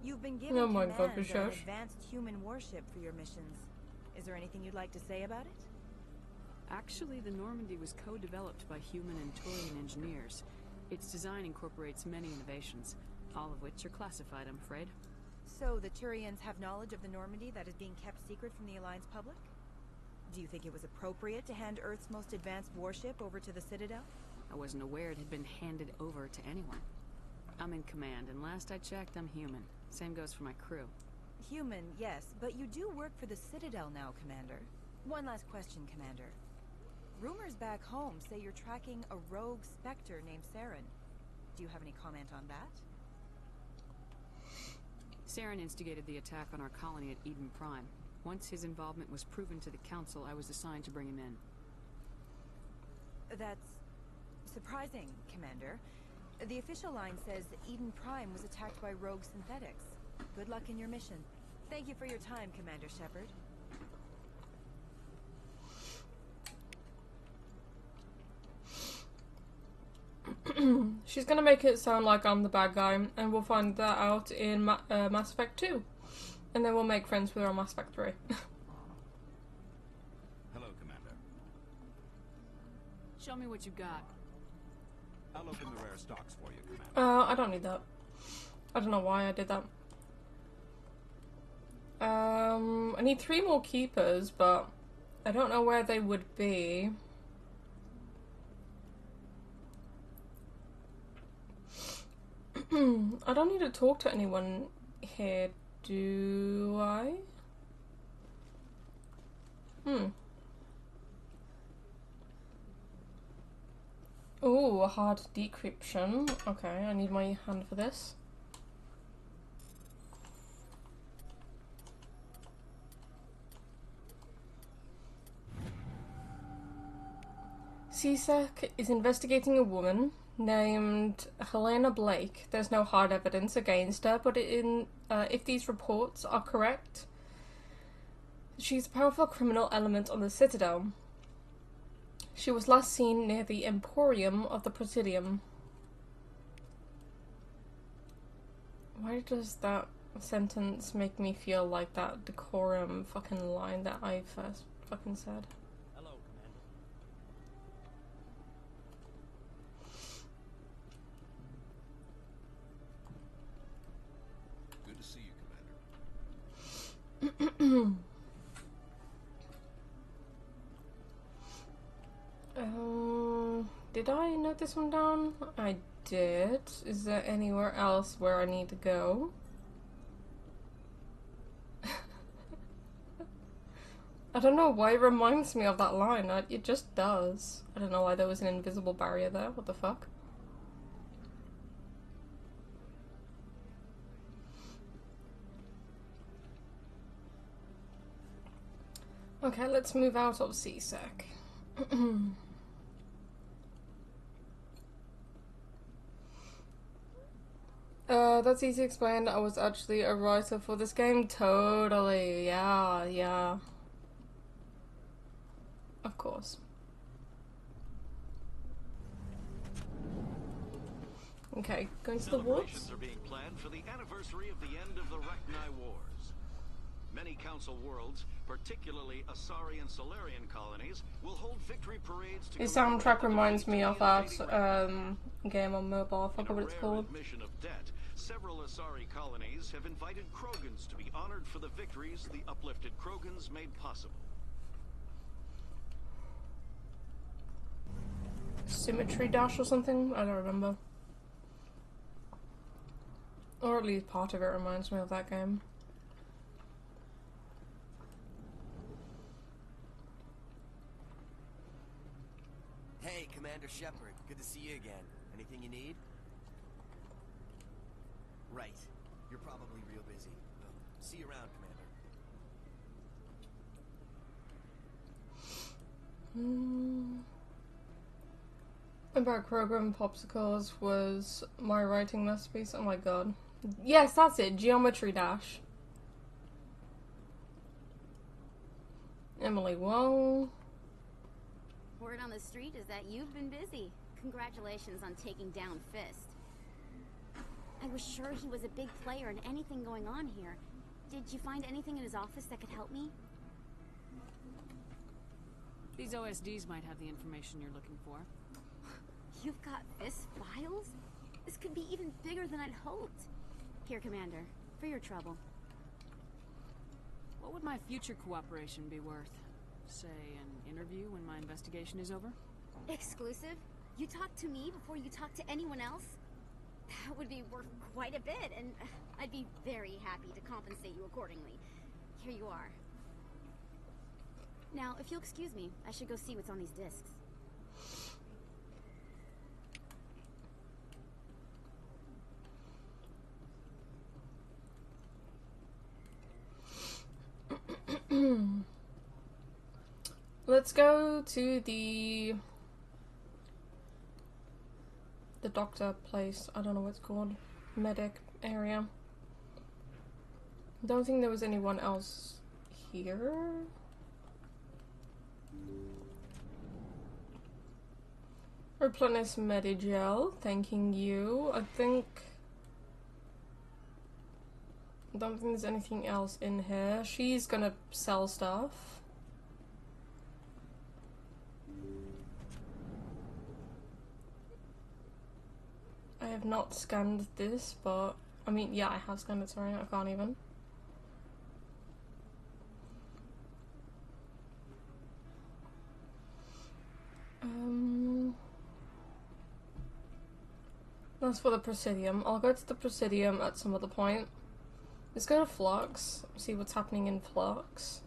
You've been given Oh my God, command of an Bishosh. advanced human warship for your missions. Is there anything you'd like to say about it? Actually, the Normandy was co-developed by human and Turian engineers. Its design incorporates many innovations, all of which are classified, I'm afraid. So the Turians have knowledge of the Normandy that is being kept secret from the Alliance public? Do you think it was appropriate to hand Earth's most advanced warship over to the Citadel? I wasn't aware it had been handed over to anyone. I'm in command, and last I checked, I'm human. Same goes for my crew. Human, yes, but you do work for the Citadel now, Commander. One last question, Commander. Rumors back home say you're tracking a rogue specter named Saren. Do you have any comment on that? Saren instigated the attack on our colony at Eden Prime. Once his involvement was proven to the Council, I was assigned to bring him in. That's surprising, Commander. The official line says Eden Prime was attacked by rogue synthetics. Good luck in your mission. Thank you for your time, Commander Shepard. She's gonna make it sound like I'm the bad guy, and we'll find that out in Mass Effect 2. And then we'll make friends with her on Mass Effect 3. Hello, Commander. Show me what you got. I'll open the rare stocks for you, Commander. I don't need that. I don't know why I did that. I need 3 more keepers, but I don't know where they would be. I don't need to talk to anyone here, do I? Oh, a hard decryption. Okay, I need my hand for this. CSEC is investigating a woman named Helena Blake. There's no hard evidence against her, but if these reports are correct, she's a powerful criminal element on the Citadel. She was last seen near the Emporium of the Presidium. Why does that sentence make me feel like that decorum fucking line that I first fucking said? Hello, Commander. Good to see you, Commander. Did I note this one down? I did. Is there anywhere else where I need to go? I don't know why it reminds me of that line. It just does. I don't know why there was an invisible barrier there. What the fuck? Okay, let's move out of CSEC. That's easy to explain. I was actually a writer for this game. Totally. Yeah. Of course. Okay, going to the woods. Celebrations are being planned for the anniversary of the end of the Rachni Wars. Many Council worlds, particularly Asari and Solarian colonies, will hold victory parades to This soundtrack reminds me of that game on mobile. I forgot what it's called. admission of debt. Several Asari colonies have invited Krogans to be honored for the victories the uplifted Krogans made possible. Symmetry Dash or something? I don't remember. Or at least part of it reminds me of that game. Hey, Commander Shepard. Good to see you again. Anything you need? Right. You're probably real busy. See you around, Commander. About Program Popsicles was my writing masterpiece. Oh my god. Yes, that's it. Geometry Dash. Emily Wong. Word on the street is that you've been busy. Congratulations on taking down Fist. I was sure he was a big player in anything going on here. Did you find anything in his office that could help me? These OSDs might have the information you're looking for. You've got Fist files? This could be even bigger than I'd hoped. Here, Commander, for your trouble. What would my future cooperation be worth? Say, an interview when my investigation is over? Exclusive? You talk to me before you talk to anyone else? That would be worth quite a bit, and I'd be very happy to compensate you accordingly. Here you are. Now, if you'll excuse me, I should go see what's on these discs. Let's go to the doctor place. I don't know what it's called. Medic area. Don't think there was anyone else here. Replenish Medigel, thanking you. I don't think there's anything else in here. She's gonna sell stuff. I have not scanned this, but I mean, yeah, I have scanned it, sorry, I can't even. That's for the Presidium. I'll go to the Presidium at some other point. Let's go to Flux, see what's happening in Flux.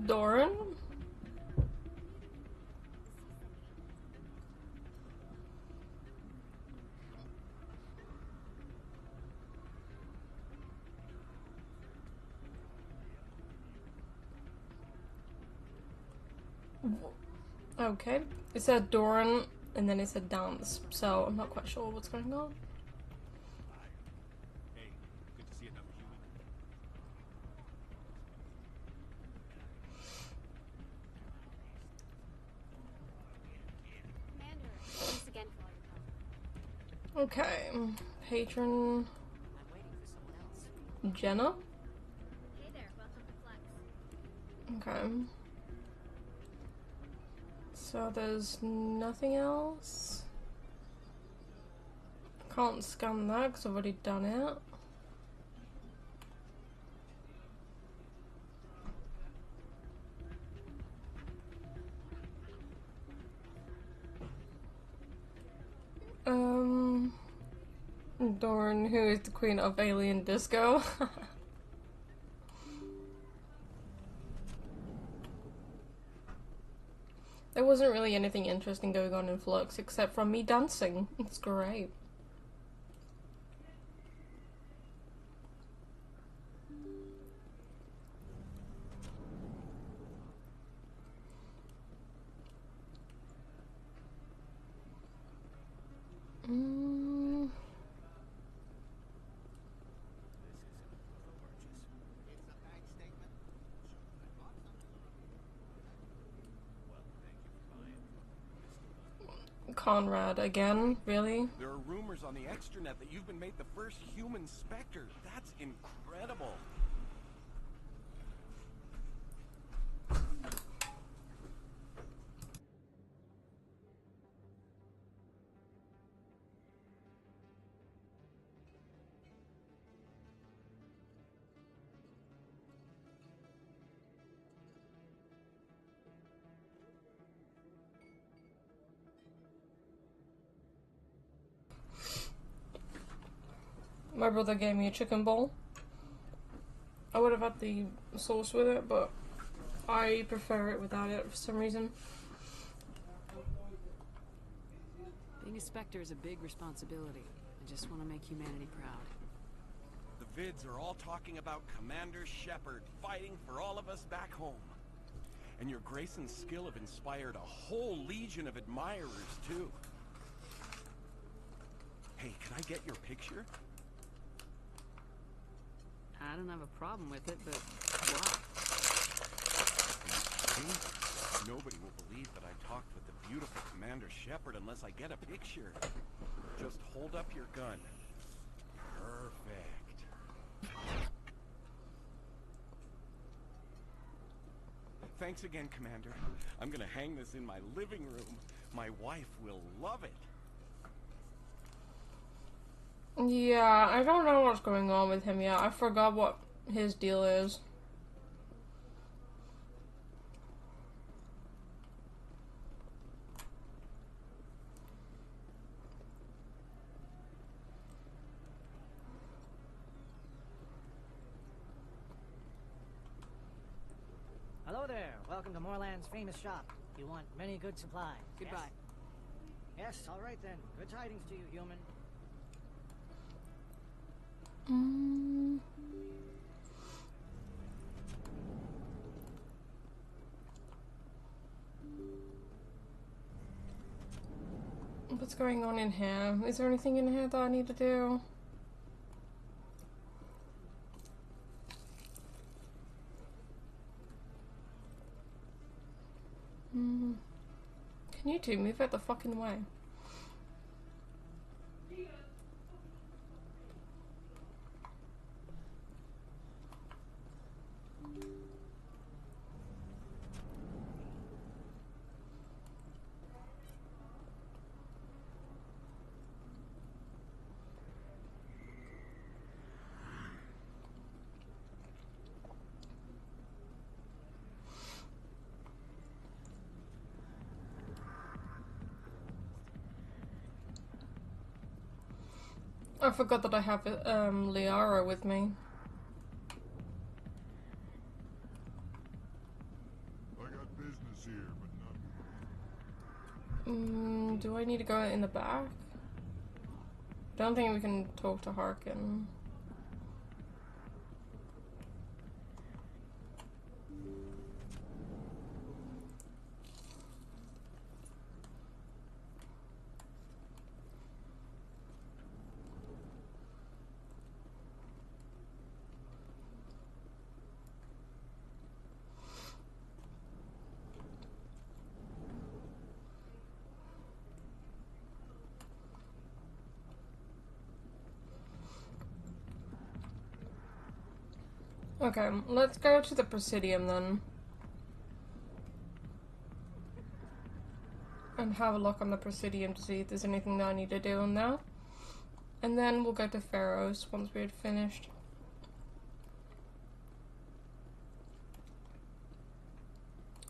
Doran? Okay, it said Doran and then it said dance, so I'm not quite sure what's going on. Hey, good to see another human. Commander, thanks again for all your help. Okay, patron Jenna? Hey there, welcome to Flux. Okay. So there's nothing else? Can't scan that because I've already done it. Dorn, who is the queen of alien disco? There wasn't really anything interesting going on in Flux except from me dancing. It's great. Conrad again? Really? There are rumors on the extranet that you've been made the first human Spectre. That's incredible. My brother gave me a chicken bowl. I would have had the sauce with it, but I prefer it without it for some reason. Being a Spectre is a big responsibility. I just want to make humanity proud. The vids are all talking about Commander Shepard fighting for all of us back home. And your grace and skill have inspired a whole legion of admirers, too. Hey, can I get your picture? I don't have a problem with it, but why? Nobody will believe that I talked with the beautiful Commander Shepard unless I get a picture. Just hold up your gun. Perfect. Thanks again, Commander. I'm gonna hang this in my living room. My wife will love it. Yeah, I don't know what's going on with him yet. I forgot what his deal is. Welcome to Moorland's famous shop. You want many good supplies. Goodbye. Yes, all right then. Good tidings to you, human. What's going on in here? Is there anything in here that I need to do? Can you two move out the fucking way? I forgot that I have Liara with me. I got business here, but not... Do I need to go in the back? Don't think we can talk to Harkin. Okay, let's go to the Presidium then. And have a look on the Presidium to see if there's anything that I need to do in there. And then we'll go to Pharaoh's once we're finished.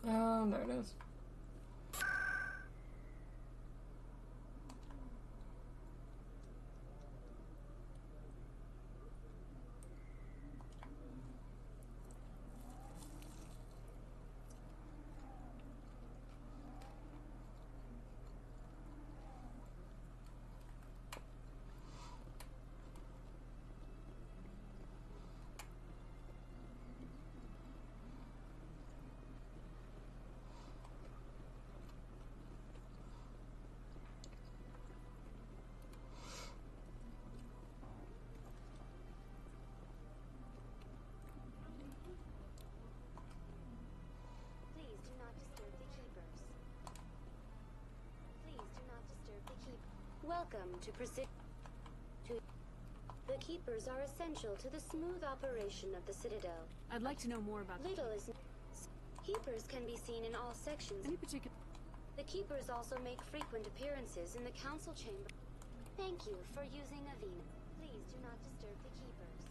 Oh, there it is. Please do not disturb the keepers. Please do not disturb the keepers. Welcome to The keepers are essential to the smooth operation of the Citadel. I'd like to know more about Little is... Keepers can be seen in all sections. Any particular... The keepers also make frequent appearances in the council chamber. Thank you for using Avena. Please do not disturb the keepers.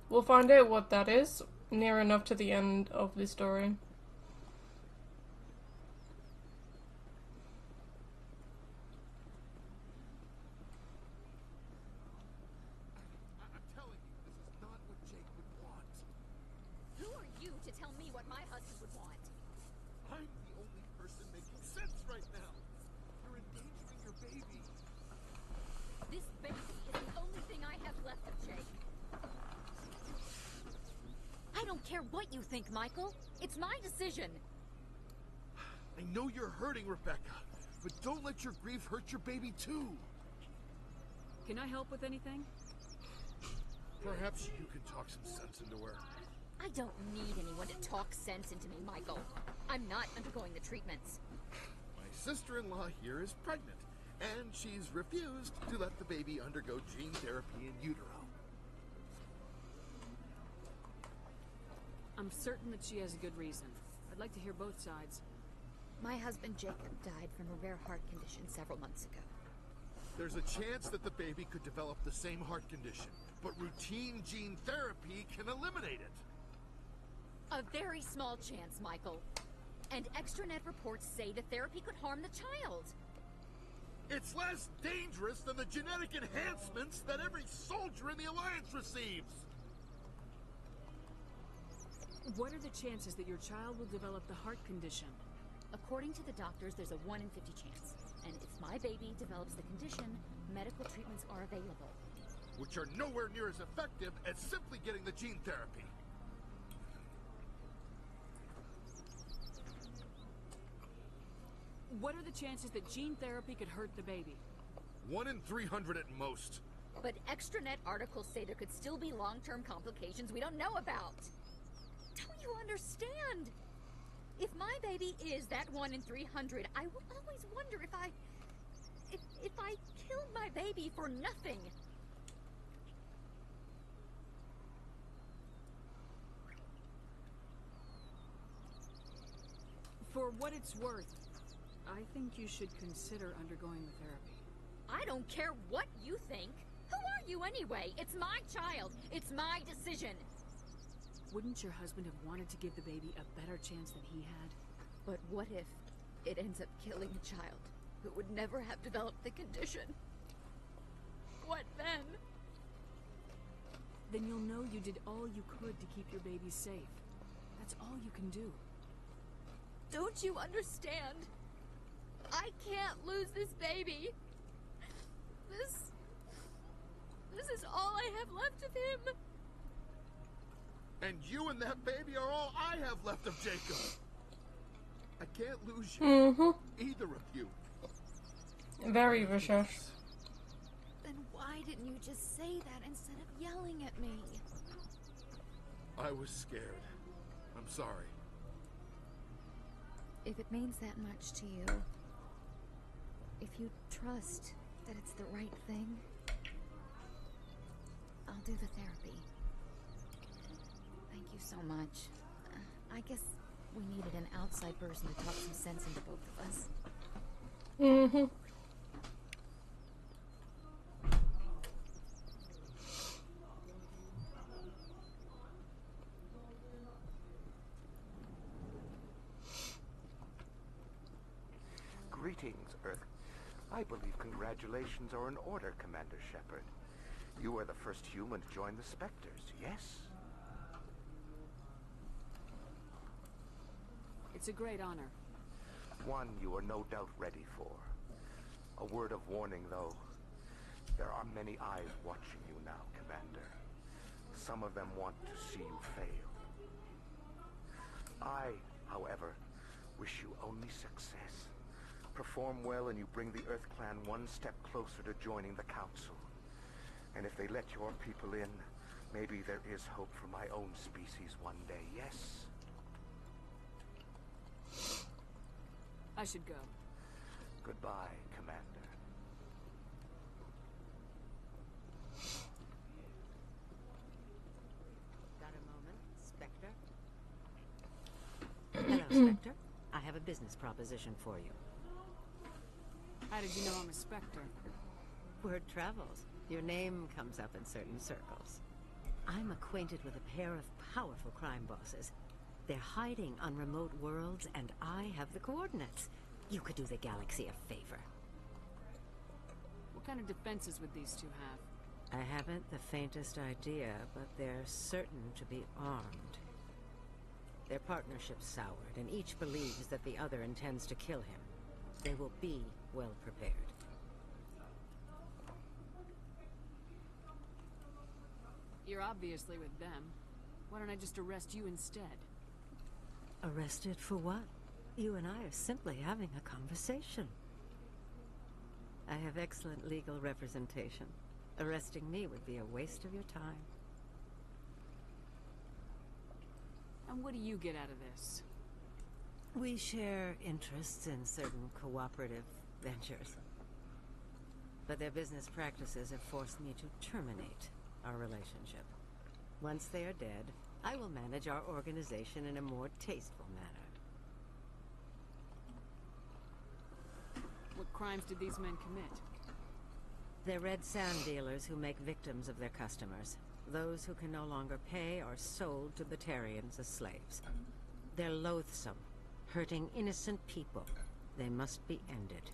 We'll find out what that is near enough to the end of the story. I'm telling you, this is not what Jake would want. Who are you to tell me what my husband would want? I'm the only person making sense right now. You're endangering your baby. This baby is the only thing I have left of Jake. I don't care what you think, Michael. It's my decision. I know you're hurting, Rebecca, but don't let your grief hurt your baby too. Can I help with anything? Perhaps you can talk some sense into her. I don't need anyone to talk sense into me, Michael. I'm not undergoing the treatments. My sister-in-law here is pregnant, and she's refused to let the baby undergo gene therapy in utero. I'm certain that she has a good reason. I'd like to hear both sides. My husband Jacob died from a rare heart condition several months ago. There's a chance that the baby could develop the same heart condition, but routine gene therapy can eliminate it. A very small chance, Michael. And extranet reports say the therapy could harm the child. It's less dangerous than the genetic enhancements that every soldier in the Alliance receives. What are the chances that your child will develop the heart condition? According to the doctors, there's a 1 in 50 chance. And if my baby develops the condition, medical treatments are available. Which are nowhere near as effective as simply getting the gene therapy. What are the chances that gene therapy could hurt the baby? 1 in 300 at most. But extranet articles say there could still be long-term complications we don't know about. Don't you understand? If my baby is that 1 in 300, I will always wonder if I killed my baby for nothing. For what it's worth, I think you should consider undergoing the therapy. I don't care what you think. Who are you anyway? It's my child. It's my decision. Wouldn't your husband have wanted to give the baby a better chance than he had? But what if it ends up killing a child who would never have developed the condition? What then? Then you'll know you did all you could to keep your baby safe. That's all you can do. Don't you understand? I can't lose this baby. This is all I have left of him. And you and that baby are all I have left of Jacob. I can't lose you. Either of you. Very vicious. Then why didn't you just say that instead of yelling at me? I was scared. I'm sorry. If it means that much to you, if you trust that it's the right thing, I'll do the therapy. Thank you so much. I guess we needed an outside person to talk some sense into both of us. Greetings, Earth. I believe congratulations are in order, Commander Shepard. You are the first human to join the Spectres, yes? It's a great honor. One you are no doubt ready for. A word of warning, though. There are many eyes watching you now, Commander. Some of them want to see you fail. I, however, wish you only success. Perform well and you bring the Earth Clan one step closer to joining the Council. And if they let your people in, maybe there is hope for my own species one day, yes? I should go. Goodbye, Commander. Got a moment, Spectre? Hello, Spectre. I have a business proposition for you. How did you know I'm a Spectre? Word travels. Your name comes up in certain circles. I'm acquainted with a pair of powerful crime bosses. They're hiding on remote worlds, and I have the coordinates. You could do the galaxy a favor. What kind of defenses would these two have? I haven't the faintest idea, but they're certain to be armed. Their partnership's soured, and each believes that the other intends to kill him. They will be well prepared. You're obviously with them. Why don't I just arrest you instead? Arrested for what? You and I are simply having a conversation. I have excellent legal representation. Arresting me would be a waste of your time. And what do you get out of this? We share interests in certain cooperative ventures. But their business practices have forced me to terminate our relationship. Once they are dead, I will manage our organization in a more tasteful manner. What crimes did these men commit? They're red sand dealers who make victims of their customers. Those who can no longer pay are sold to Batarians as slaves. They're loathsome, hurting innocent people. They must be ended.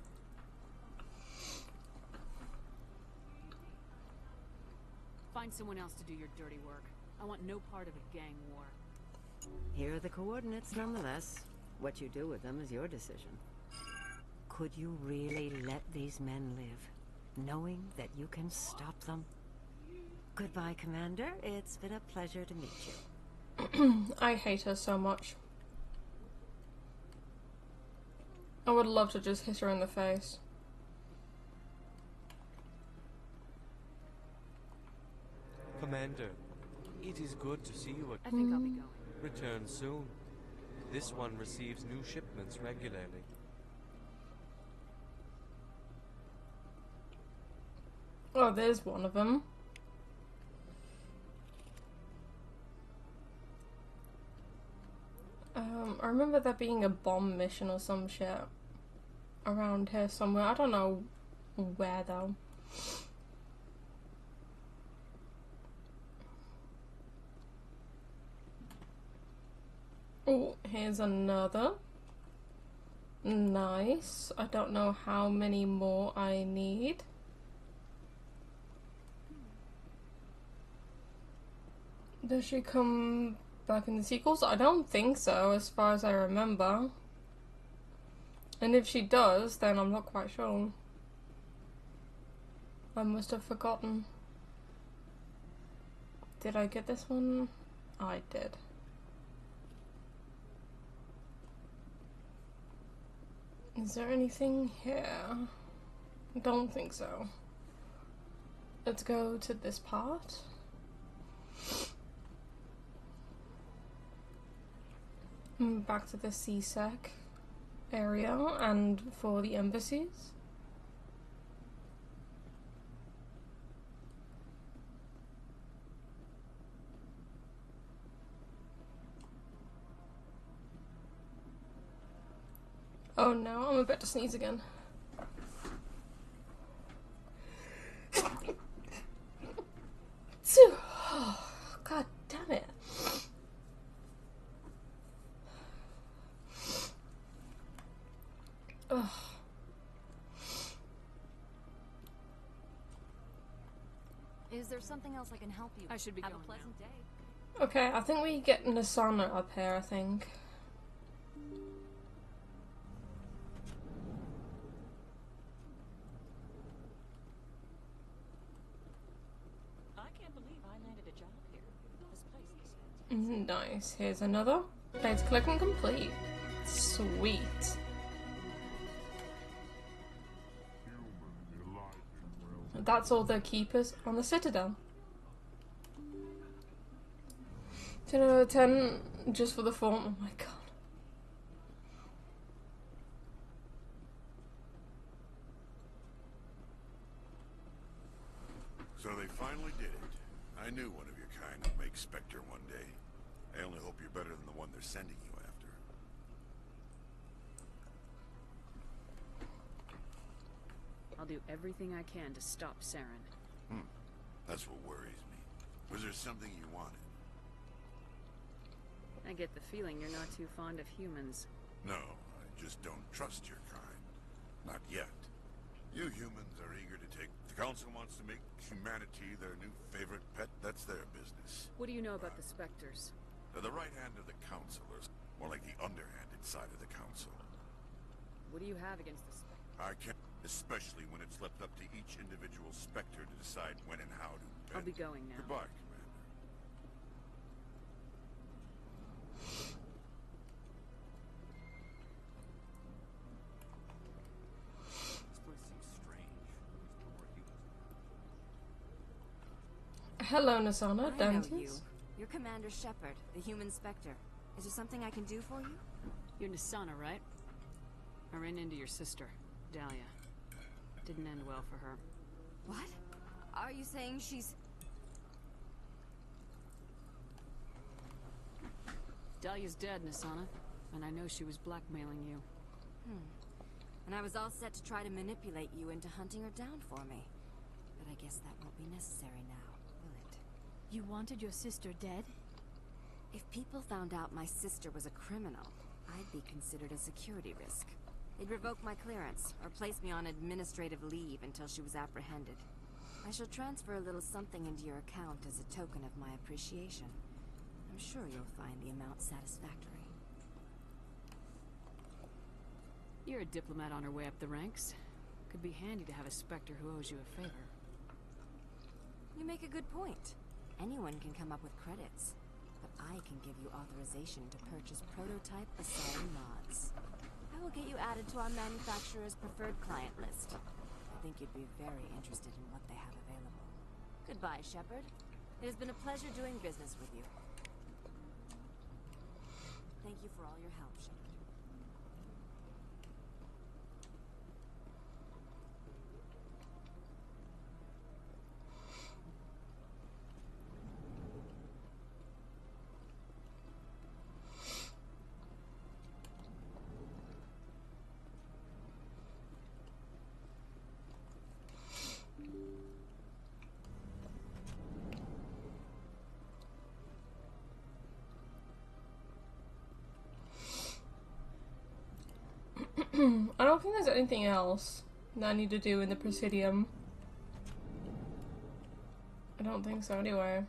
Find someone else to do your dirty work. I want no part of a gang war. Here are the coordinates nonetheless. What you do with them is your decision. Could you really let these men live, knowing that you can stop them? Goodbye, Commander. It's been a pleasure to meet you. I hate her so much. I would love to just hit her in the face. Commander, it is good to see you again. I think I'll be going. Return soon. This one receives new shipments regularly. Oh, there's one of them. I remember there being a bomb mission or some shit around here somewhere. I don't know where though. Oh, here's another. Nice. I don't know how many more I need. Does she come back in the sequels? I don't think so, as far as I remember. And if she does, then I'm not quite sure. I must have forgotten. Did I get this one? I did. Is there anything here? I don't think so. Let's go to this part. Back to the CSEC area and for the embassies. Oh no, I'm about to sneeze again. Oh, God damn it. Ugh. Is there something else I can help you? I should be Have going a pleasant now. day. Okay, I think we get Nasana up here, I think. I can't believe I landed a job here. This place is Nice. Here's another. Thanks, collection complete. Sweet. That's all the keepers on the Citadel. 10 out of 10 just for the form. Oh my god. So they finally did it. I knew one of your kind would make Spectre one day. I only hope you're better than the one they're sending you after. I'll do everything I can to stop Saren. That's what worries me. Was there something you wanted? I get the feeling you're not too fond of humans. No, I just don't trust your kind. Not yet. You humans are eager to take... The Council wants to make humanity their new favorite pet. That's their business. What do you know about the Spectres? They're the right hand of the Council, or more like the underhanded side of the Council. What do you have against the Spectres? I can't... Especially when it's left up to each individual Spectre to decide when and how to bend. I'll be going now. Goodbye, Commander. This place seems strange. Hello, Nasana. I know you. Dantes. You're Commander Shepard, the human Spectre. Is there something I can do for you? You're Nasana, right? I ran into your sister, Dahlia. Didn't end well for her. What? Are you saying she's... Dahlia's dead, Nasana. And I know she was blackmailing you. And I was all set to try to manipulate you into hunting her down for me. but I guess that won't be necessary now, will it? You wanted your sister dead? If people found out my sister was a criminal, I'd be considered a security risk. They'd revoke my clearance, or place me on administrative leave until she was apprehended. I shall transfer a little something into your account as a token of my appreciation. I'm sure you'll find the amount satisfactory. You're a diplomat on her way up the ranks. Could be handy to have a Spectre who owes you a favor. You make a good point. Anyone can come up with credits, but I can give you authorization to purchase prototype Asari mods. I will get you added to our manufacturer's preferred client list. I think you'd be very interested in what they have available. Goodbye, Shepard. It has been a pleasure doing business with you. Thank you for all your help, Shepard. I don't think there's anything else that I need to do in the Presidium. I don't think so anyway.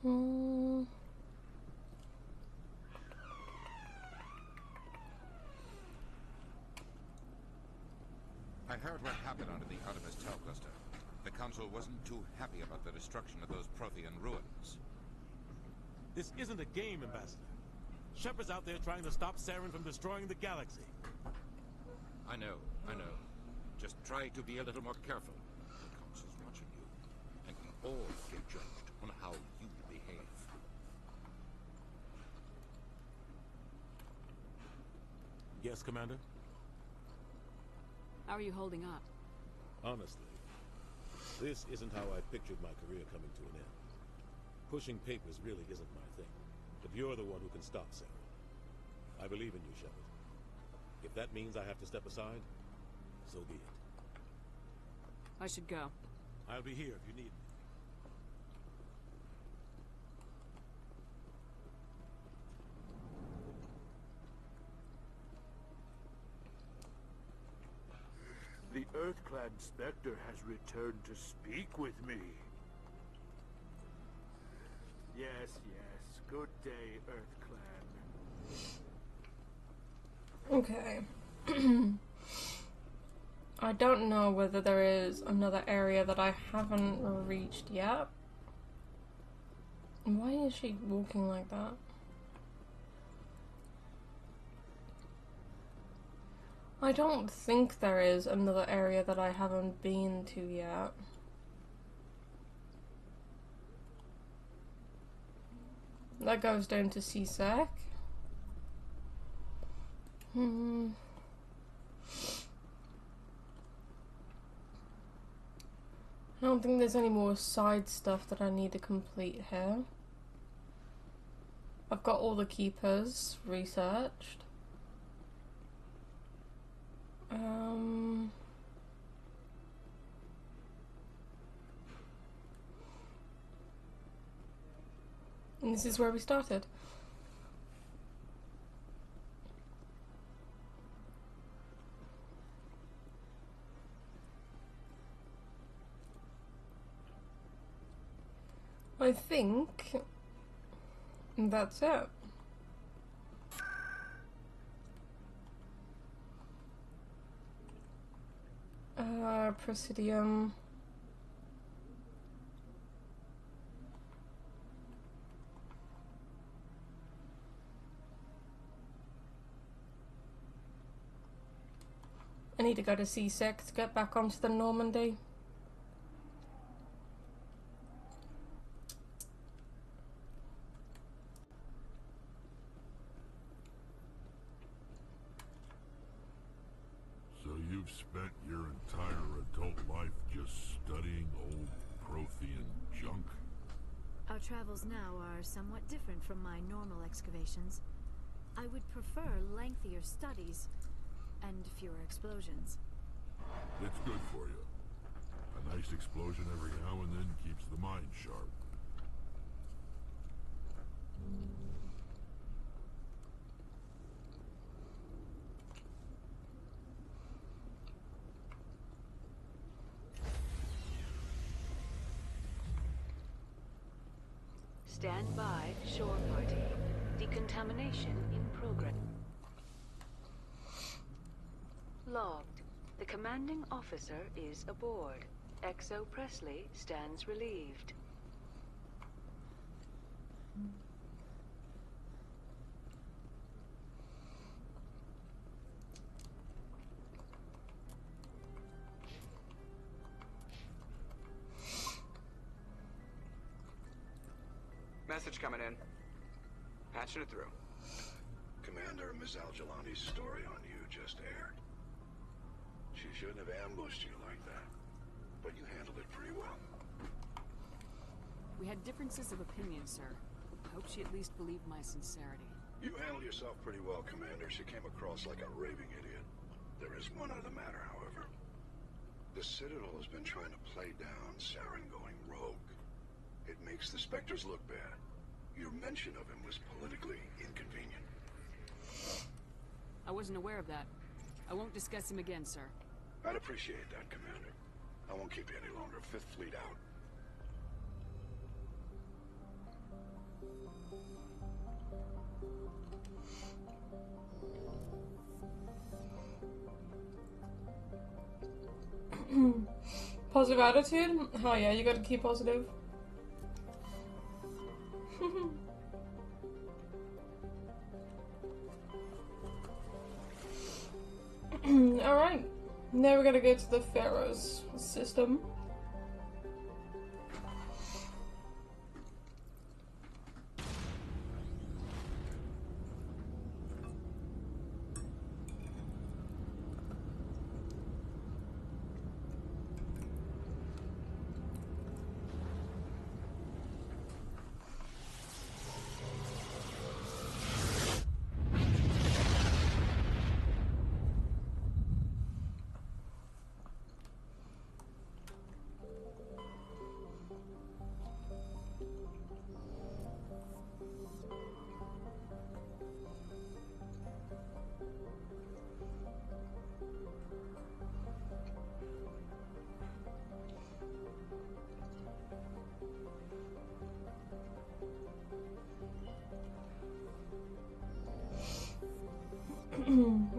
I heard what happened under the Artemis Tau cluster. The Council wasn't too happy about the destruction of those Prothean ruins. This isn't a game, Ambassador. Shepard's out there trying to stop Saren from destroying the galaxy. I know. Just try to be a little more careful. The Council's watching you, and we all get judged on how you behave. Yes, Commander? How are you holding up? Honestly, this isn't how I pictured my career coming to an end. Pushing papers really isn't my thing. But you're the one who can stop Saren. I believe in you, Shepard. If that means I have to step aside, so be it. I should go. I'll be here if you need me. The EarthClan Spectre has returned to speak with me. Yes. Good day, EarthClan. Okay. I don't know whether there is another area that I haven't reached yet. Why is she walking like that? I don't think there is another area that I haven't been to yet. That goes down to CSEC. I don't think there's any more side stuff that I need to complete here. I've got all the keepers researched. And this is where we started. I think that's it. Presidium. I need to go to C6 to get back onto the Normandy. So you've spent your entire adult life just studying old Prothean junk? Our travels now are somewhat different from my normal excavations. I would prefer lengthier studies and fewer explosions. It's good for you. A nice explosion every now and then keeps the mind sharp. Stand by, shore party. Decontamination in progress. Logged. The commanding officer is aboard. XO Presley stands relieved. Message coming in. Patching it through. Commander, Ms. Al-Jalani's story on you just aired. She shouldn't have ambushed you like that, but you handled it pretty well. We had differences of opinion, sir. Hope she at least believed my sincerity. You handled yourself pretty well, Commander. She came across like a raving idiot. There is one other matter, however. The Citadel has been trying to play down Saren going rogue. It makes the Spectres look bad. Your mention of him was politically inconvenient. I wasn't aware of that. I won't discuss him again, sir. I'd appreciate that, Commander. I won't keep you any longer. Fifth Fleet out. Positive attitude? Oh yeah, you gotta keep positive. Alright, now we're gonna go to the Pharaoh's system.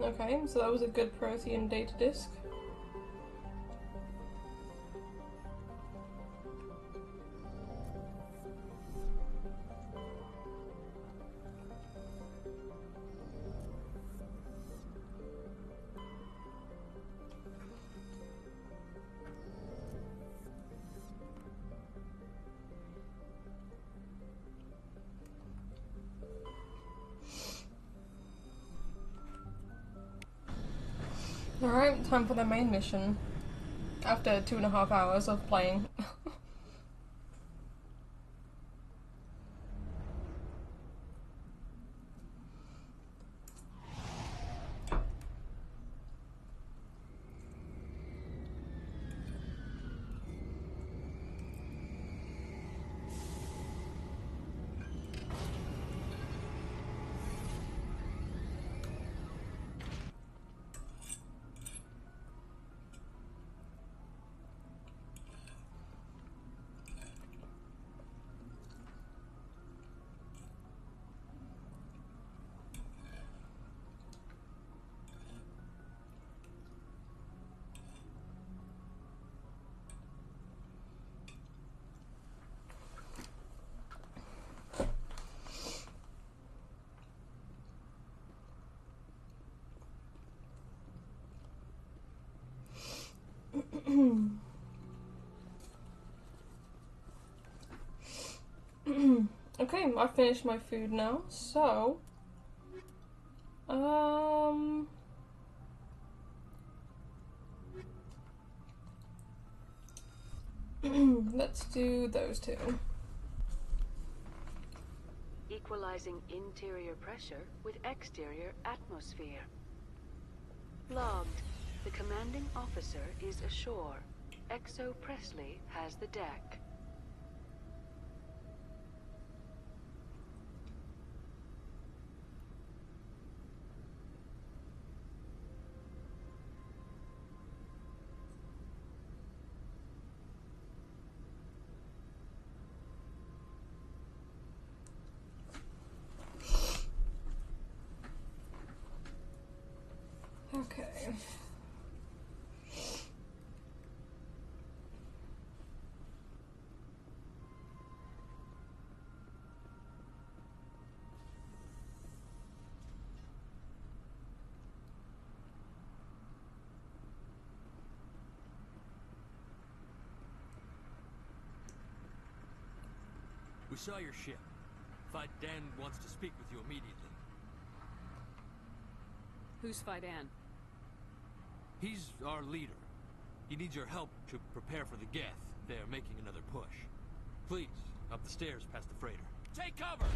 Okay, so that was a good Prothean data disk. Alright, time for the main mission. After 2.5 hours of playing. Okay, I finished my food now, so let's do those two. equalizing interior pressure with exterior atmosphere. Logged. The commanding officer is ashore. Exo Presley has the deck. Okay. We saw your ship. Fight Dan wants to speak with you immediately. Who's Fidan? He's our leader. He needs your help to prepare for the Geth. They're making another push. Please, up the stairs past the freighter. Take cover!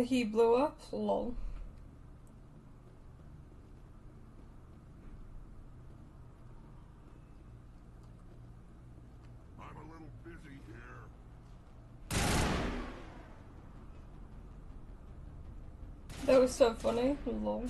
He blew up? Lol. I'm a little busy here. That was so funny. Lol.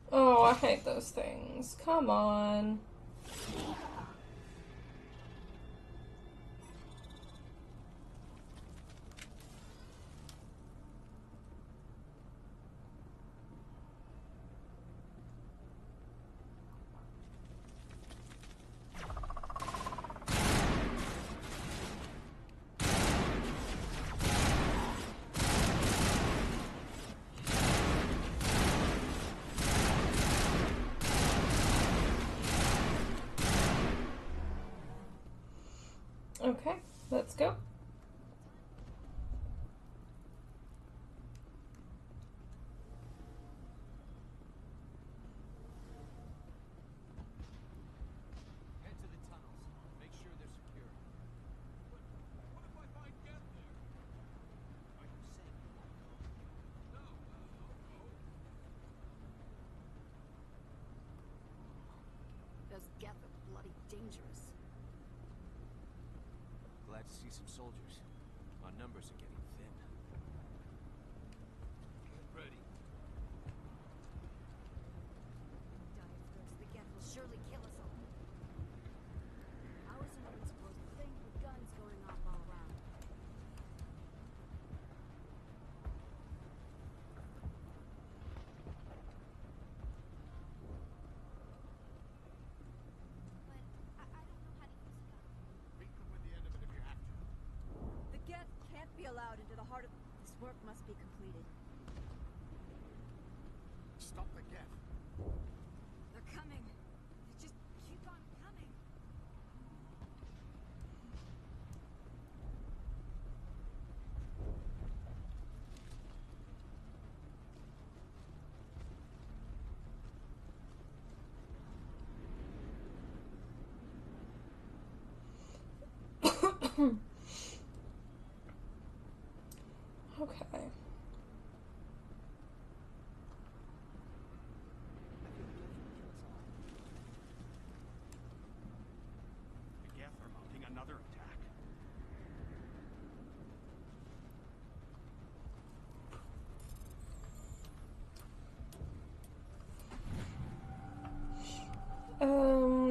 Oh, I hate those things. Come on. Okay, let's go. Head to the tunnels. Make sure they're secure. What if I find Geth there? Are you saying you won't go? No, I'll go. Those Geth are bloody dangerous. Glad to see some soldiers. Our numbers are getting thin. Get ready. The Geth will surely kill us all. How is anyone supposed to think with guns going off all around? out into the heart of... This work must be completed. Stop the gap. They're coming. Just keep on coming. Okay. The Geth are mounting another attack.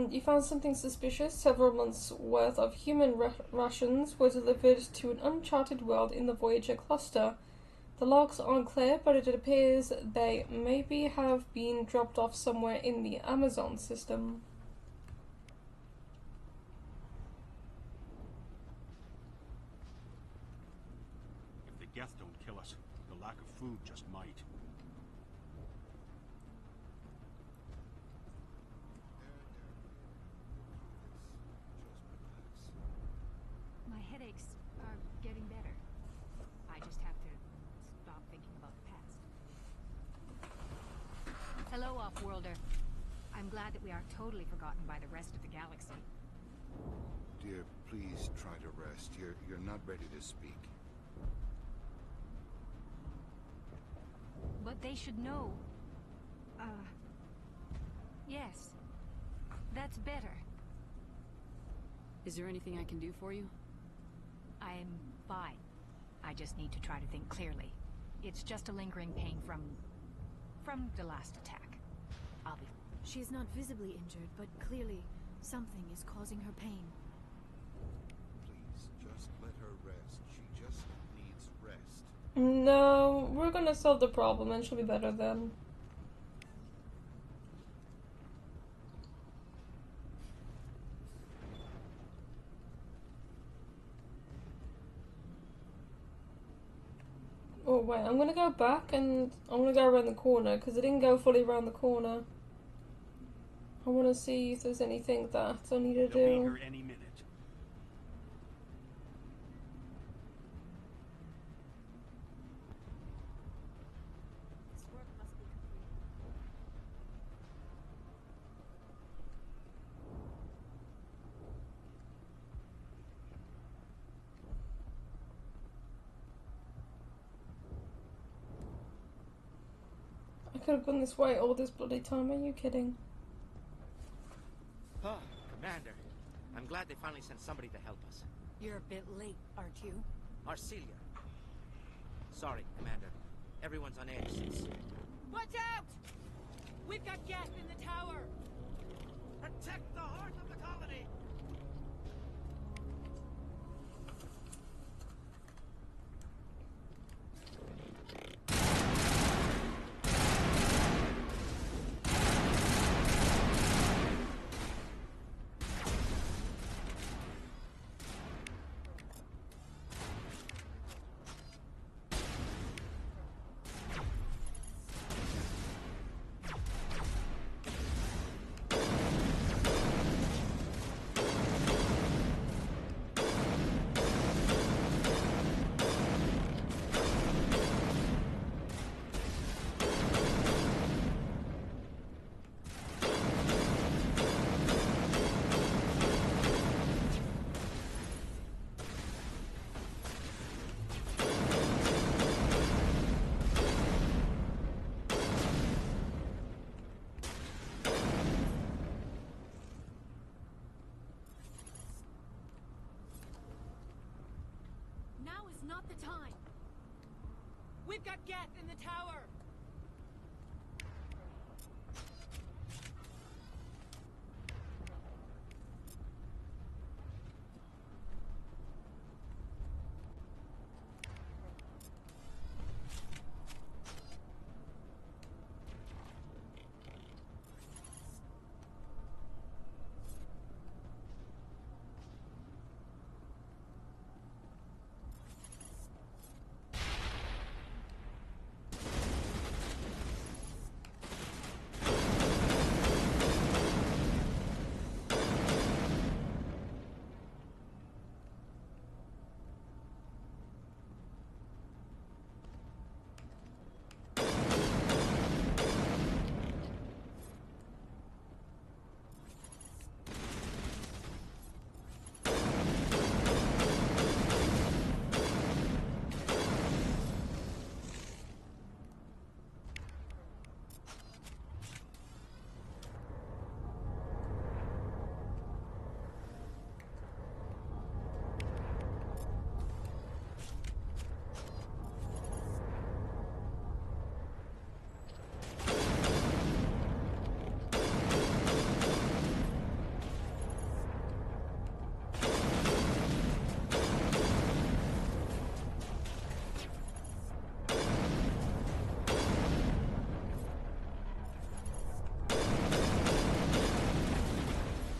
You found something suspicious. Several months' worth of human rations were delivered to an uncharted world in the Voyager cluster. The logs aren't clear, but it appears they maybe have been dropped off somewhere in the Amazon system. If the Geth don't kill us, the lack of food just might. My headaches are getting better. I just have to stop thinking about the past. Hello, Off-Worlder. I'm glad that we are totally forgotten by the rest of the galaxy. Dear, please try to rest. You're not ready to speak. But they should know. Yes. That's better. Is there anything I can do for you? I'm fine. I just need to try to think clearly. It's just a lingering pain from the last attack. I'll be... She is not visibly injured, but clearly something is causing her pain. Please, just let her rest. She just needs rest. No, we're gonna solve the problem and she'll be better then. Oh wait, I'm gonna go back and I'm gonna go around the corner because I didn't go fully around the corner. I want to see if there's anything that I need to They'll be do. here any minute. This work must be completed. I could have gone this way all this bloody time, are you kidding? Oh, Commander. I'm glad they finally sent somebody to help us. You're a bit late, aren't you? Arcelia. Sorry, Commander. Everyone's on edge since... Watch out! We've got Geth in the tower! Protect the heart of the colony! Now is not the time! We've got Geth in the tower!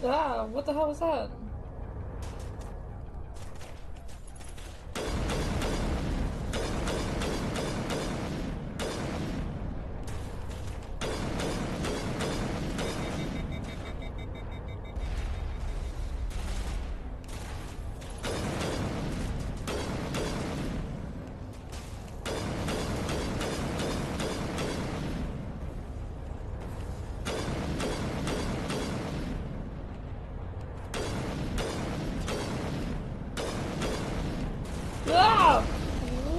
Ah, what the hell was that? Ah!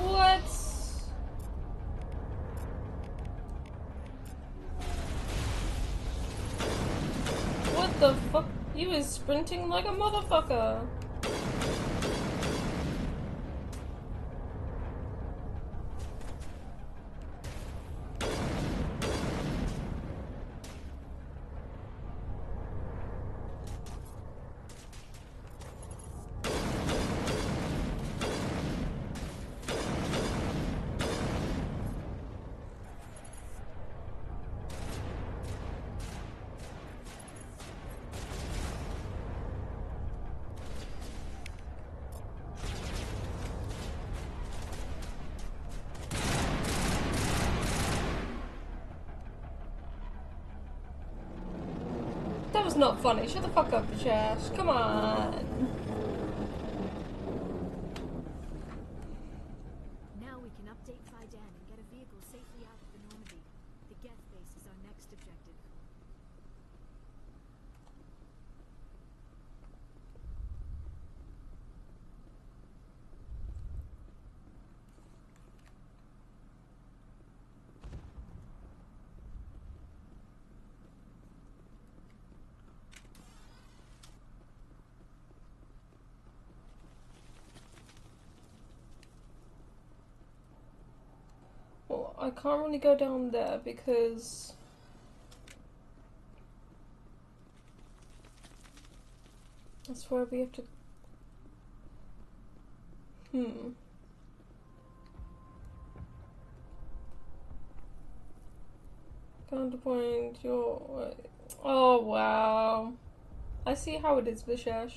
What? What the fuck? He was sprinting like a motherfucker. That was not funny. Shut the fuck up, Josh. Come on. Now we can update Fidan and get a vehicle safely out of the Normandy. The Geth base is our next objective. Well, I can't really go down there because that's where we have to. Counterpoint your. Oh wow. I see how it is, Vishesh.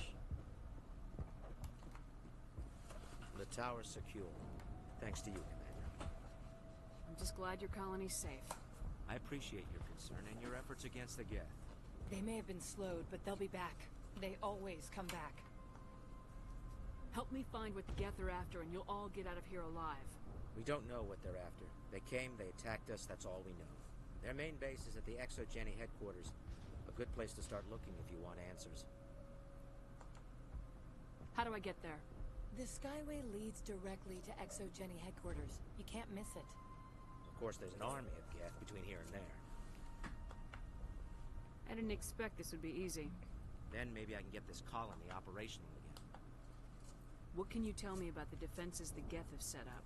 The tower's secure. Thanks to you, Commander. I'm just glad your colony's safe. I appreciate your concern and your efforts against the Geth. They may have been slowed, but they'll be back. They always come back. Help me find what the Geth are after, and you'll all get out of here alive. We don't know what they're after. They came, they attacked us, that's all we know. Their main base is at the ExoGeni headquarters. A good place to start looking if you want answers. How do I get there? The Skyway leads directly to ExoGeni headquarters. You can't miss it. Of course, there's an army of Geth between here and there. I didn't expect this would be easy. Then maybe I can get this colony operational again. What can you tell me about the defenses the Geth have set up?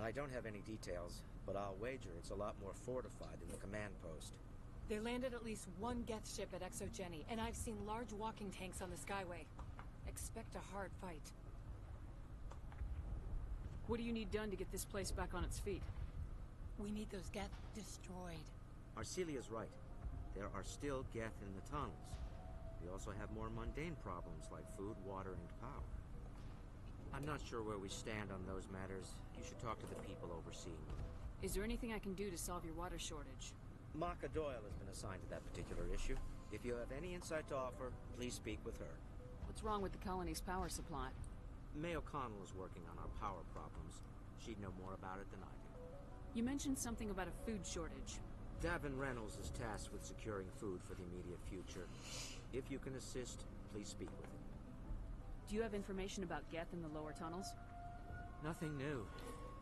I don't have any details, but I'll wager it's a lot more fortified than the command post. They landed at least one Geth ship at ExoGeni, and I've seen large walking tanks on the Skyway. Expect a hard fight. What do you need done to get this place back on its feet? We need those Geth destroyed. Arcelia's right. There are still Geth in the tunnels. We also have more mundane problems like food, water, and power. I'm not sure where we stand on those matters. You should talk to the people overseeing them. Is there anything I can do to solve your water shortage? Maka Doyle has been assigned to that particular issue. If you have any insight to offer, please speak with her. What's wrong with the colony's power supply? May O'Connell is working on our power problems. She'd know more about it than I do. You mentioned something about a food shortage. Davin Reynolds is tasked with securing food for the immediate future. If you can assist, please speak with him. Do you have information about Geth in the lower tunnels? Nothing new.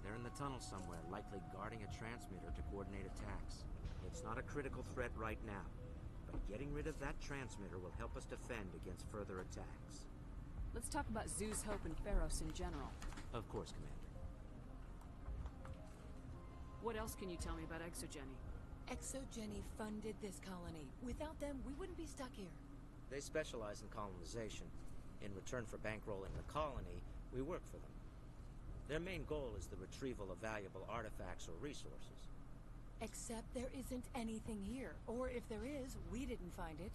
They're in the tunnel somewhere, likely guarding a transmitter to coordinate attacks. It's not a critical threat right now, but getting rid of that transmitter will help us defend against further attacks. Let's talk about Zeus, Hope, and Pharos in general. Of course, Commander. What else can you tell me about ExoGeni? ExoGeni funded this colony. Without them, we wouldn't be stuck here. They specialize in colonization. In return for bankrolling the colony, we work for them. Their main goal is the retrieval of valuable artifacts or resources. Except there isn't anything here. Or if there is, we didn't find it.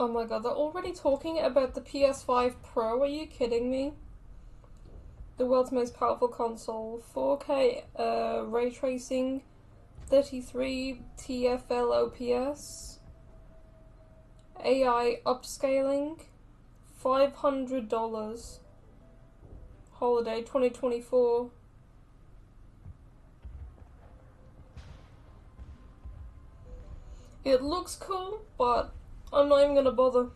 Oh my god, they're already talking about the PS5 Pro, are you kidding me? The world's most powerful console, 4K ray tracing, 33 TFL OPS, AI upscaling, $500, holiday 2024. It looks cool, but I'm not even gonna bother.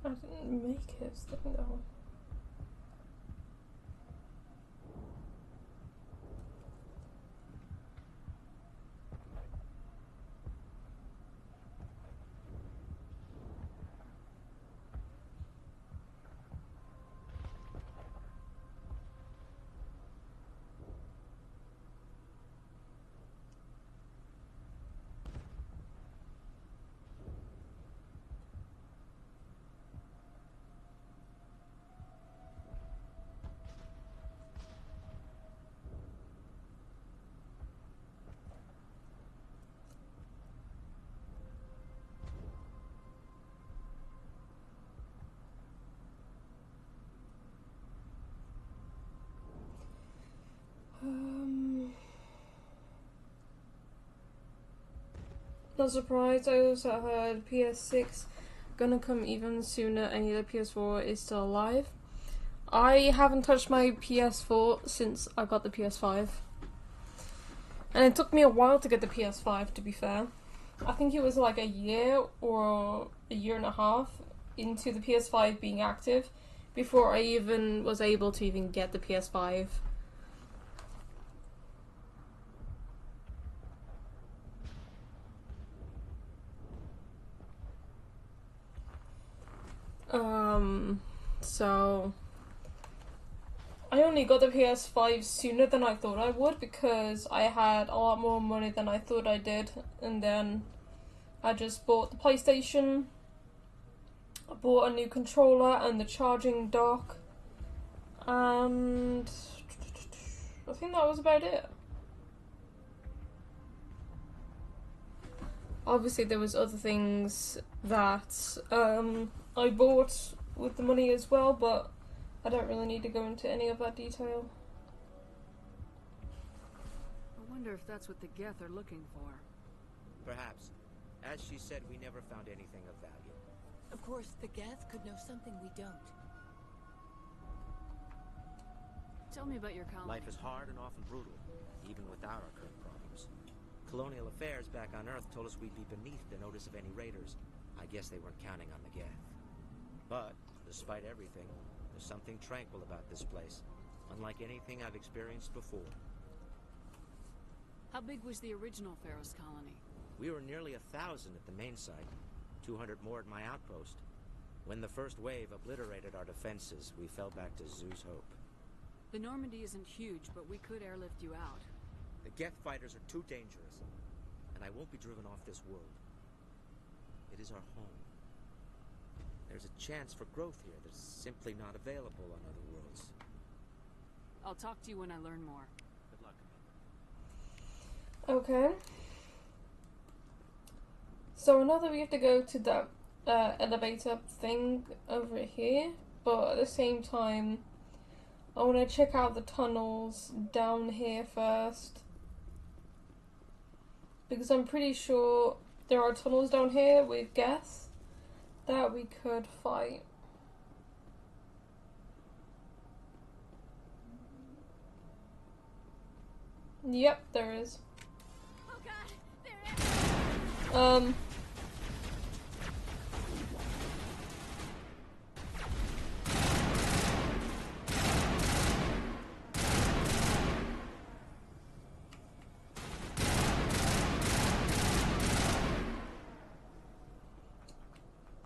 I didn't make it, didn't I? Not surprised, I also heard PS6 gonna come even sooner and the PS4 is still alive. I haven't touched my PS4 since I got the PS5. And it took me a while to get the PS5, to be fair. I think it was like a year or a year and a half into the PS5 being active before I even was able to even get the PS5. So I only got the PS5 sooner than I thought I would because I had a lot more money than I thought I did, and then I just bought the PlayStation, I bought a new controller and the charging dock, and I think that was about it. Obviously there was other things that I bought with the money as well, but I don't really need to go into any of that detail. I wonder if that's what the Geth are looking for. Perhaps. As she said, we never found anything of value. Of course, the Geth could know something we don't. Tell me about your colony. Life is hard and often brutal, even without our current problems. Colonial affairs back on Earth told us we'd be beneath the notice of any raiders. I guess they weren't counting on the Geth. But, despite everything, there's something tranquil about this place, unlike anything I've experienced before. How big was the original Pharaoh's colony? We were nearly 1,000 at the main site, 200 more at my outpost. When the first wave obliterated our defenses, we fell back to Zeus' hope. The Normandy isn't huge, but we could airlift you out. The Geth fighters are too dangerous, and I won't be driven off this world. It is our home. There's a chance for growth here that's simply not available on other worlds. I'll talk to you when I learn more. Good luck. Okay. So I know that we have to go to that elevator thing over here, but at the same time, I want to check out the tunnels down here first. Because I'm pretty sure there are tunnels down here with gas that we could fight. Yep, there is. Oh God, there is.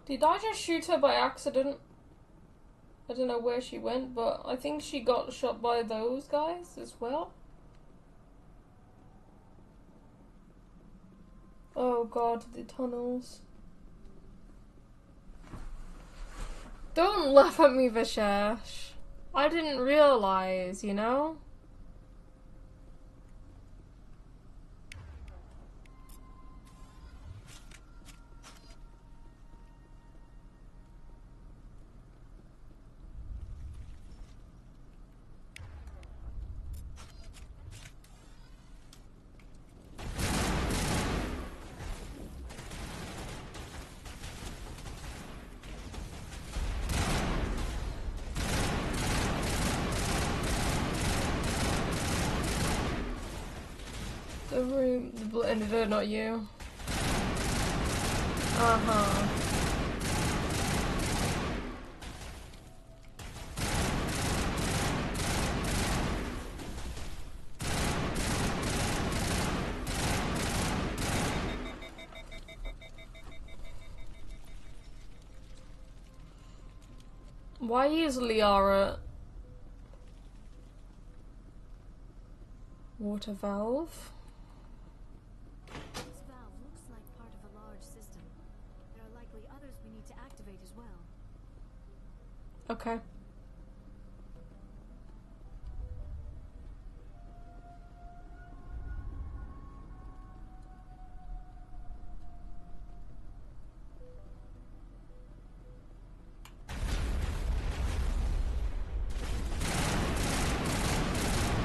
Did I just shoot her by accident? I don't know where she went, but I think she got shot by those guys as well. Oh God, the tunnels. Don't laugh at me, Vishesh. I didn't realize, you know? The room, the blender, not you. Uh-huh. Why is Liara water valve? This valve looks like part of a large system. There are likely others we need to activate as well. Okay.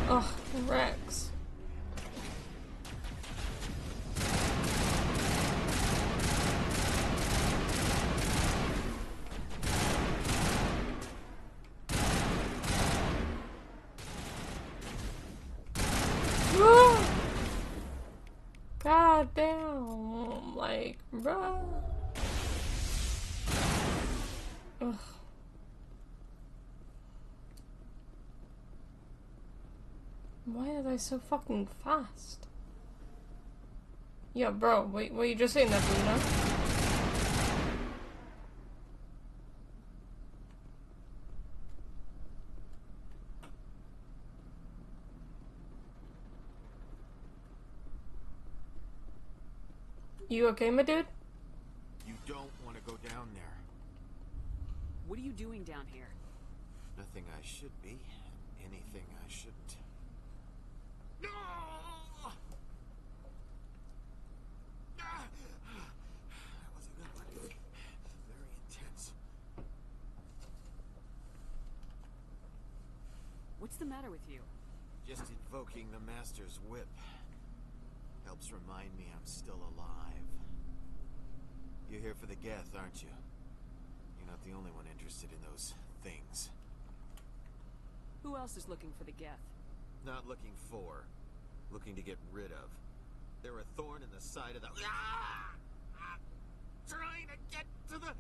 Oh, Rex. God damn, like, bruh. Ugh. Why are they so fucking fast? Yeah, bro, wait, what are you just saying that, Bruno? You okay, my dude? You don't want to go down there. What are you doing down here? Nothing I should be. Anything I shouldn't. No! That was a good one. Very intense. What's the matter with you? Just invoking the Master's whip. Helps remind me I'm still alive. You're here for the Geth, aren't you? You're not the only one interested in those things. Who else is looking for the Geth? Not looking for. Looking to get rid of. They're a thorn in the side of the... Trying to get to the...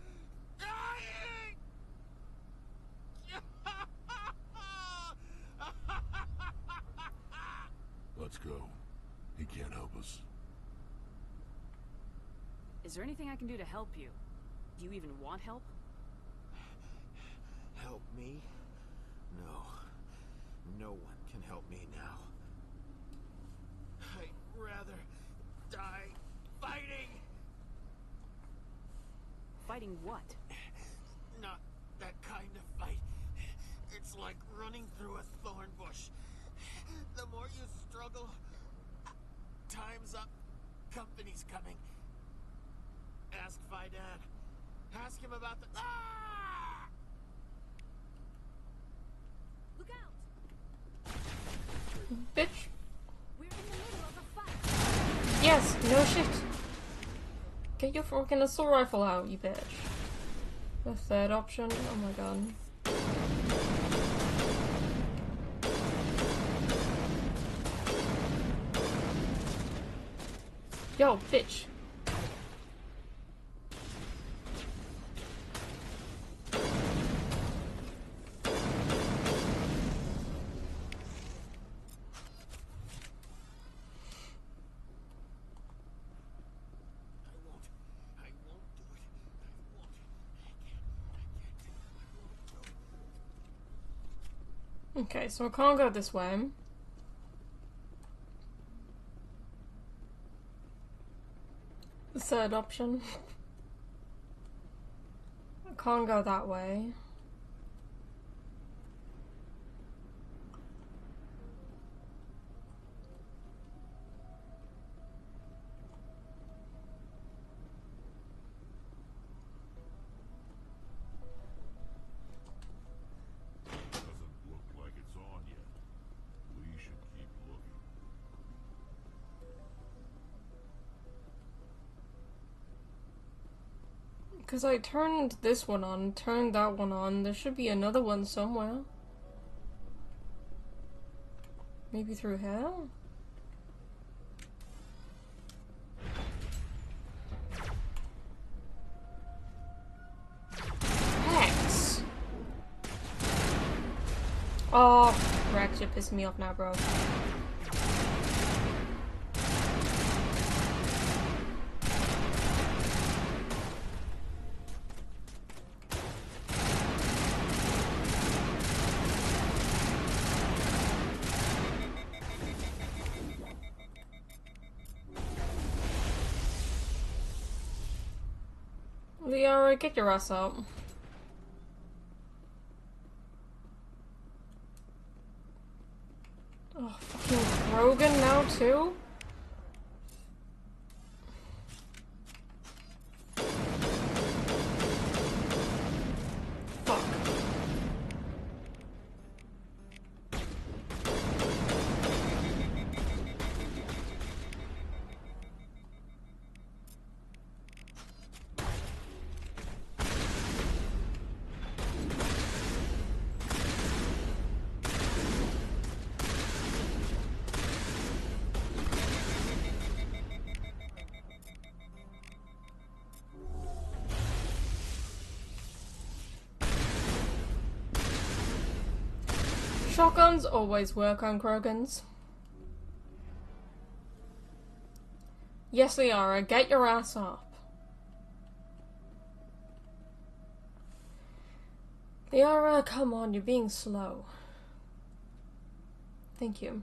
Dying! Let's go. He can't help us. Is there anything I can do to help you? Do you even want help? Help me? No. No one can help me now. I'd rather die fighting! Fighting what? Not that kind of fight. It's like running through a thorn bush. The more you struggle, time's up. Company's coming. Ask Fidad. Ask him about the. Ah! Look out! Bitch. We're in the middle of a fight. Yes, no shit. Get your fucking assault rifle out, you bitch. The third option, oh my god. Yo, bitch. Okay, so I can't go this way. The third option. I can't go that way. Because I turned this one on, turned that one on. There should be another one somewhere. Maybe through here? Rex! Oh, Rex, you're pissing me off now, bro. Liara, get your ass up. Oh, fucking Rogan now too? Fuck. Shotguns always work on Krogans. Yes, Liara, get your ass up. Liara, come on, you're being slow. Thank you.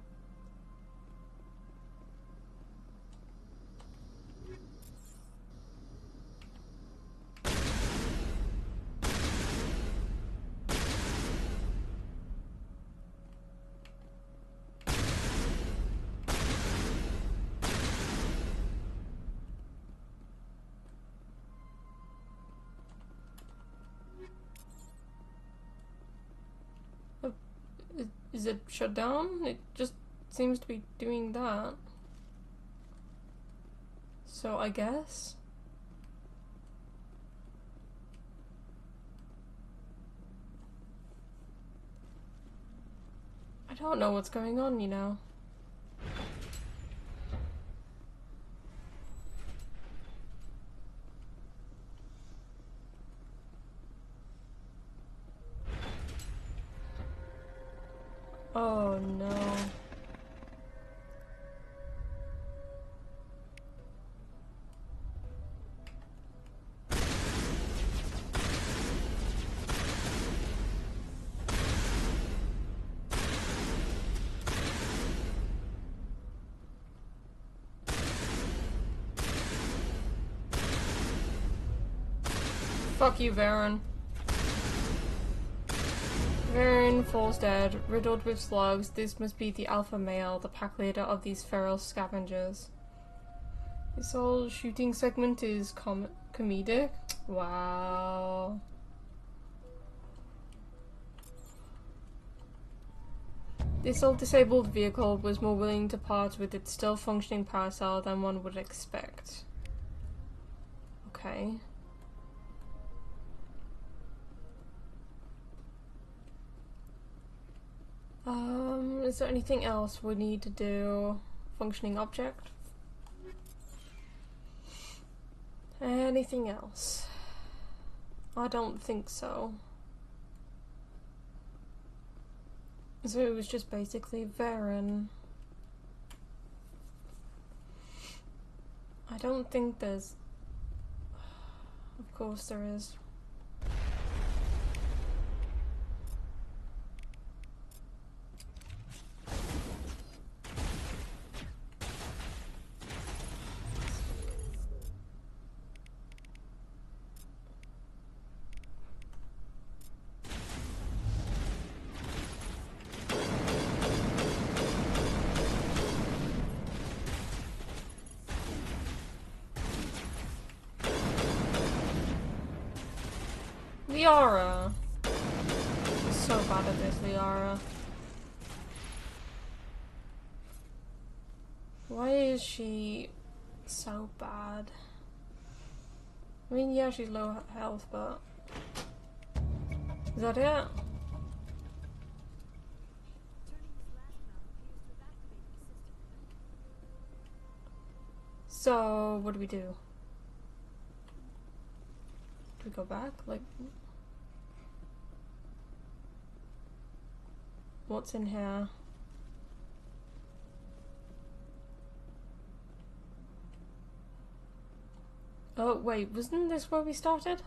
Is it shut down? It just seems to be doing that. So I guess? I don't know what's going on, you know. Oh no. Fuck you, Varen. Varen falls dead, riddled with slugs. This must be the alpha male, the pack leader of these feral scavengers. This whole shooting segment is Comedic? Wow. This old disabled vehicle was more willing to part with its still functioning power cell than one would expect. Okay. Is there anything else we need to do? Functioning object? Anything else? I don't think so. So it was just basically Varen. I don't think there's... Of course there is. Liara! She's so bad at this, Liara. Why is she so bad? I mean, yeah, she's low health, but... Is that it? So, what do we do? Do we go back? Like... What's in here? Oh, wait, wasn't this where we started?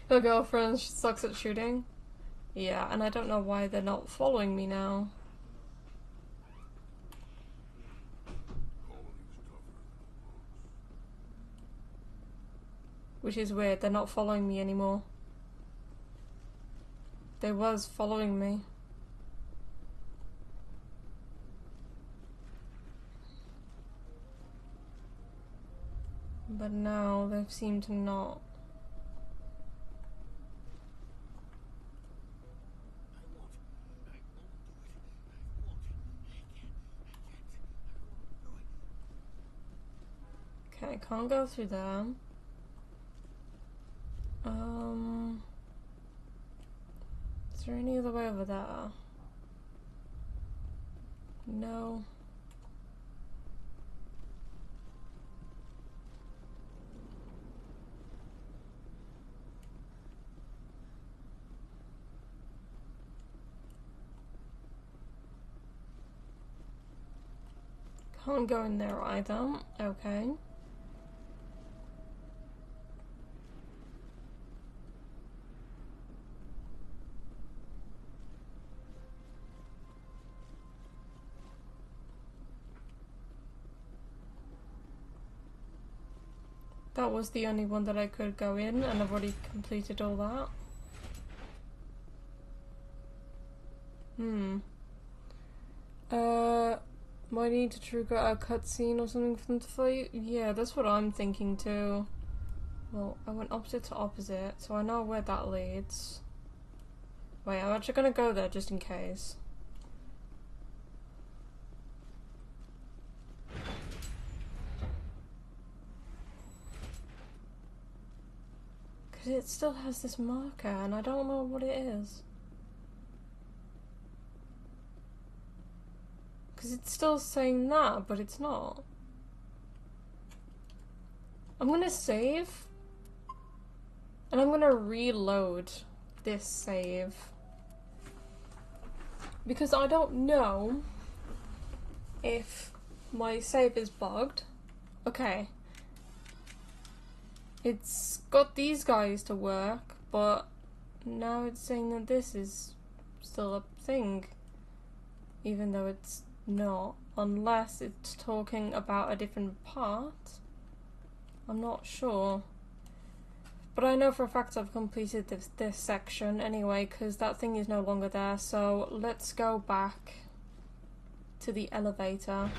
Your girlfriend sucks at shooting? Yeah, and I don't know why they're not following me now. Which is weird, they're not following me anymore. They was following me. But now they seem to not. Okay, I can't go through there. Is there any other way over there? No. Can't go in there either. Okay. That was the only one that I could go in, and I've already completed all that. Might need to trigger a cutscene or something for them to fight? Yeah, that's what I'm thinking too. Well, I went opposite to opposite, so I know where that leads. Wait, I'm actually gonna go there just in case. Because it still has this marker, and I don't know what it is. Because it's still saying that, but it's not. I'm gonna save. And I'm gonna reload this save. Because I don't know if my save is bugged. Okay. It's got these guys to work, but now it's saying that this is still a thing. Even though it's not. Unless it's talking about a different part. I'm not sure. But I know for a fact I've completed this section anyway, because that thing is no longer there. So let's go back to the elevator.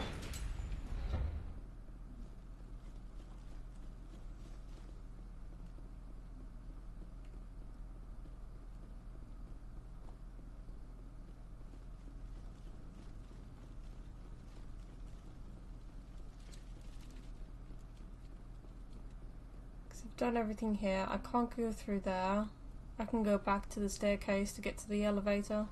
Done everything here. I can't go through there. I can go back to the staircase to get to the elevator.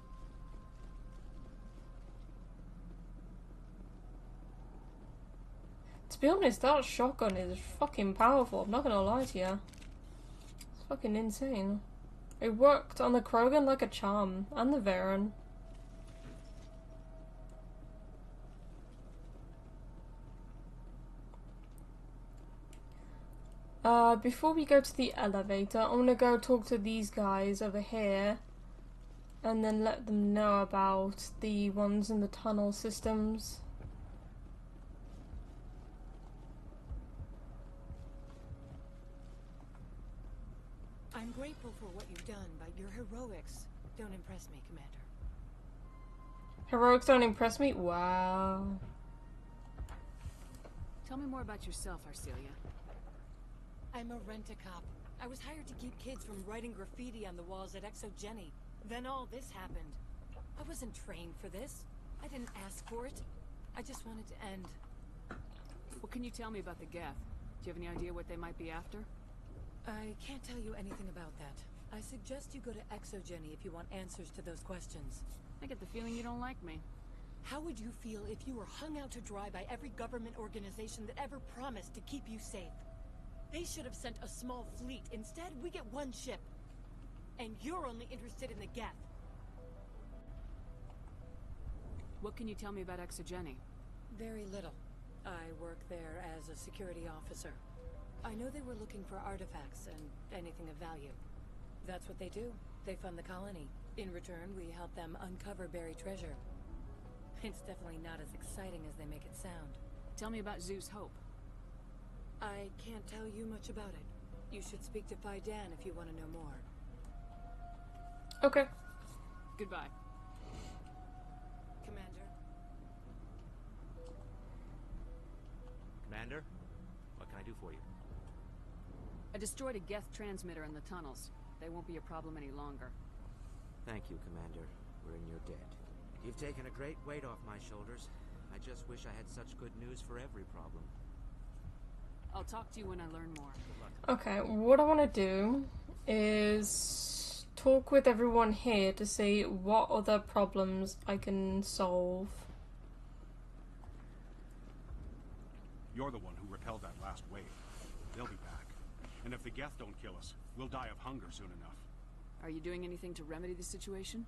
To be honest, that shotgun is fucking powerful. I'm not gonna lie to you. It's fucking insane. It worked on the Krogan like a charm. And the Varen. Before we go to the elevator, I'm gonna go talk to these guys over here and then let them know about the ones in the tunnel systems. I'm grateful for what you've done, but your heroics don't impress me, Commander. Heroics don't impress me? Wow. Tell me more about yourself, Arcelia. I'm a rent-a-cop. I was hired to keep kids from writing graffiti on the walls at Exogeny. Then all this happened. I wasn't trained for this. I didn't ask for it. I just wanted to end. What can you tell me about the Geth? Do you have any idea what they might be after? I can't tell you anything about that. I suggest you go to Exogeny if you want answers to those questions. I get the feeling you don't like me. How would you feel if you were hung out to dry by every government organization that ever promised to keep you safe? They should have sent a small fleet. Instead, we get one ship. And you're only interested in the Geth. What can you tell me about Exogeny? Very little. I work there as a security officer. I know they were looking for artifacts and anything of value. That's what they do. They fund the colony. In return, we help them uncover buried treasure. It's definitely not as exciting as they make it sound. Tell me about Zeus Hope. I can't tell you much about it. You should speak to Phi Dan if you want to know more. Okay. Goodbye. Commander. Commander, what can I do for you? I destroyed a Geth transmitter in the tunnels. They won't be a problem any longer. Thank you, Commander. We're in your debt. You've taken a great weight off my shoulders. I just wish I had such good news for every problem. I'll talk to you when I learn more. Good luck. Okay, what I want to do is talk with everyone here to see what other problems I can solve. You're the one who repelled that last wave. They'll be back. And if the Geth don't kill us, we'll die of hunger soon enough. Are you doing anything to remedy the situation?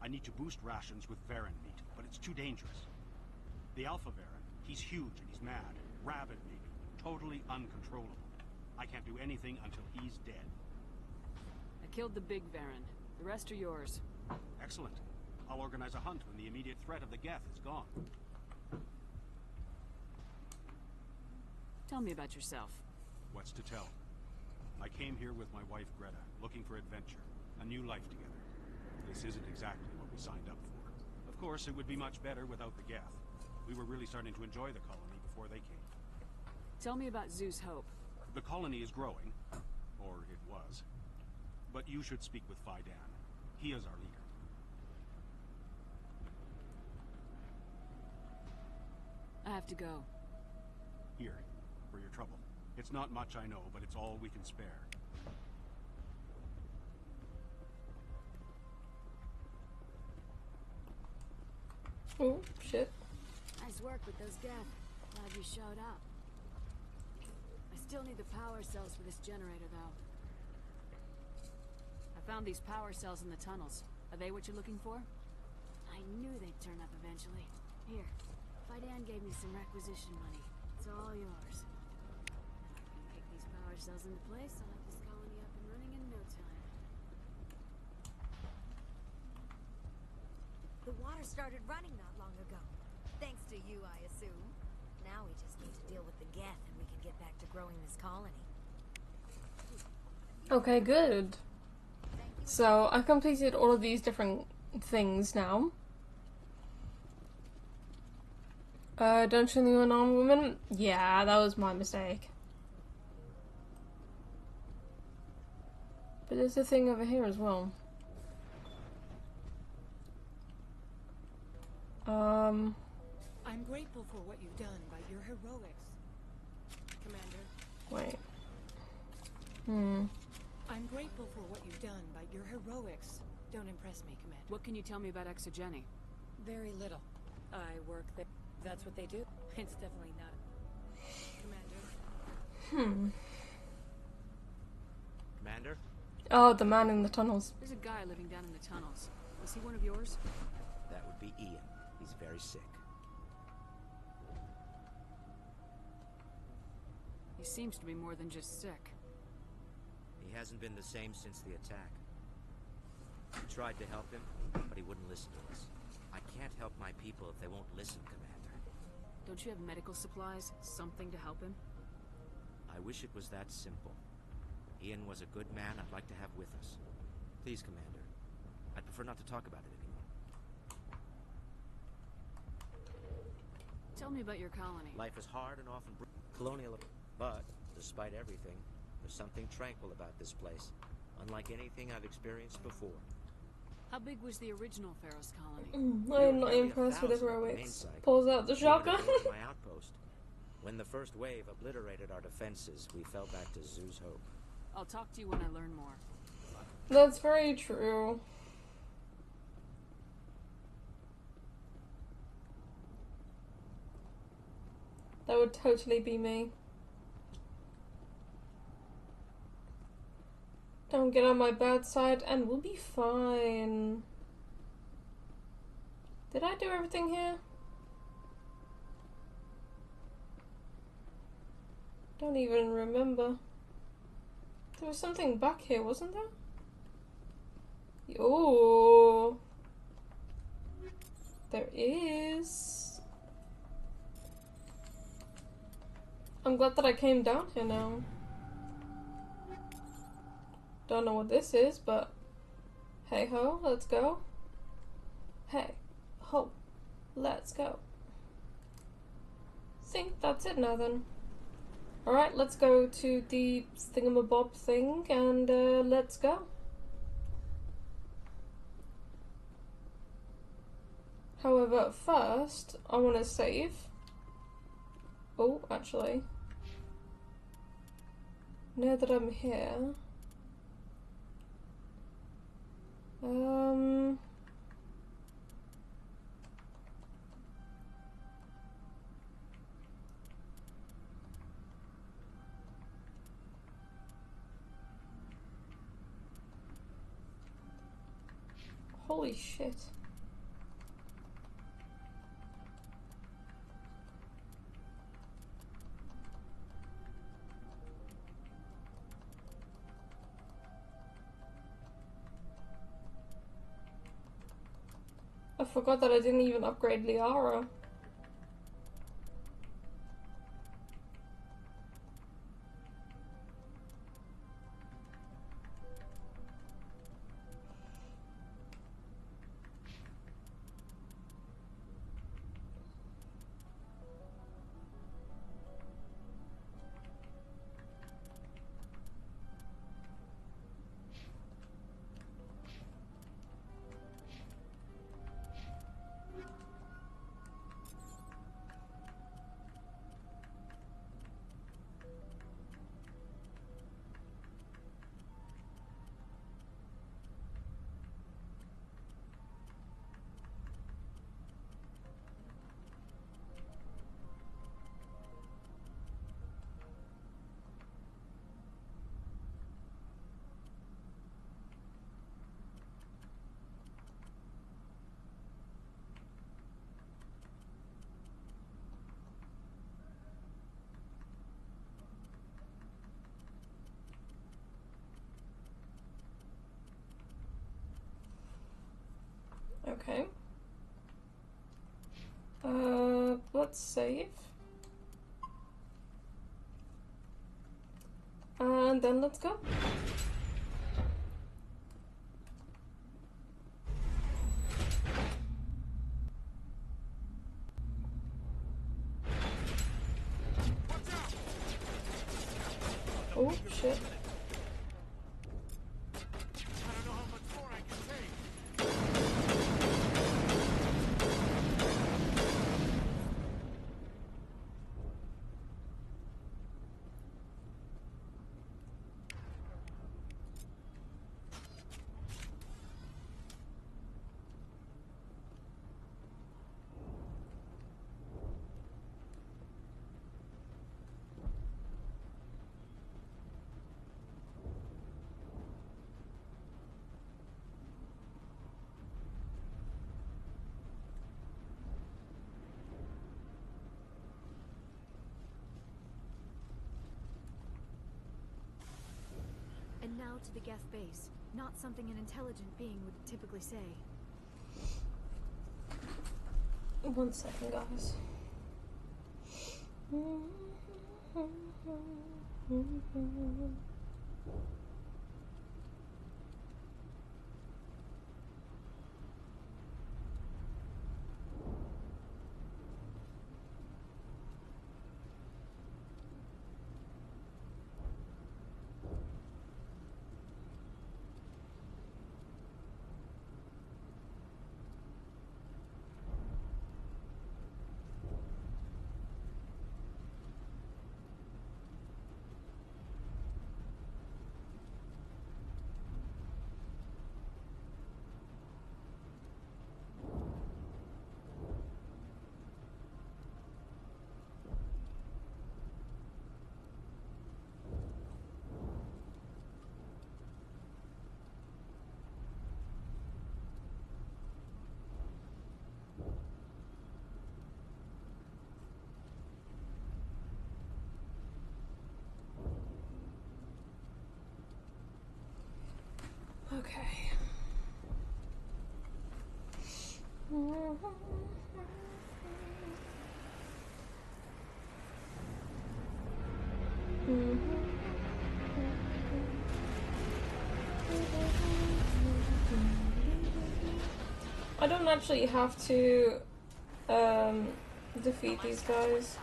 I need to boost rations with Varen meat, but it's too dangerous. The Alpha Varen, he's huge and he's mad. Rabid maybe. Totally uncontrollable. I can't do anything until he's dead. I killed the big Varen. The rest are yours. Excellent. I'll organize a hunt when the immediate threat of the Geth is gone. Tell me about yourself. What's to tell? I came here with my wife Greta, looking for adventure, a new life together. This isn't exactly what we signed up for. Of course, it would be much better without the Geth. We were really starting to enjoy the colony before they came. Tell me about Zeus Hope. The colony is growing, or it was. But you should speak with Phi Dan. He is our leader. I have to go. Here, for your trouble. It's not much, I know, but it's all we can spare. Oh, shit. Nice work with those Geth. Glad you showed up. I still need the power cells for this generator, though. I found these power cells in the tunnels. Are they what you're looking for? I knew they'd turn up eventually. Here, Phi Dan gave me some requisition money. It's all yours. If I can kick these power cells into place, I'll have this colony up and running in no time. The water started running not long ago. Thanks to you, I assume. Now we just need to deal with the Geth and we can get back to growing this colony. Okay, good. So I've completed all of these different things now. Don't show you an armed woman? Yeah, that was my mistake. But there's a thing over here as well. I'm grateful for what you've done, but your heroics, Commander. Wait. I'm grateful for what you've done, but your heroics don't impress me, Commander. What can you tell me about Exogeny? Very little. I work there. That's what they do. It's definitely not. Commander. Commander? Oh, the man in the tunnels. There's a guy living down in the tunnels. Was he one of yours? That would be Ian. He's very sick. He seems to be more than just sick. He hasn't been the same since the attack. We tried to help him, but he wouldn't listen to us. I can't help my people if they won't listen, Commander. Don't you have medical supplies? Something to help him? I wish it was that simple. Ian was a good man I'd like to have with us. Please, Commander. I'd prefer not to talk about it anymore. Tell me about your colony. Life is hard and often colonial, but despite everything, there's something tranquil about this place, unlike anything I've experienced before. How big was the original Pharaoh's colony? I'm not impressed with heroics. Pulls out the shotgun. My outpost. When the first wave obliterated our defenses, we fell back to Zoo's hope. I'll talk to you when I learn more. That's very true. That would totally be me. Don't get on my bad side and we'll be fine. Did I do everything here? Don't even remember. There was something back here, wasn't there? Oh, there is. I'm glad that I came down here now. Don't know what this is, but hey ho, let's go. Hey ho, let's go. Think that's it now then. Alright, let's go to the thingamabob thing and let's go. However, first, I want to save. Oh, actually. Now that I'm here. Holy shit. I forgot that I didn't even upgrade Liara. Okay. Let's save. And then let's go. Oh, shit. I don't know how much more I can take. And now to the Geth base. Not something an intelligent being would typically say. 1 second, guys. Okay. I don't actually have to defeat these guys.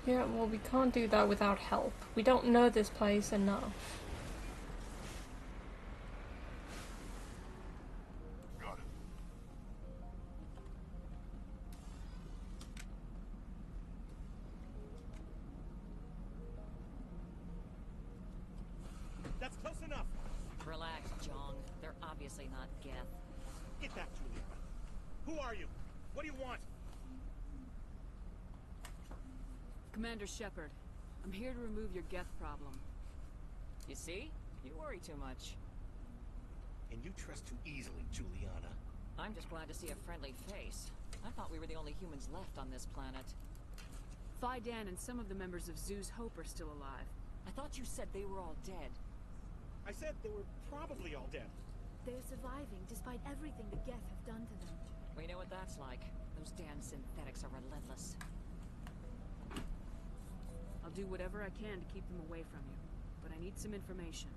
Yeah, well, we can't do that without help. We don't know this place enough. Got it. That's close enough. Relax, Jong. They're obviously not Geth. Get that, Julia. Who are you? What do you want? Commander Shepard, I'm here to remove your Geth problem. You see? You worry too much. And you trust too easily, Juliana. I'm just glad to see a friendly face. I thought we were the only humans left on this planet. Fidan and some of the members of Zoo's Hope are still alive. I thought you said they were all dead. I said they were probably all dead. They're surviving despite everything the Geth have done to them. We know what that's like. Those damn synthetics are relentless. I'll do whatever I can to keep them away from you, but I need some information.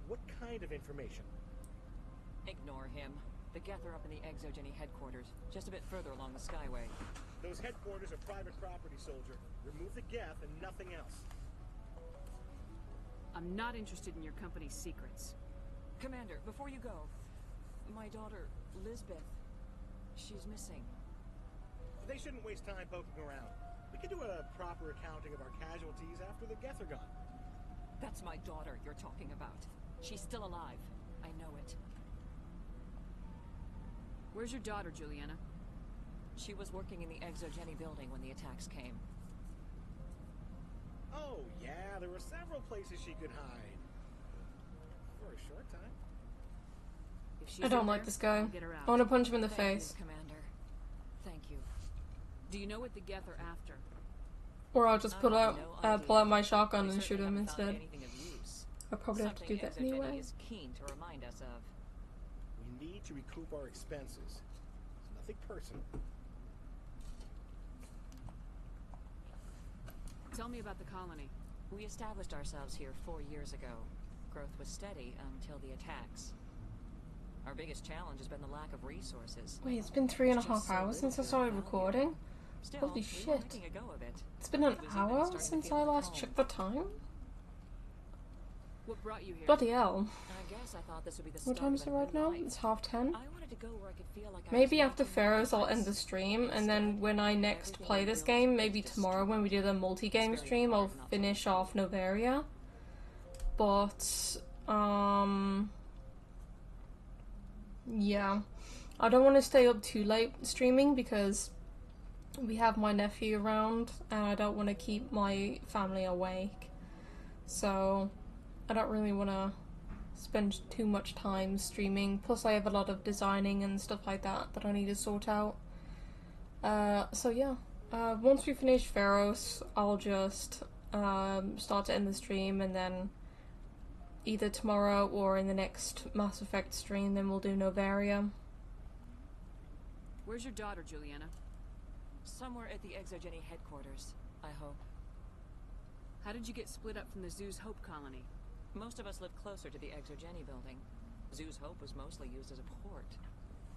What kind of information? Ignore him. The Geth are up in the Exogeny headquarters, just a bit further along the Skyway. Those headquarters are private property, soldier. Remove the Geth and nothing else. I'm not interested in your company's secrets. Commander, before you go, my daughter, Lisbeth, she's missing. They shouldn't waste time poking around. We can do a proper accounting of our casualties after the Geth are gone. That's my daughter you're talking about. She's still alive. I know it. Where's your daughter, Juliana? She was working in the Exogeny building when the attacks came. Oh, yeah, there were several places she could hide. For a short time. I don't like this guy. I want to punch him in the face. Commander. Thank you. Do you know what the Geth are after? Or I'll just pull out my shotgun and shoot him instead. I'll probably have to do that anyway. Is keen to remind us of. We need to recoup our expenses. It's nothing personal. Tell me about the colony. We established ourselves here 4 years ago. Growth was steady until the attacks. Our biggest challenge has been the lack of resources. Wait, it's been 3.5 hours since I started recording? Still, Holy shit. A go of it. It's been an hour since I last checked the time? What brought you here? Bloody hell. I guess I thought this would be the What time is it right now? It's 10:30. I wanted to go where I could feel like Maybe after Pharaohs I'll end the stream, and then when I next play this game, maybe tomorrow when we do the multi-game stream, I'll finish off Noveria. But, yeah. I don't want to stay up too late streaming because we have my nephew around, and I don't want to keep my family awake. So, I don't really want to spend too much time streaming. Plus I have a lot of designing and stuff like that I need to sort out. So yeah, once we finish Pharaohs, I'll just start to end the stream, and then either tomorrow or in the next Mass Effect stream, then we'll do Noveria. Where's your daughter, Juliana? Somewhere at the Exogeny headquarters, I hope. How did you get split up from the Zoo's Hope colony? Most of us lived closer to the Exogeny building. Zoo's Hope was mostly used as a port.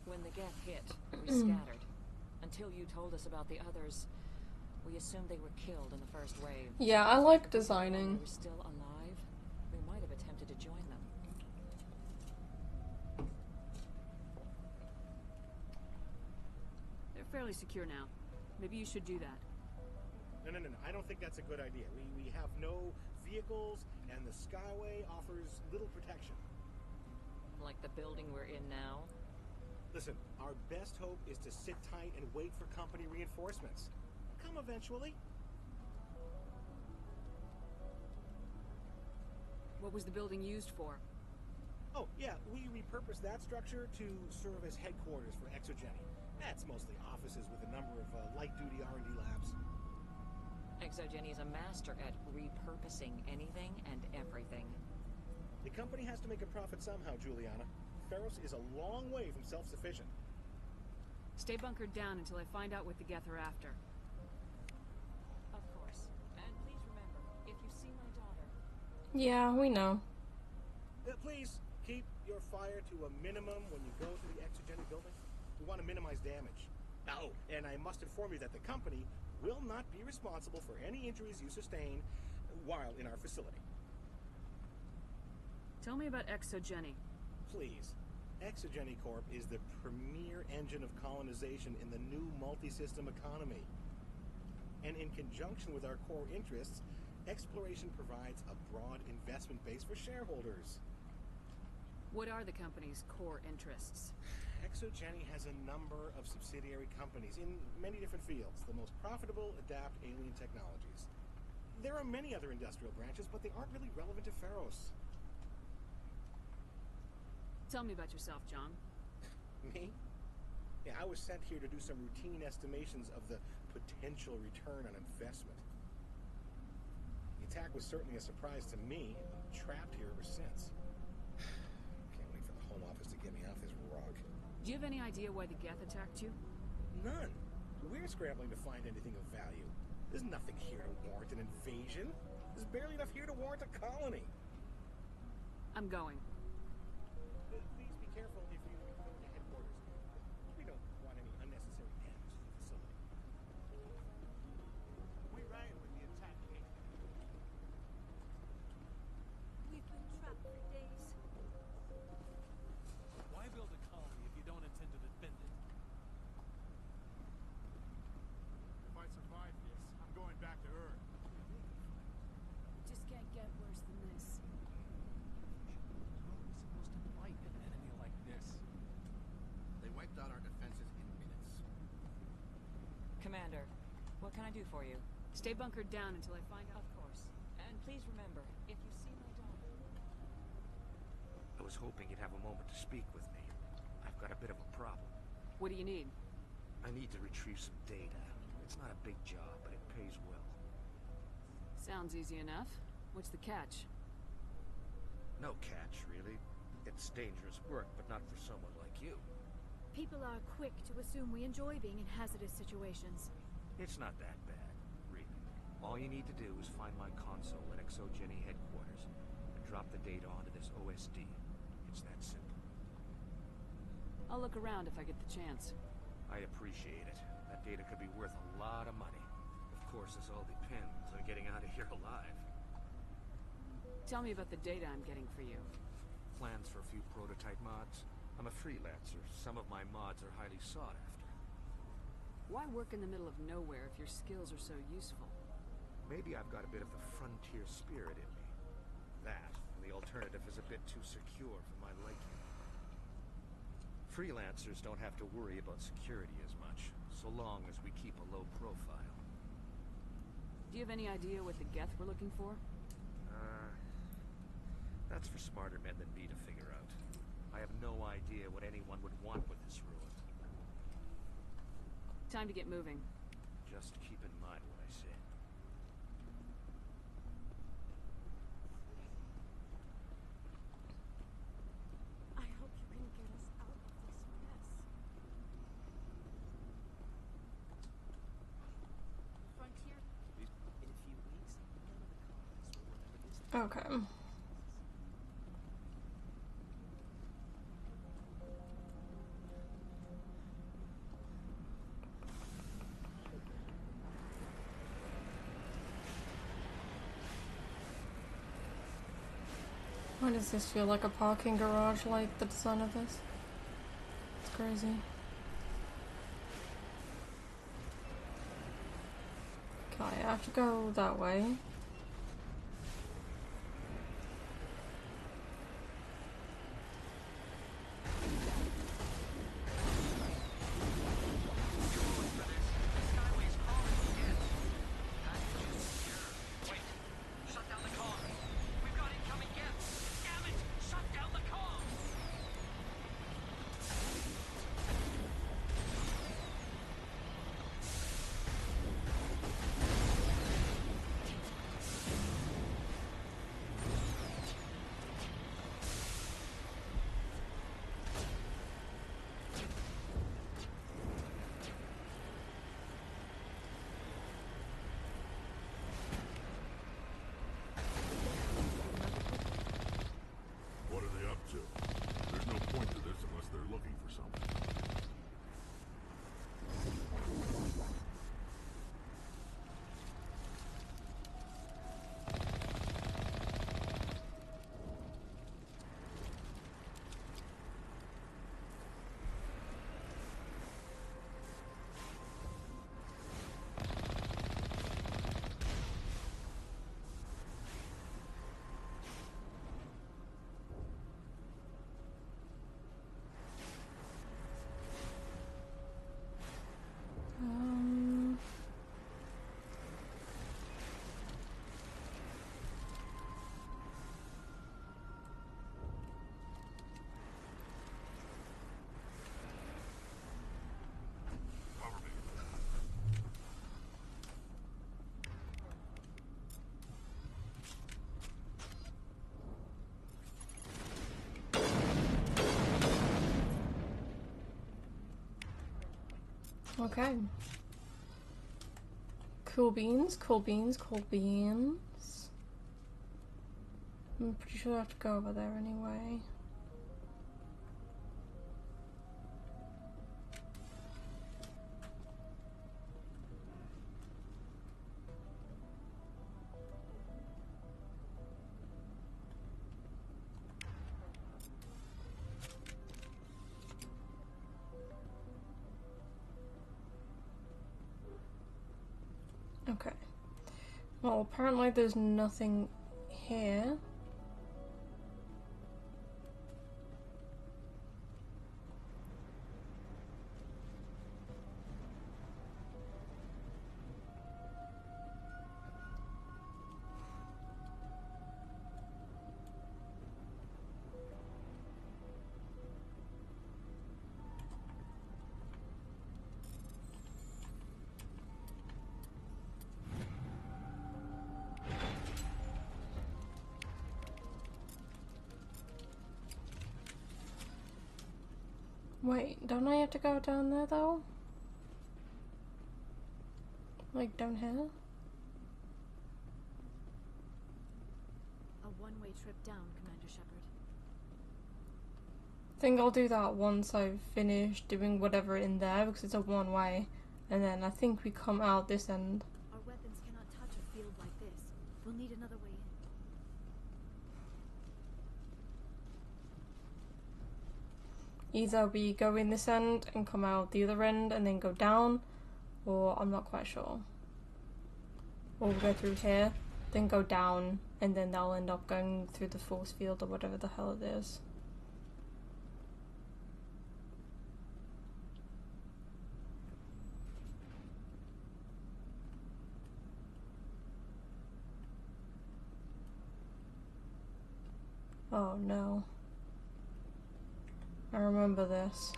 When the Geth hit, we scattered. Until you told us about the others, we assumed they were killed in the first wave. Yeah, I like designing. If we were still alive, we might have attempted to join them. They're fairly secure now. Maybe you should do that. No. I don't think that's a good idea. We have no vehicles, and the Skyway offers little protection. Like the building we're in now? Listen, our best hope is to sit tight and wait for company reinforcements. Come eventually. What was the building used for? Oh, yeah, we repurposed that structure to serve as headquarters for Exogeny. That's mostly offices with a number of light-duty R&D labs. Exogeny is a master at repurposing anything and everything. The company has to make a profit somehow, Juliana. Pharaohs is a long way from self-sufficient. Stay bunkered down until I find out what the Geth are after. Of course. And please remember, if you see my daughter... Yeah, we know. Please, keep your fire to a minimum when you go to the Exogeny building. We want to minimize damage. Oh, and I must inform you that the company will not be responsible for any injuries you sustain while in our facility. Tell me about Exogeny. Please. Exogeny Corp is the premier engine of colonization in the new multi-system economy. And in conjunction with our core interests, exploration provides a broad investment base for shareholders. What are the company's core interests? Exogeny has a number of subsidiary companies in many different fields. The most profitable adapt alien technologies. There are many other industrial branches, but they aren't really relevant to Pharaohs. Tell me about yourself, John. Me? Yeah, I was sent here to do some routine estimations of the potential return on investment. The attack was certainly a surprise to me. I'm trapped here ever since. Can't wait for the Home Office to get me off this rock. Do you have any idea why the Geth attacked you? None. We're scrambling to find anything of value. There's nothing here to warrant an invasion. There's barely enough here to warrant a colony. I'm going. Please be careful if you go to headquarters. We don't want any unnecessary damage to the facility. We riot when the attack came. We've been trapped for days. Why build a colony if you don't intend to defend it? If I survive this, I'm going back to Earth. Just can't get worse than this. Fight an enemy like this. They wiped out our defenses in minutes. Commander, what can I do for you? Stay bunkered down until I find out. Of course. And please remember, if you see my daughter... I was hoping you'd have a moment to speak with me. I've got a bit of a problem. What do you need? I need to retrieve some data. It's not a big job, but it pays well. Sounds easy enough. What's the catch? No catch, really. It's dangerous work, but not for someone like you. People are quick to assume we enjoy being in hazardous situations. It's not that bad, really. All you need to do is find my console at Exogeny headquarters and drop the data onto this OSD. It's that simple. I'll look around if I get the chance. I'd appreciate it. That data could be worth a lot of money. Of course, this all depends on getting out of here alive. Tell me about the data I'm getting for you. Plans for a few prototype mods. I'm a freelancer. Some of my mods are highly sought after. Why work in the middle of nowhere if your skills are so useful? Maybe I've got a bit of the frontier spirit in me. That, and the alternative is a bit too secure for my liking. Freelancers don't have to worry about security as much, so long as we keep a low profile. Do you have any idea what the Geth were looking for? That's for smarter men than me to figure out. I have no idea what anyone would want with this ruin. Time to get moving. Just keep in mind what I say. I hope you can get us out of this mess. Frontier. In a few weeks, none of the colonists will remember this. Okay. Why does this feel like a parking garage, like the design of this? It's crazy. Okay, I have to go that way. What are they up to? There's no point to this unless they're looking for something. Okay. Cool beans, cool beans, cool beans. I'm pretty sure I have to go over there anyway. Okay. Well, apparently there's nothing here. Wait, don't I have to go down there though? Like down here? A one-way trip down, Commander Shepard. I think I'll do that once I've finished doing whatever in there because it's a one-way. And then I think we come out this end. Our weapons cannot touch a field like this. We'll need another way in. Either we go in this end and come out the other end and then go down, or I'm not quite sure. Or we'll go through here, then go down, and then they'll end up going through the force field or whatever the hell it is. Oh no. I remember this.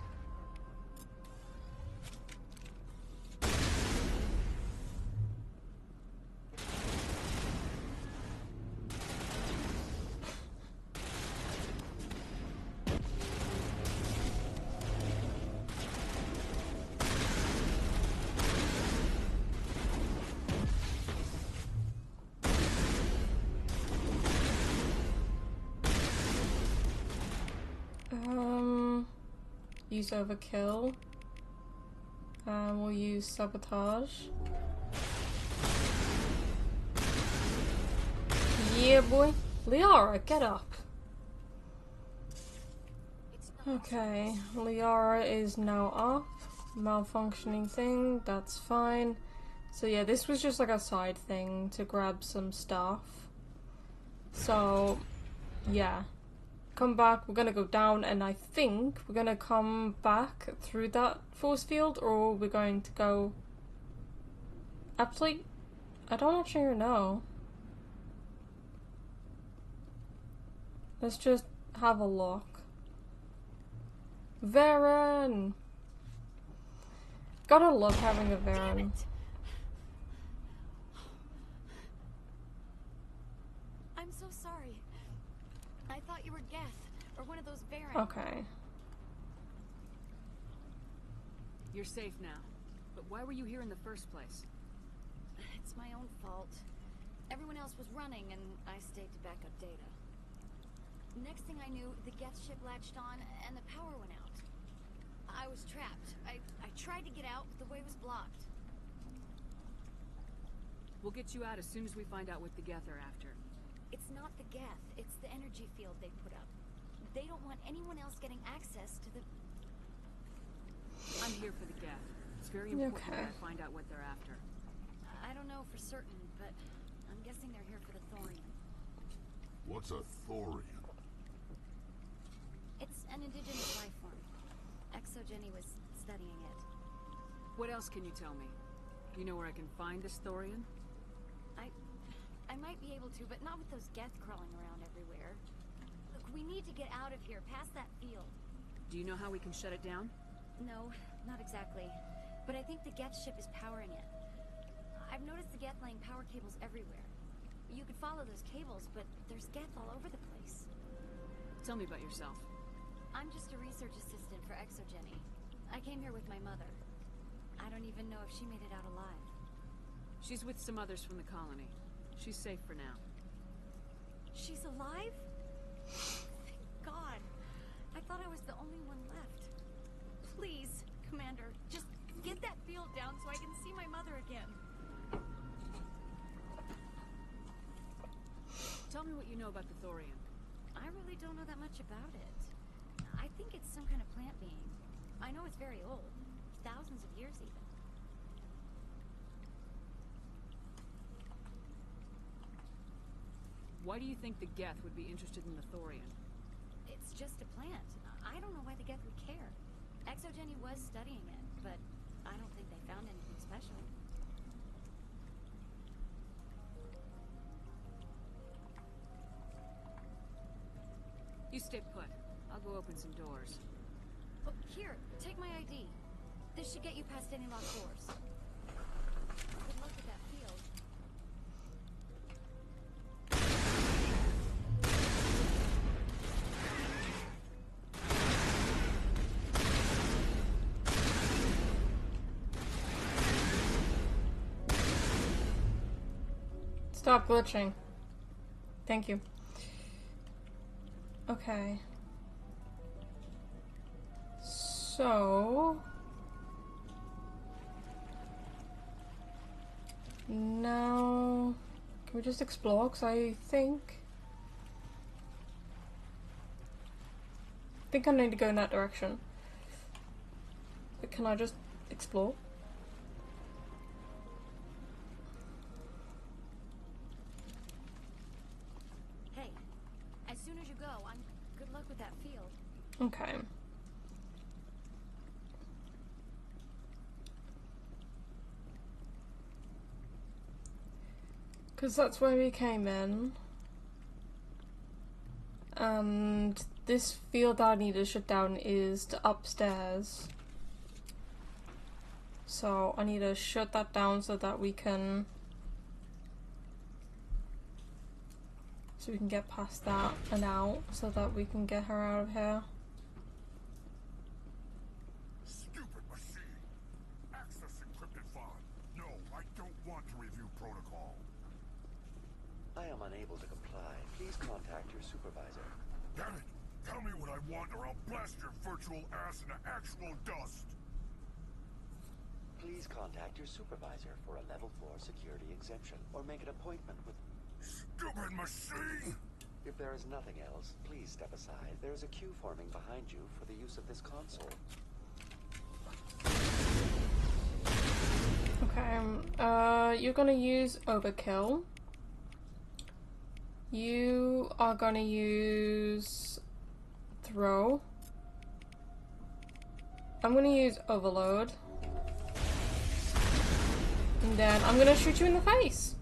Use overkill. We'll use sabotage. Yeah, boy. Liara, get up. Okay, Liara is now up. Malfunctioning thing, that's fine. So yeah, this was just like a side thing to grab some stuff. So, yeah. Come back, we're gonna go down, and I think we're gonna come back through that force field, or we're going to go... Actually, I don't actually know. Let's just have a look. Varen! Gotta love having a Varen. I'm so sorry. I thought you were Geth, or one of those Varens. Okay. You're safe now. But why were you here in the first place? It's my own fault. Everyone else was running, and I stayed to back up data. Next thing I knew, the Geth ship latched on, and the power went out. I was trapped. I tried to get out, but the way was blocked. We'll get you out as soon as we find out what the Geth are after. It's not the Geth, it's the energy field they put up. They don't want anyone else getting access to the... I'm here for the Geth. It's very important that I find out what they're after. I don't know for certain, but I'm guessing they're here for the thorium. What's a thorium? It's an indigenous life form. Exogeny was studying it. What else can you tell me? You know where I can find this thorium? I might be able to, but not with those Geth crawling around everywhere. Look, we need to get out of here, past that field. Do you know how we can shut it down? No, not exactly. But I think the Geth ship is powering it. I've noticed the Geth laying power cables everywhere. You could follow those cables, but there's Geth all over the place. Tell me about yourself. I'm just a research assistant for Exogeny. I came here with my mother. I don't even know if she made it out alive. She's with some others from the colony. She's safe for now. She's alive? Thank God. I thought I was the only one left. Please, Commander, just get that field down so I can see my mother again. Tell me what you know about the thorium. I really don't know that much about it. I think it's some kind of plant being. I know it's very old. Thousands of years even. Why do you think the Geth would be interested in the thorium? It's just a plant. I don't know why the Geth would care. Exogeny was studying it, but I don't think they found anything special. You stay put. I'll go open some doors. Oh, here, take my ID. This should get you past any locked doors. Good luck with that field. Stop glitching. Thank you. Okay. So... now... can we just explore? Because I think I need to go in that direction. But can I just explore? Hey, as soon as you go, good luck with that field. Okay. Because that's where we came in. And this field that I need to shut down is the upstairs. So I need to shut that down so that we can... so we can get past that and out so that we can get her out of here. Stupid machine! Access encrypted file. No, I don't want to review protocol. I am unable to comply. Please contact your supervisor. Damn it! Tell me what I want or I'll blast your virtual ass into actual dust! Please contact your supervisor for a level 4 security exemption or make an appointment with... Stupid machine! If there is nothing else, please step aside. There is a queue forming behind you for the use of this console. Okay, you're gonna use overkill. You are gonna use throw. I'm gonna use overload. And then I'm gonna shoot you in the face.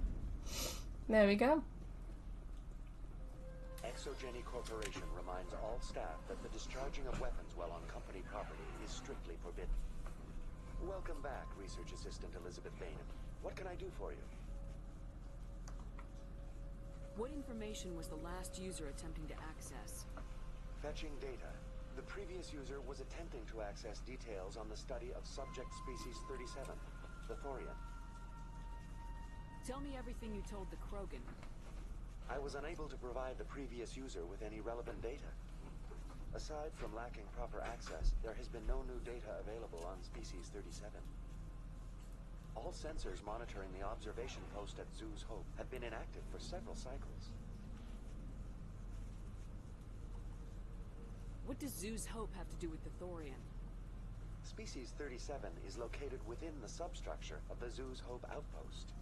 There we go. Exogeny Corporation reminds all staff that the discharging of weapons while on company property is strictly forbidden. Welcome back, Research Assistant Elizabeth Bainham. What can I do for you? What information was the last user attempting to access? Fetching data. The previous user was attempting to access details on the study of subject species 37, the Thorian. Tell me everything you told the Krogan. I was unable to provide the previous user with any relevant data. Aside from lacking proper access, there has been no new data available on species 37. All sensors monitoring the observation post at Zoo's Hope have been inactive for several cycles. What does Zoo's Hope have to do with the Thorian? Species 37 is located within the substructure of the Zoo's Hope outpost.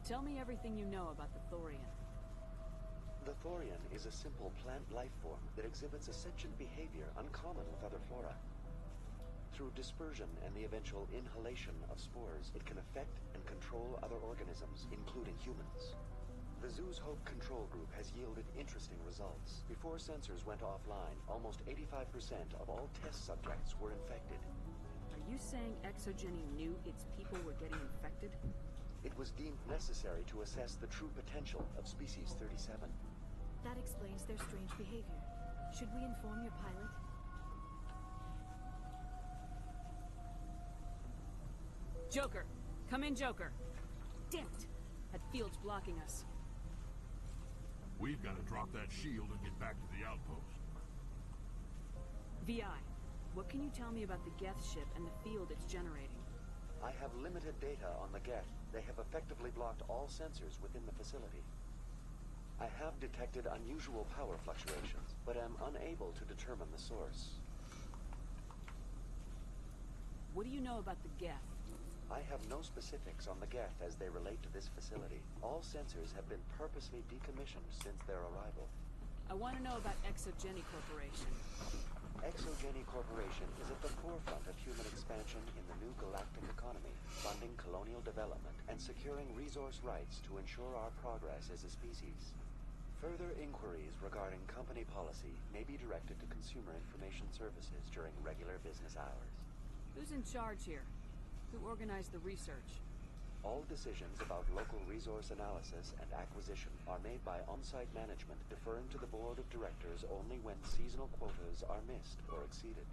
Tell me everything you know about the Thorian. The Thorian is a simple plant life form that exhibits a sentient behavior uncommon with other flora. Through dispersion and the eventual inhalation of spores, it can affect and control other organisms, including humans. The Zoo's Hope control group has yielded interesting results. Before sensors went offline, almost 85% of all test subjects were infected. Are you saying Exogeny knew its people were getting infected? It was deemed necessary to assess the true potential of species 37. That explains their strange behavior. Should we inform your pilot? Joker! Come in, Joker! Damn it! That field's blocking us. We've got to drop that shield and get back to the outpost. VI, what can you tell me about the Geth ship and the field it's generating? I have limited data on the Geth. They have effectively blocked all sensors within the facility. I have detected unusual power fluctuations, but am unable to determine the source. What do you know about the Geth? I have no specifics on the Geth as they relate to this facility. All sensors have been purposely decommissioned since their arrival. I want to know about Exogeny Corporation. Exogeny Corporation is at the forefront of human expansion in the new galactic economy, funding colonial development and securing resource rights to ensure our progress as a species. Further inquiries regarding company policy may be directed to Consumer Information Services during regular business hours. Who's in charge here? Who organized the research? All decisions about local resource analysis and acquisition are made by on-site management, deferring to the board of directors only when seasonal quotas are missed or exceeded.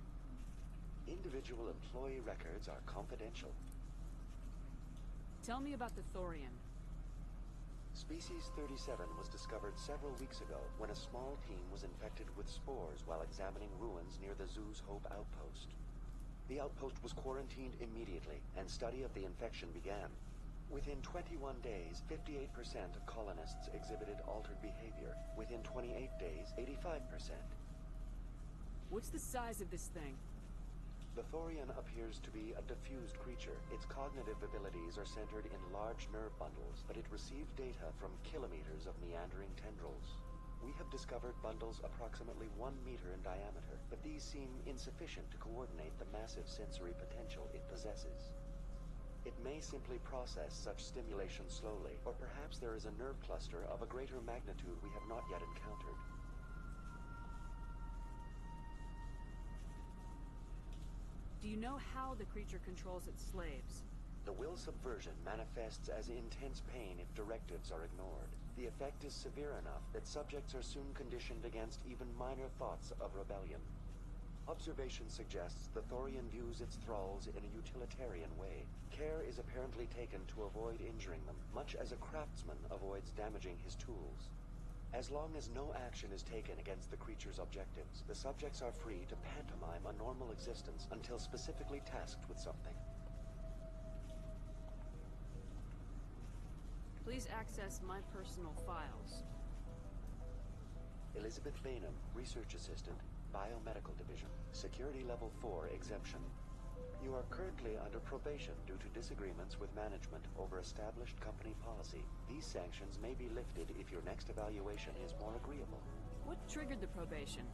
Individual employee records are confidential. Tell me about the Thorian. Species 37 was discovered several weeks ago when a small team was infected with spores while examining ruins near the zoo's Hope outpost. The outpost was quarantined immediately, and study of the infection began. Within 21 days, 58% of colonists exhibited altered behavior. Within 28 days, 85%. What's the size of this thing? The Thorian appears to be a diffused creature. Its cognitive abilities are centered in large nerve bundles, but it receives data from kilometers of meandering tendrils. We have discovered bundles approximately 1 meter in diameter, but these seem insufficient to coordinate the massive sensory potential it possesses. It may simply process such stimulation slowly, or perhaps there is a nerve cluster of a greater magnitude we have not yet encountered. Do you know how the creature controls its slaves? The will subversion manifests as intense pain if directives are ignored. The effect is severe enough that subjects are soon conditioned against even minor thoughts of rebellion. Observation suggests the Thorian views its thralls in a utilitarian way. Care is apparently taken to avoid injuring them, much as a craftsman avoids damaging his tools. As long as no action is taken against the creature's objectives, the subjects are free to pantomime a normal existence until specifically tasked with something. Please access my personal files. Elizabeth Bainham, Research Assistant, Biomedical Division, Security Level 4 exemption. You are currently under probation due to disagreements with management over established company policy. These sanctions may be lifted if your next evaluation is more agreeable. What triggered the probation?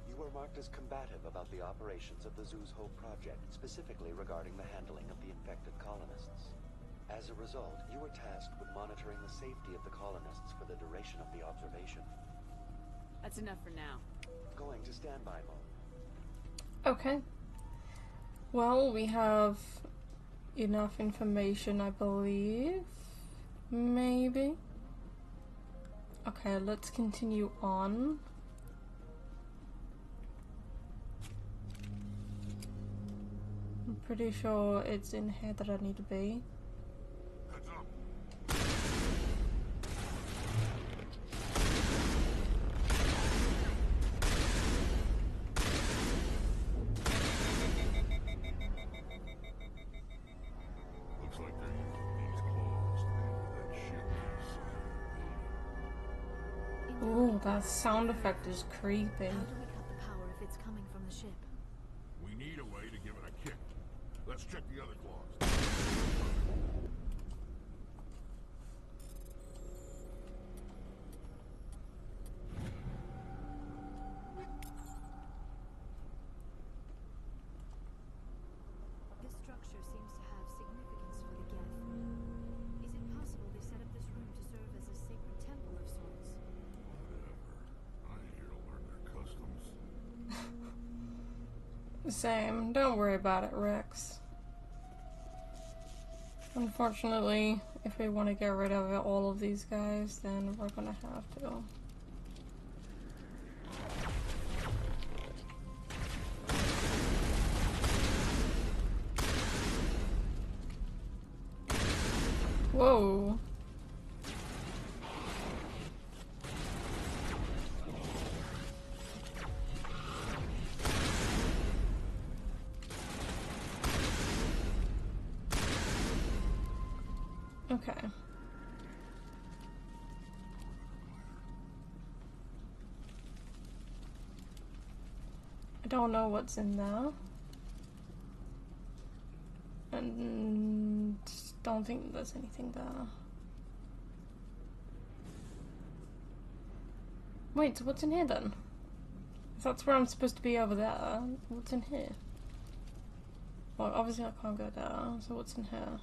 You were marked as combative about the operations of the Zoo's Hope project, specifically regarding the handling of the infected colonists. As a result, you were tasked with monitoring the safety of the colonists for the duration of the observation. That's enough for now. Going to standby mode. Okay. Well, we have enough information, I believe. Maybe. Okay, let's continue on. I'm pretty sure it's in here that I need to be. Heads up. Looks like they're using these claws to enter that ship inside the building. Ooh, that sound effect is creepy. How do we cut the power if it's coming from the ship? We need a way to give it a kick. Let's check the other claws. This structure seems to have significance for the Geth. Is it possible they set up this room to serve as a sacred temple of sorts? Whatever. I ain't here to learn their customs. Same. Don't worry about it, Rex. Unfortunately, if we want to get rid of all of these guys, then we're gonna have to. Whoa. Okay. I don't know what's in there. And don't think there's anything there. Wait, so what's in here then? If that's where I'm supposed to be over there, what's in here? Well, obviously I can't go there, so what's in here?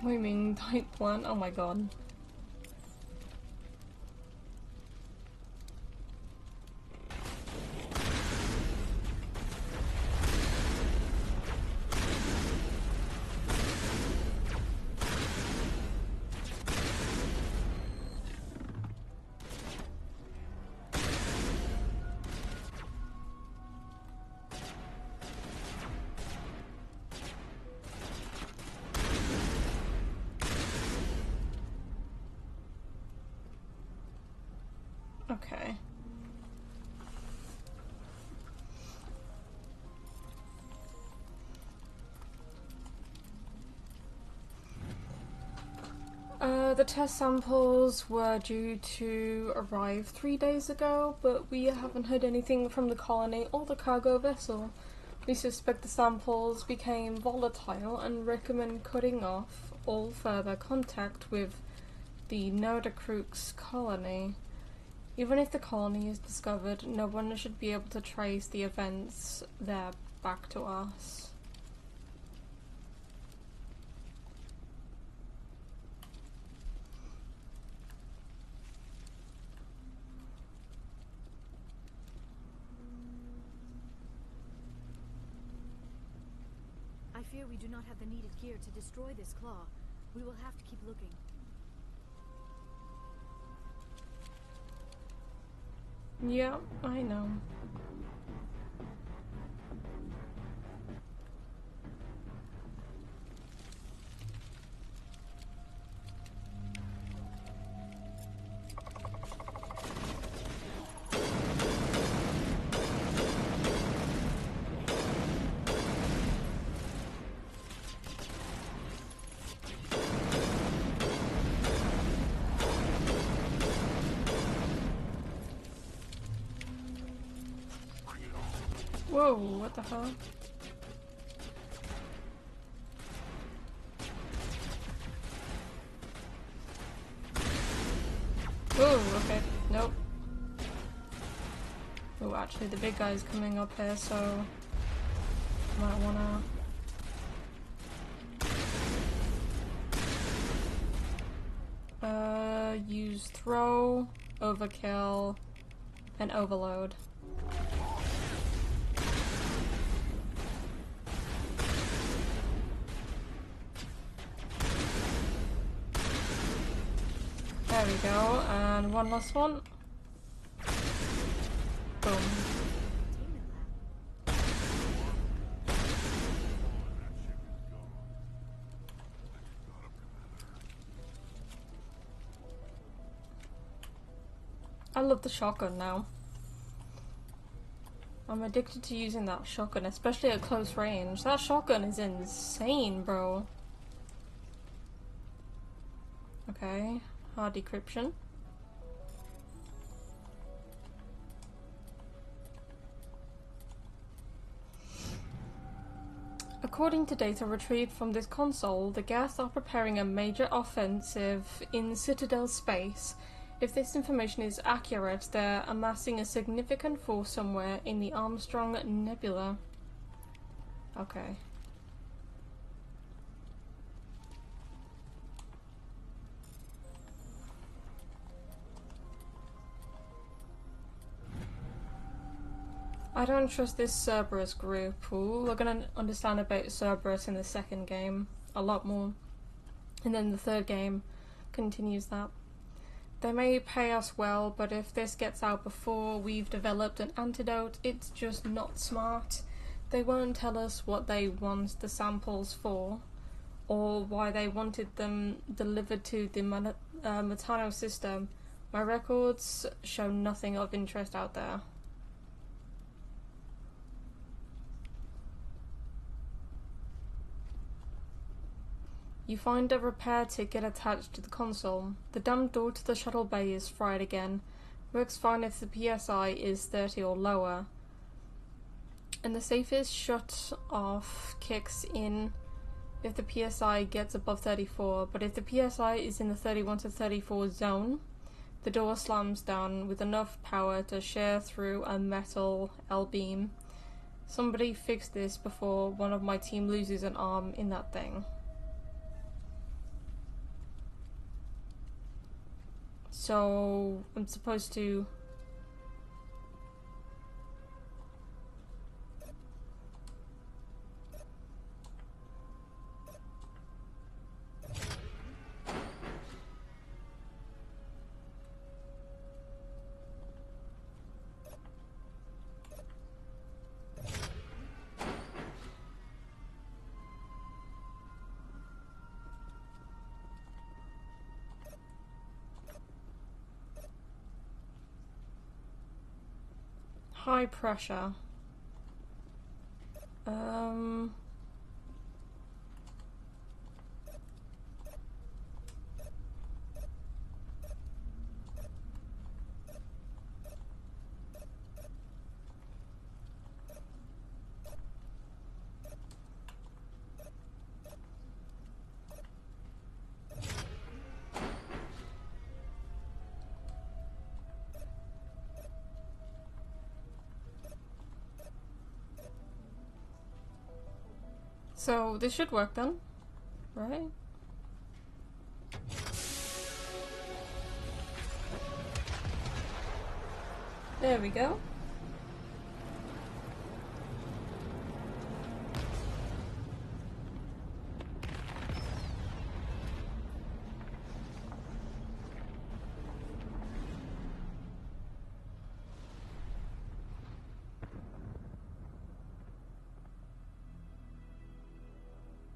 Wei Ming type plant, oh my god. Okay. The test samples were due to arrive 3 days ago, but we haven't heard anything from the colony or the cargo vessel. We suspect the samples became volatile and recommend cutting off all further contact with the Nerdacrux colony. Even if the colony is discovered, no one should be able to trace the events there back to us. I fear we do not have the needed gear to destroy this claw. We will have to keep looking. Yeah, I know. Whoa, what the hell? Oh, okay. Nope. Oh, actually the big guy's coming up here, so might wanna use throw, overkill, and overload. There we go, and one last one. Boom. I love the shotgun now. I'm addicted to using that shotgun, especially at close range. That shotgun is insane, bro. Okay. Hard decryption. According to data retrieved from this console, the Geth are preparing a major offensive in Citadel space. If this information is accurate, they're amassing a significant force somewhere in the Armstrong Nebula. Okay. I don't trust this Cerberus group. Ooh, we're gonna understand about Cerberus in the second game a lot more. And then the third game continues that. They may pay us well, but if this gets out before we've developed an antidote, it's just not smart. They won't tell us what they want the samples for, or why they wanted them delivered to the Metano system. My records show nothing of interest out there. You find a repair ticket attached to the console. The damn door to the shuttle bay is fried again. Works fine if the PSI is 30 or lower. And the safest shut off kicks in if the PSI gets above 34, but if the PSI is in the 31 to 34 zone, the door slams down with enough power to shear through a metal L-beam. Somebody fix this before one of my team loses an arm in that thing. So, I'm supposed to... high pressure. So this should work then, right? There we go.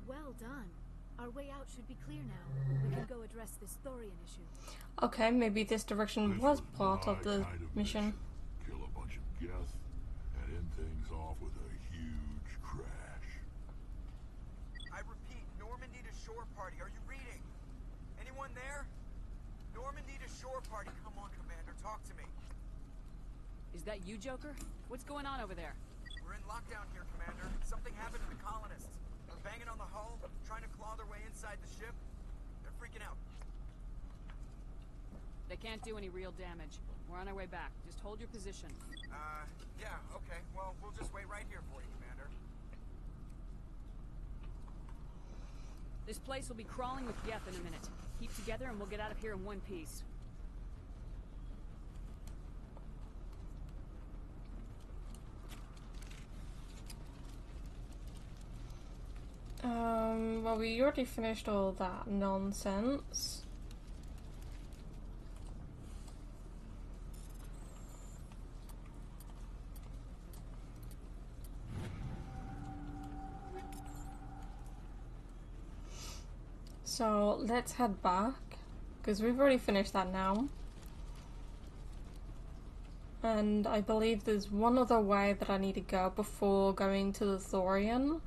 Well done. Our way out should be clear now. We can go address this thorium issue. Okay, maybe this direction was part of the mission. Kill a bunch of Geth and end things off with a huge crash. I repeat, Normandy to shore party. Are you reading? Anyone there? Normandy to shore party. Come on, Commander, talk to me. Is that you, Joker? What's going on over there? We're in lockdown here, Commander. Something happened to the colonists. They're banging on the hull, trying to claw their way inside the ship. They're freaking out. They can't do any real damage. We're on our way back. Just hold your position. Yeah, okay. Well, we'll just wait right here for you, Commander. This place will be crawling with Geth in a minute. Keep together and we'll get out of here in one piece. Well, we already finished all that nonsense. So let's head back, because we've already finished that now. And I believe there's one other way that I need to go before going to the thorium.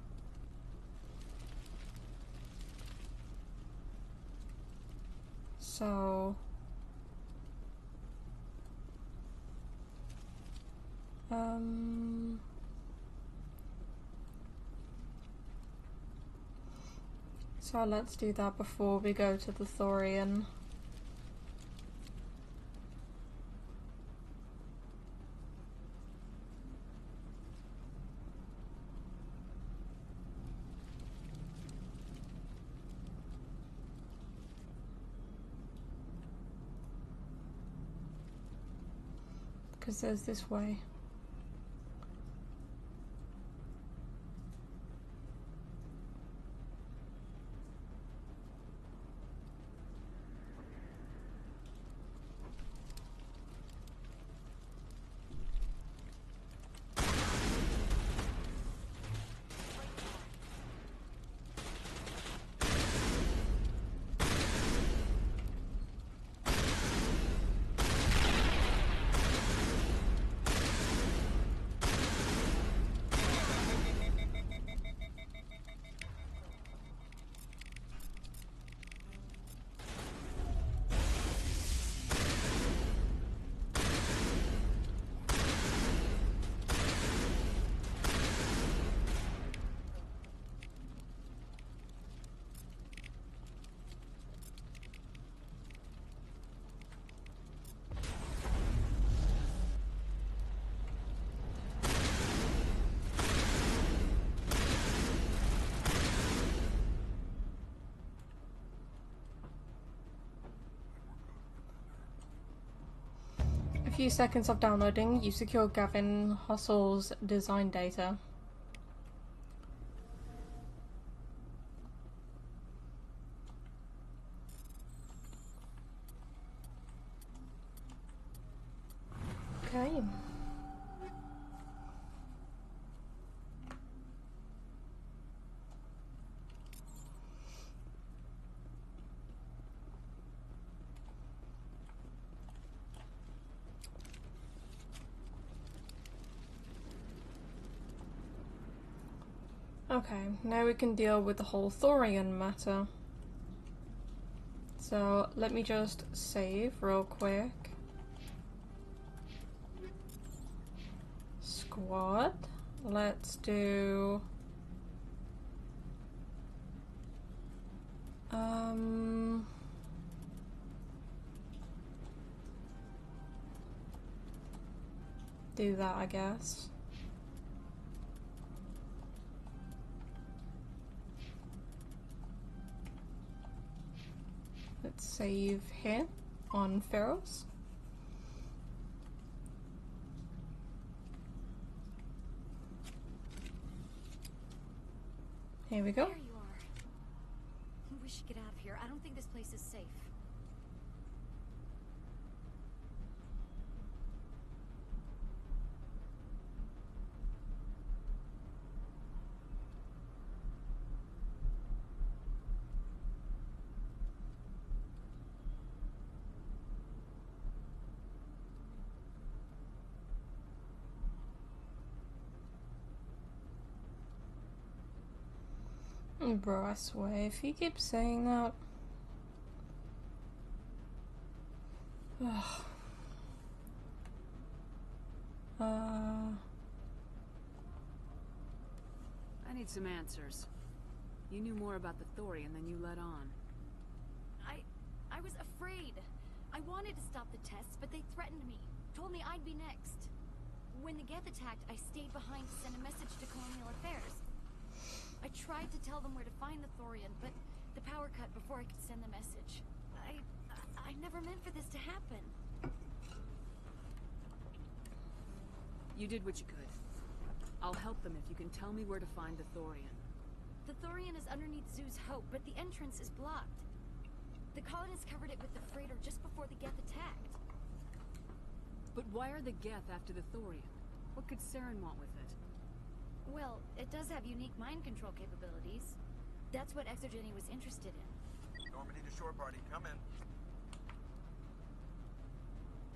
So so let's do that before we go to the thorium. Because there's this way. A few seconds of downloading, you secure Gavin Hustle's design data. Okay. Okay, now we can deal with the whole Thorian matter. So let me just save real quick. Squad. Let's do... do that, I guess. Let's save here on Pharaohs. Here we go. There you are. We should get out of here. I don't think this place is safe. Bro, I swear, if he keeps saying that... Ugh. I need some answers. You knew more about the Thorian than you let on. I was afraid. I wanted to stop the tests, but they threatened me. Told me I'd be next. When the Geth attacked, I stayed behind to send a message to Colonial Affairs. I tried to tell them where to find the Thorian, but the power cut before I could send the message. I never meant for this to happen. You did what you could. I'll help them if you can tell me where to find the Thorian. The Thorian is underneath Zoo's Hope, but the entrance is blocked. The colonists covered it with the freighter just before the Geth attacked. But why are the Geth after the Thorian? What could Saren want with it? Well, it does have unique mind control capabilities. That's what Exogeny was interested in. Normandy to shore party, come in.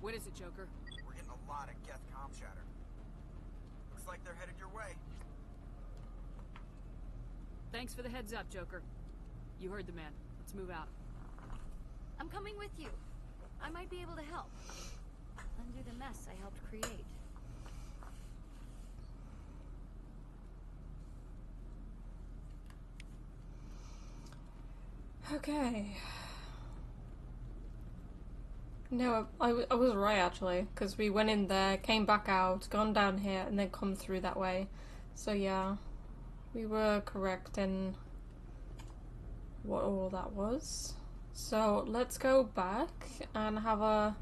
What is it, Joker? We're getting a lot of Geth comm chatter. Looks like they're headed your way. Thanks for the heads up, Joker. You heard the man. Let's move out. I'm coming with you. I might be able to help. Undo the mess I helped create. Okay. No, I was right actually, because we went in there, came back out, gone down here, and then come through that way. So yeah, we were correct in what all that was. So let's go back and have a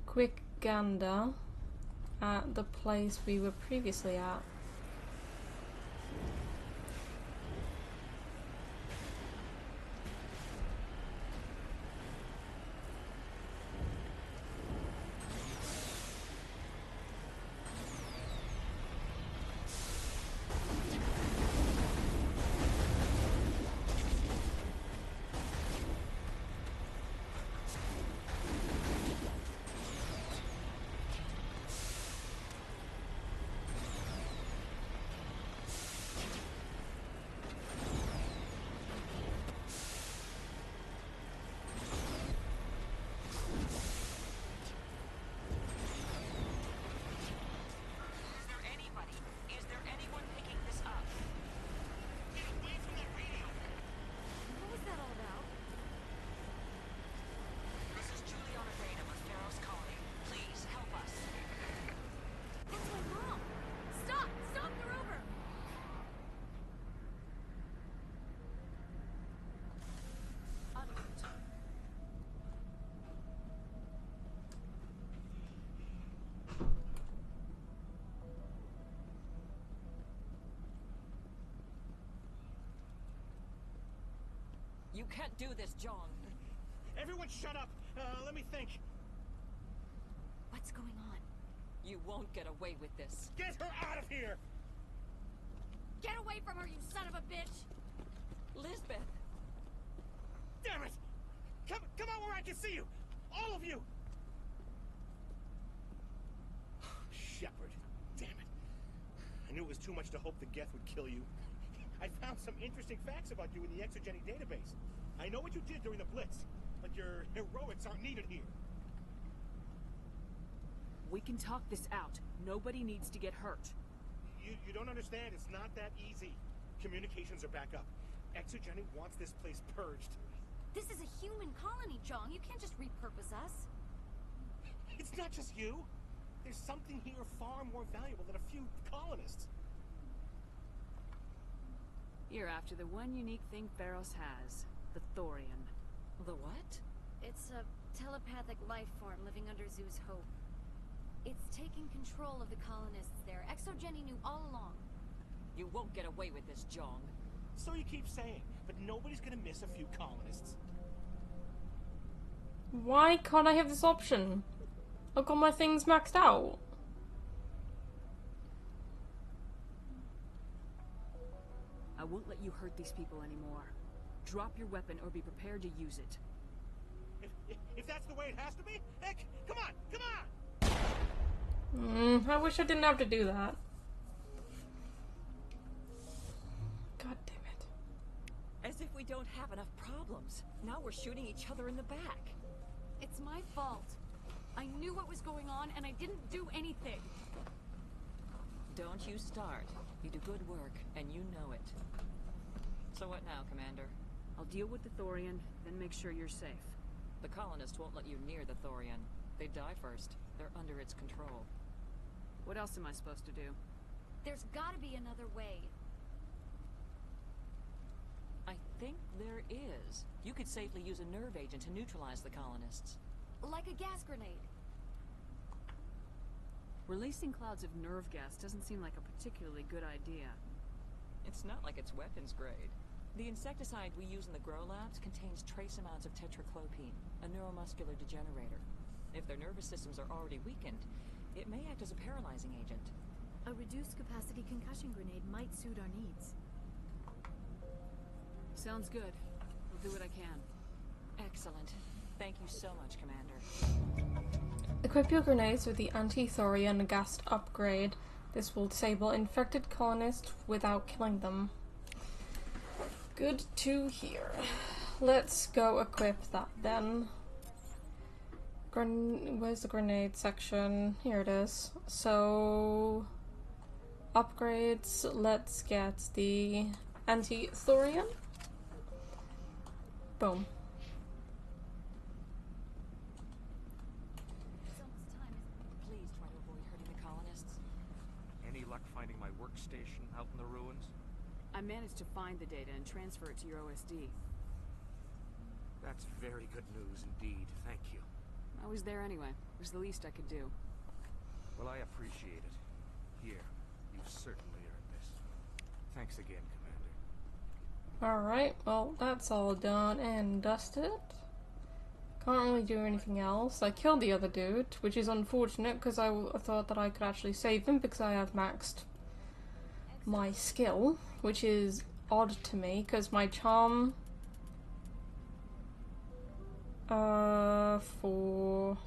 quick gander at the place we were previously at. You can't do this, John. Everyone shut up! Let me think. What's going on? You won't get away with this. Get her out of here! Get away from her, you son of a bitch! Lisbeth! Damn it! Come out where I can see you! All of you! Shepard, damn it. I knew it was too much to hope the Geth would kill you. I found some interesting facts about you in the Exogeny database. I know what you did during the Blitz, but your heroics aren't needed here. We can talk this out. Nobody needs to get hurt. You don't understand. It's not that easy. Communications are back up. Exogeny wants this place purged. This is a human colony, Jong. You can't just repurpose us. It's not just you. There's something here far more valuable than a few colonists. You're after the one unique thing Theros has. The Thorian. The what? It's a telepathic life form living under Zeus' Hope. It's taking control of the colonists there. Exogeny knew all along. You won't get away with this, Jong. So you keep saying, but nobody's gonna miss a few colonists. Why can't I have this option? I've got my things maxed out. I won't let you hurt these people anymore. Drop your weapon or be prepared to use it. If that's the way it has to be, heck, come on, come on! I wish I didn't have to do that. God damn it. As if we don't have enough problems. Now we're shooting each other in the back. It's my fault. I knew what was going on and I didn't do anything. Don't you start. You do good work, and you know it. So what now, Commander? I'll deal with the Thorian, then make sure you're safe. The colonists won't let you near the Thorian. They die first. They're under its control. What else am I supposed to do? There's gotta be another way. I think there is. You could safely use a nerve agent to neutralize the colonists. Like a gas grenade. Releasing clouds of nerve gas doesn't seem like a particularly good idea. It's not like it's weapons grade. The insecticide we use in the grow labs contains trace amounts of tetraclopine, a neuromuscular degenerator. If their nervous systems are already weakened, it may act as a paralyzing agent. A reduced capacity concussion grenade might suit our needs. Sounds good. I'll do what I can. Excellent. Thank you so much, Commander. Equip your grenades with the anti-Thorian gas upgrade. This will disable infected colonists without killing them. Good to hear. Let's go equip that then. Where's the grenade section? Here it is. So, upgrades. Let's get the anti-Thorian. Boom. Please try to avoid hurting the colonists. Any luck finding my workstation out in the ruins? I managed to find the data and transfer it to your OSD. That's very good news indeed. Thank you. I was there anyway. It was the least I could do. Well, I appreciate it. Here, you've certainly earned this. Thanks again, Commander. Alright, well, that's all done and dusted. Can't really do anything else. I killed the other dude, which is unfortunate because I thought that I could actually save him because I have maxed my skill, which is odd to me because my charm for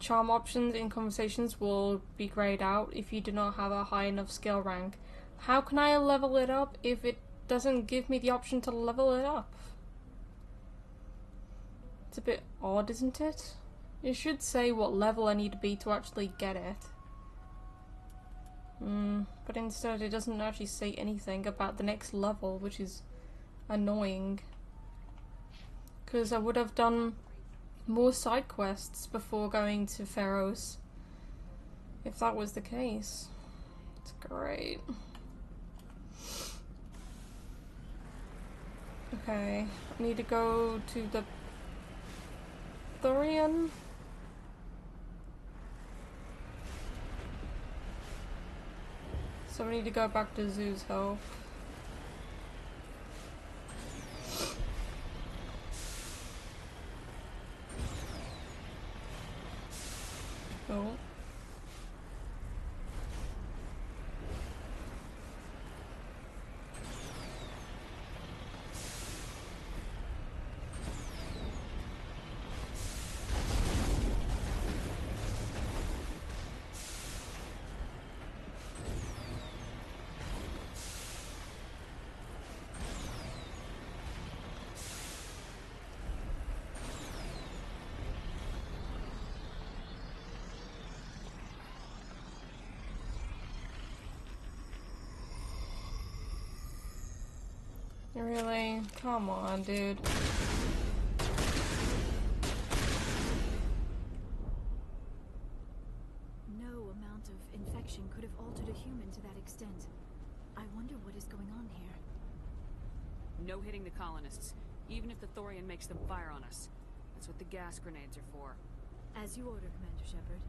charm options in conversations will be grayed out if you do not have a high enough skill rank. How can I level it up if it doesn't give me the option to level it up? It's a bit odd, isn't it? It should say what level I need to be to actually get it. But instead it doesn't actually say anything about the next level, which is annoying. Because I would have done more side quests before going to Theros. If that was the case. It's great. Okay, I need to go to the Thorian. So we need to go back to Zeus' Hope. Cool. Really? Come on, dude. No amount of infection could have altered a human to that extent. I wonder what is going on here. No hitting the colonists, even if the Thorian makes them fire on us. That's what the gas grenades are for. As you order, Commander Shepard.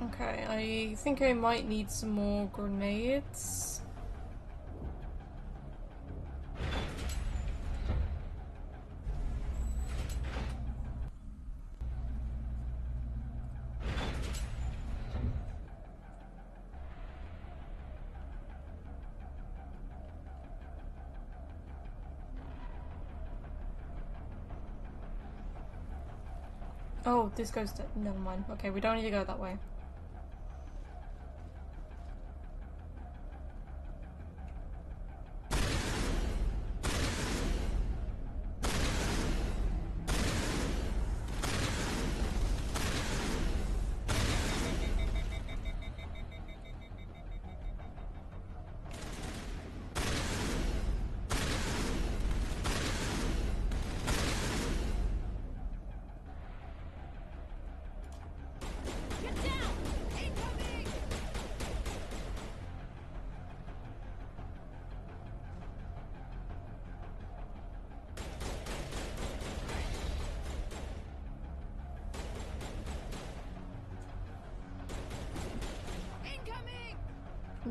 Okay, I think I might need some more grenades. Oh, this goes to... never mind. Okay, we don't need to go that way.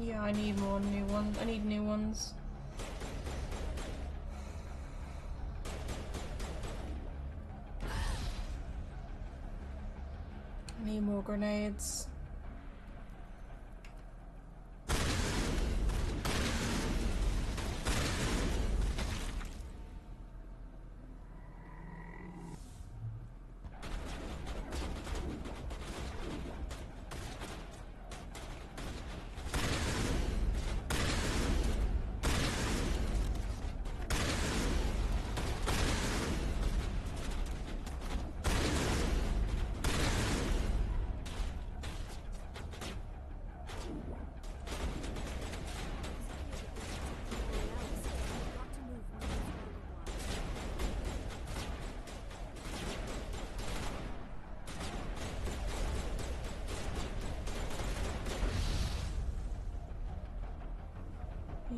Yeah, I need more new ones. I need new ones. I need more grenades.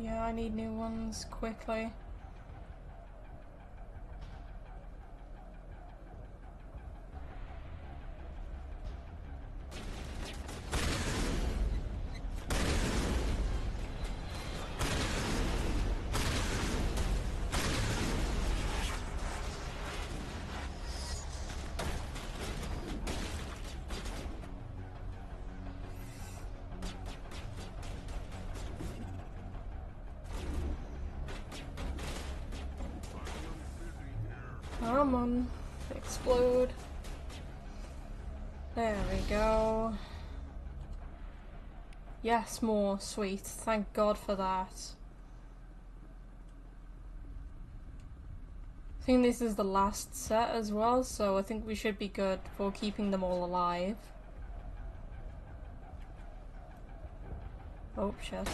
Yeah, I need new ones quickly. Come on, explode. There we go. Yes, more. Sweet. Thank God for that. I think this is the last set as well, so I think we should be good for keeping them all alive. Oh, shit.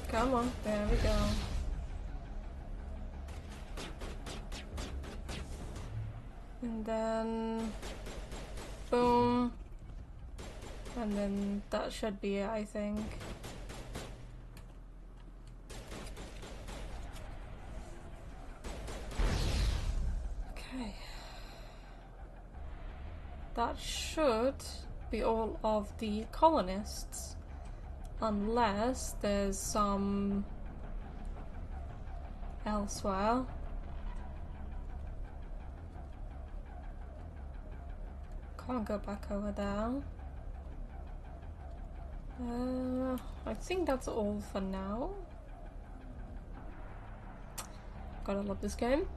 Come on, there we go. And then boom. And then that should be it, I think. Okay. That should be all of the colonists. Unless there's some elsewhere. Can't go back over there. I think that's all for now. Gotta love this game.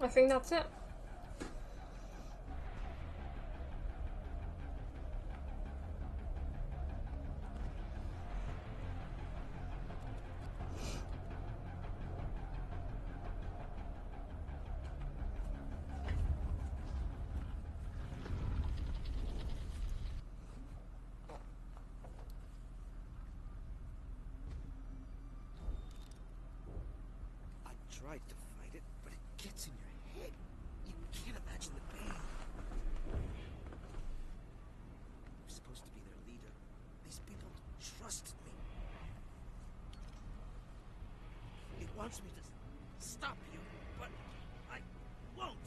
I think that's it. Tried to fight it, but it gets in your head. You can't imagine the pain. I'm supposed to be their leader. These people trusted me. It wants me to stop you, but I won't.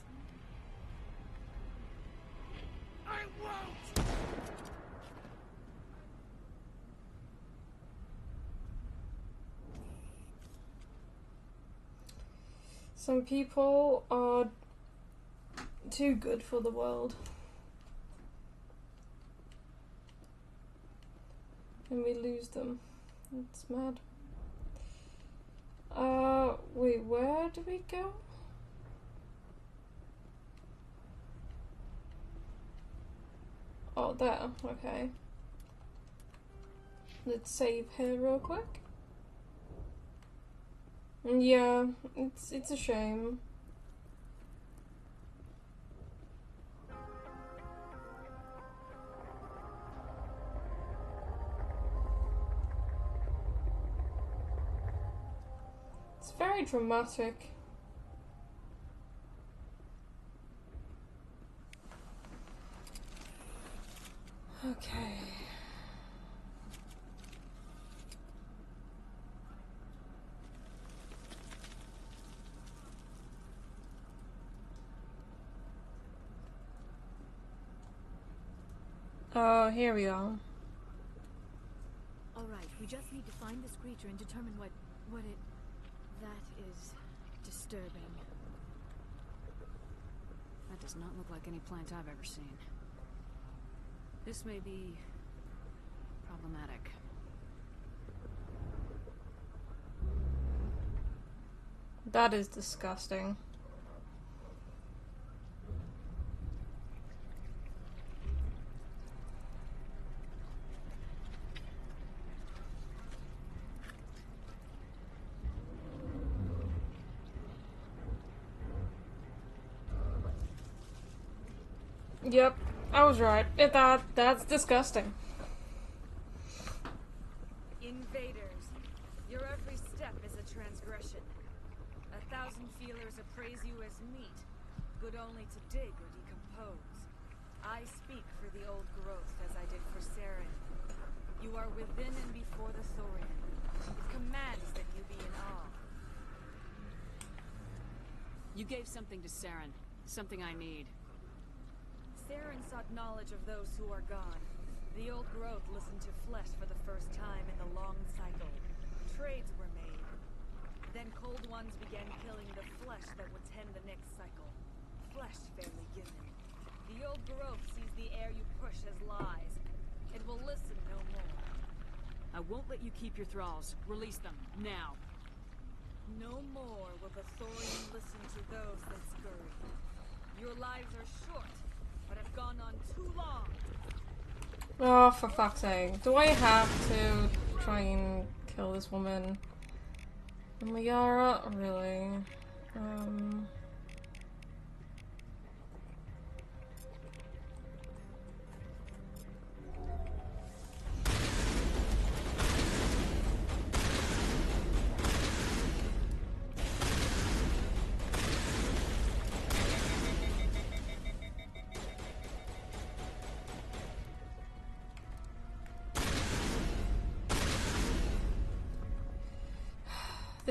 I won't! Some people are too good for the world. And we lose them. It's mad. Wait, where do we go? Oh, there, okay. Let's save here real quick. Yeah, it's a shame. It's very dramatic. Okay. Oh, here we are. Alright, we just need to find this creature and determine what it... That is disturbing. That does not look like any plant I've ever seen. This may be problematic. That is disgusting. Yep, I was right. That's disgusting. Invaders, your every step is a transgression. 1,000 feelers appraise you as meat, good only to dig or decompose. I speak for the old growth as I did for Saren. You are within and before the Thorian. It commands that you be in awe. You gave something to Saren. Something I need. Saren sought knowledge of those who are gone. The old growth listened to flesh for the first time in the long cycle. Trades were made. Then cold ones began killing the flesh that would tend the next cycle. Flesh fairly given. The old growth sees the air you push as lies. It will listen no more. I won't let you keep your thralls. Release them, now. No more will the Thorian listen to those that scurry. Your lives are short, but have gone on too long. Oh, for fuck's sake. Do I have to try and kill this woman? Liara? Really?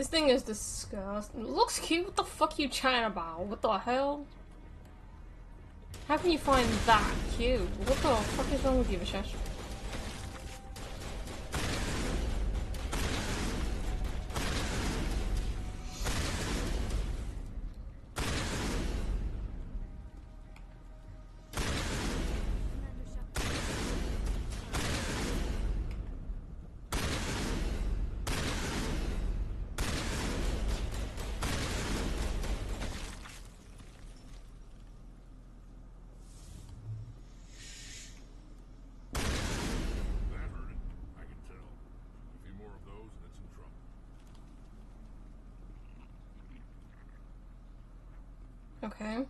This thing is disgusting. It looks cute. What the fuck are you chatting about? What the hell? How can you find that cute? What the fuck is wrong with you, Vishesh? Okay.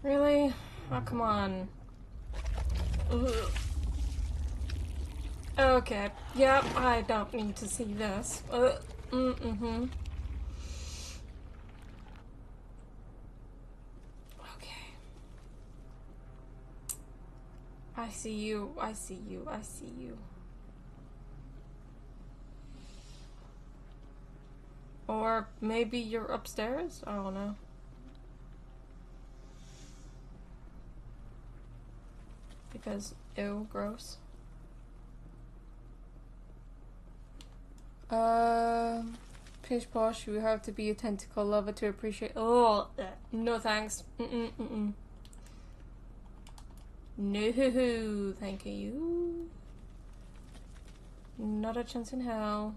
Really? Oh, come on. Ugh. Okay. Yep, I don't need to see this. Mm-hmm. I see you, I see you, I see you. Or maybe you're upstairs? I don't know. Because, ew, gross. Pish posh, you have to be a tentacle lover to appreciate. Oh, no thanks. No, thank you. Not a chance in hell.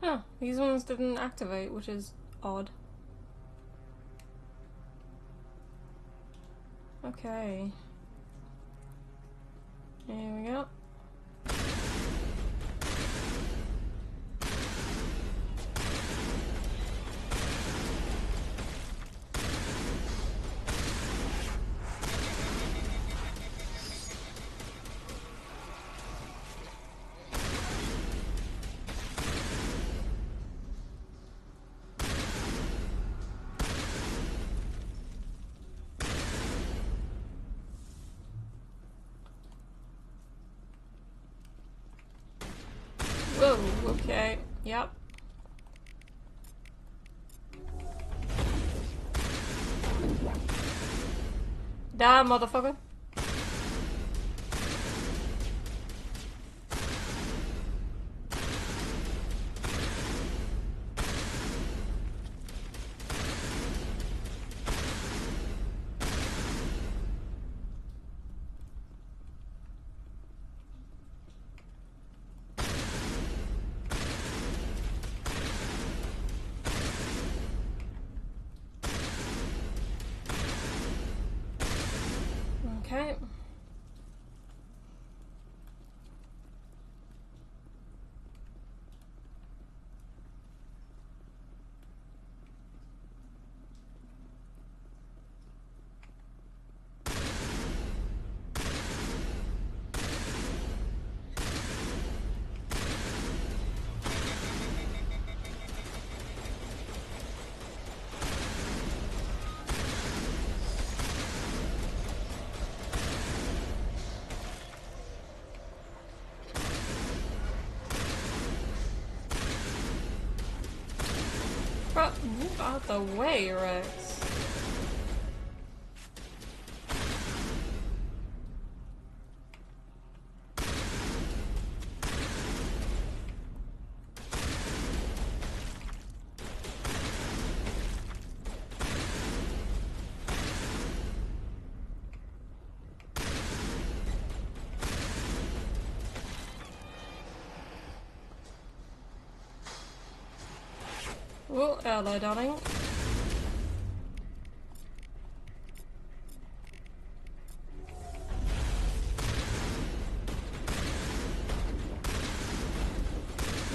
Huh, these ones didn't activate, which is odd. Okay. Here we go. Whoa, okay, yep. Die, motherfucker. Okay. Bro, move out the way, Rex. Oh, hello, darling.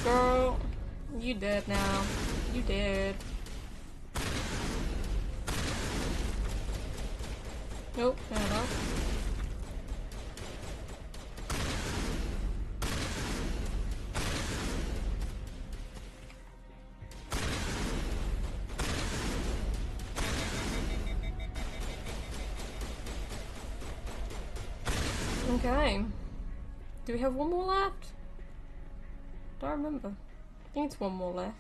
Girl, you dead now. You dead. Nope, hello. Okay. Do we have one more left? Don't remember. I think it's one more left.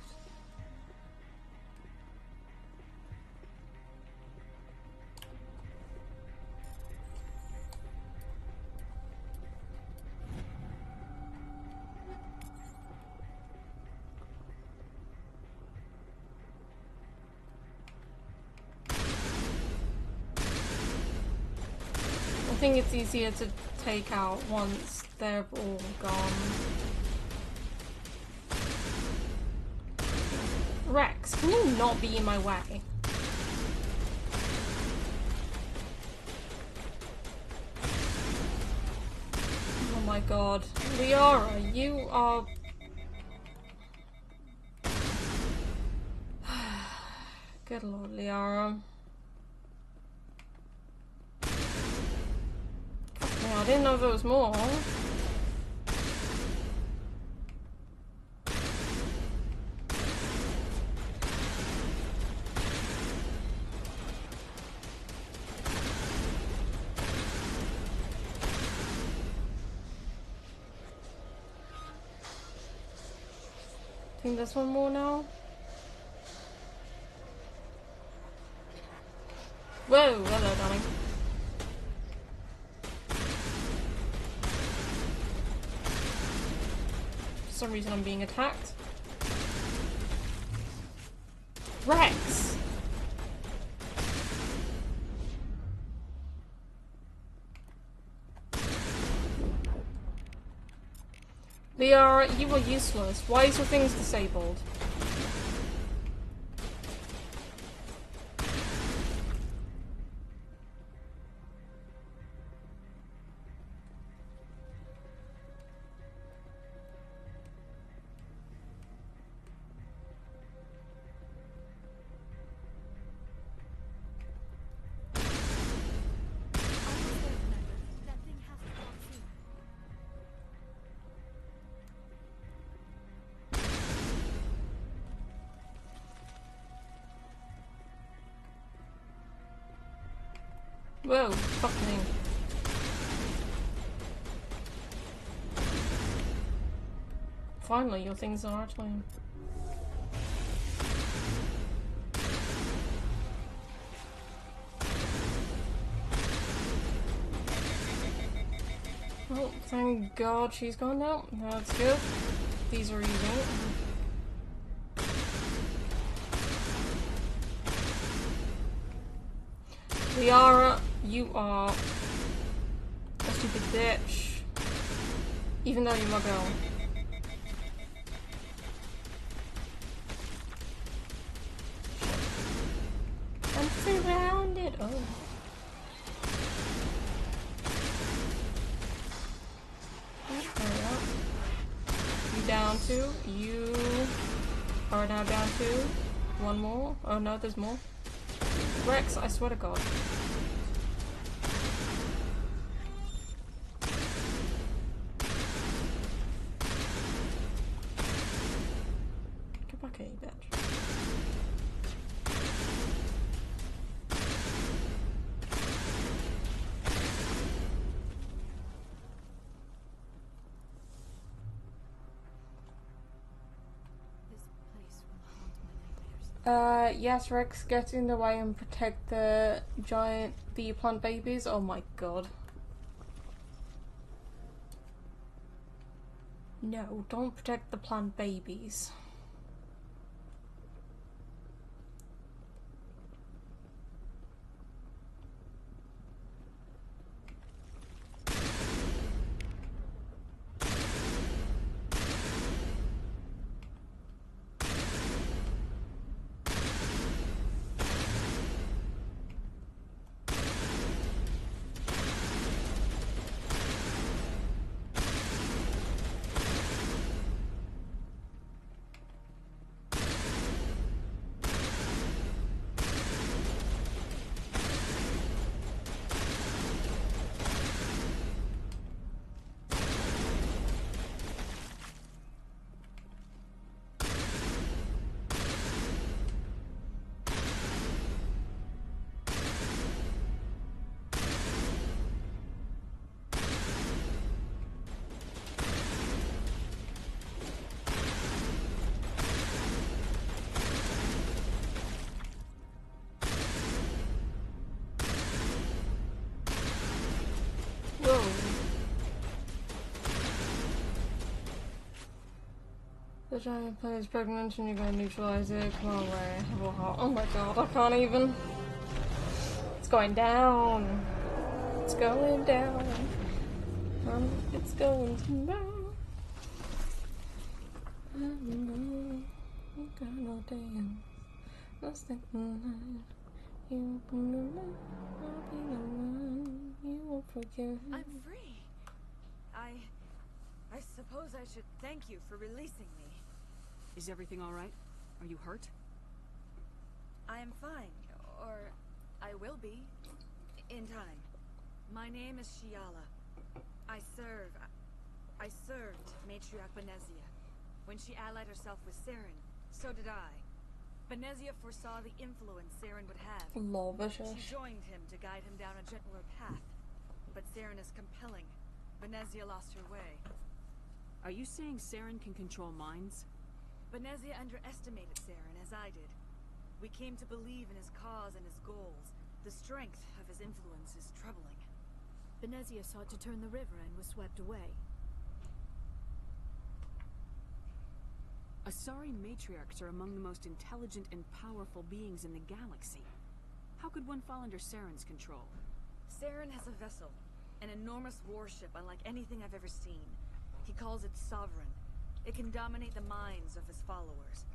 I think it's easier to take out once they're all gone. Rex, can you not be in my way? Oh my god. Liara, you are... Good lord, Liara. Yeah, I didn't know there was more. I think there's one more now. Whoa, hello, darling. For some reason I'm being attacked. Rex! Liara, you are useless. Why is your things disabled? Whoa, fuck me. Finally, your things are actually... Oh, thank God she's gone now. That's good. These are easy. Liara, you are a stupid bitch. Even though you're my girl. I'm surrounded. Oh. You down two. You are now down two. One more. Oh no, there's more. Rex, I swear to God. Get back here, you bitch. Yes, Rex, get in the way and protect the plant babies. Oh my god. No, don't protect the plant babies. The giant planet is pregnant and you're gonna neutralize it. Come on, Ray. Oh my god, I can't even. It's going down. It's going down. It's going down. You got no damn. Let's think tonight. You can remember. I'll be the one. You won't forget. I'm free. I suppose I should thank you for releasing me. Is everything all right? Are you hurt? I am fine, or I will be, in time. My name is Shiala. I served Matriarch Benezia. When she allied herself with Saren, so did I. Benezia foresaw the influence Saren would have. She joined him to guide him down a gentler path. But Saren is compelling. Benezia lost her way. Are you saying Saren can control minds? Benezia underestimated Saren, as I did. We came to believe in his cause and his goals. The strength of his influence is troubling. Benezia sought to turn the river and was swept away. Asari matriarchs are among the most intelligent and powerful beings in the galaxy. How could one fall under Saren's control? Saren has a vessel, an enormous warship unlike anything I've ever seen. He calls it Sovereign. It can dominate the minds of his followers.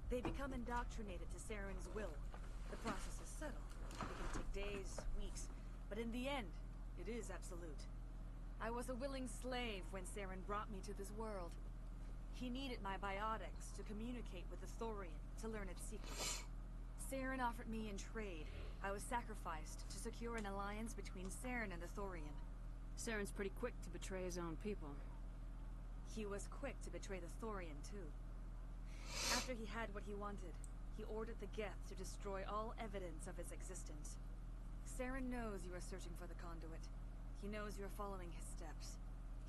They become indoctrinated to Saren's will. The process is subtle. It can take days, weeks, but in the end, it is absolute. I was a willing slave when Saren brought me to this world. He needed my biotics to communicate with the Thorian, to learn its secrets. Saren offered me in trade. I was sacrificed to secure an alliance between Saren and the Thorian. Saren's pretty quick to betray his own people. He was quick to betray the Thorian, too. After he had what he wanted, he ordered the Geth to destroy all evidence of its existence. Saren knows you are searching for the conduit. He knows you are following his steps.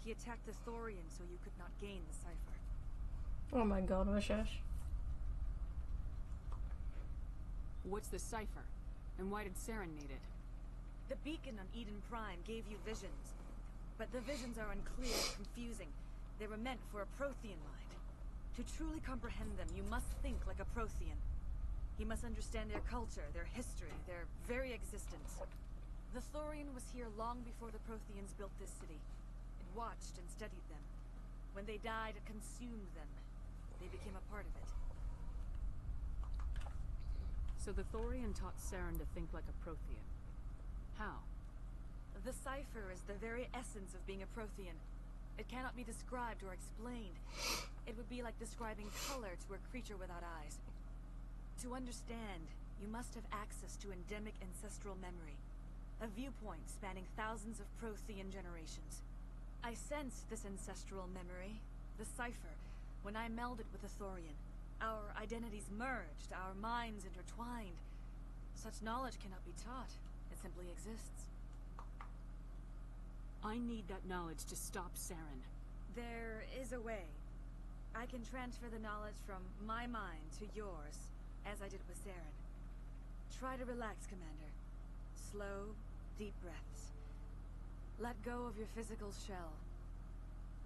He attacked the Thorian so you could not gain the cipher. Oh my god, Vishesh. What's the cipher? And why did Saren need it? The beacon on Eden Prime gave you visions. But the visions are unclear, confusing. They were meant for a Prothean mind. To truly comprehend them, you must think like a Prothean. You must understand their culture, their history, their very existence. The Thorian was here long before the Protheans built this city. It watched and studied them. When they died, it consumed them. They became a part of it. So the Thorian taught Saren to think like a Prothean. How? The cipher is the very essence of being a Prothean. It cannot be described or explained. It would be like describing color to a creature without eyes. To understand, you must have access to endemic ancestral memory. A viewpoint spanning thousands of Prothean generations. I sensed this ancestral memory, the cipher, when I melded with the Thorian. Our identities merged, our minds intertwined. Such knowledge cannot be taught. It simply exists. I need that knowledge to stop Saren. There is a way. I can transfer the knowledge from my mind to yours, as I did with Saren. Try to relax, Commander. Slow, deep breaths. Let go of your physical shell.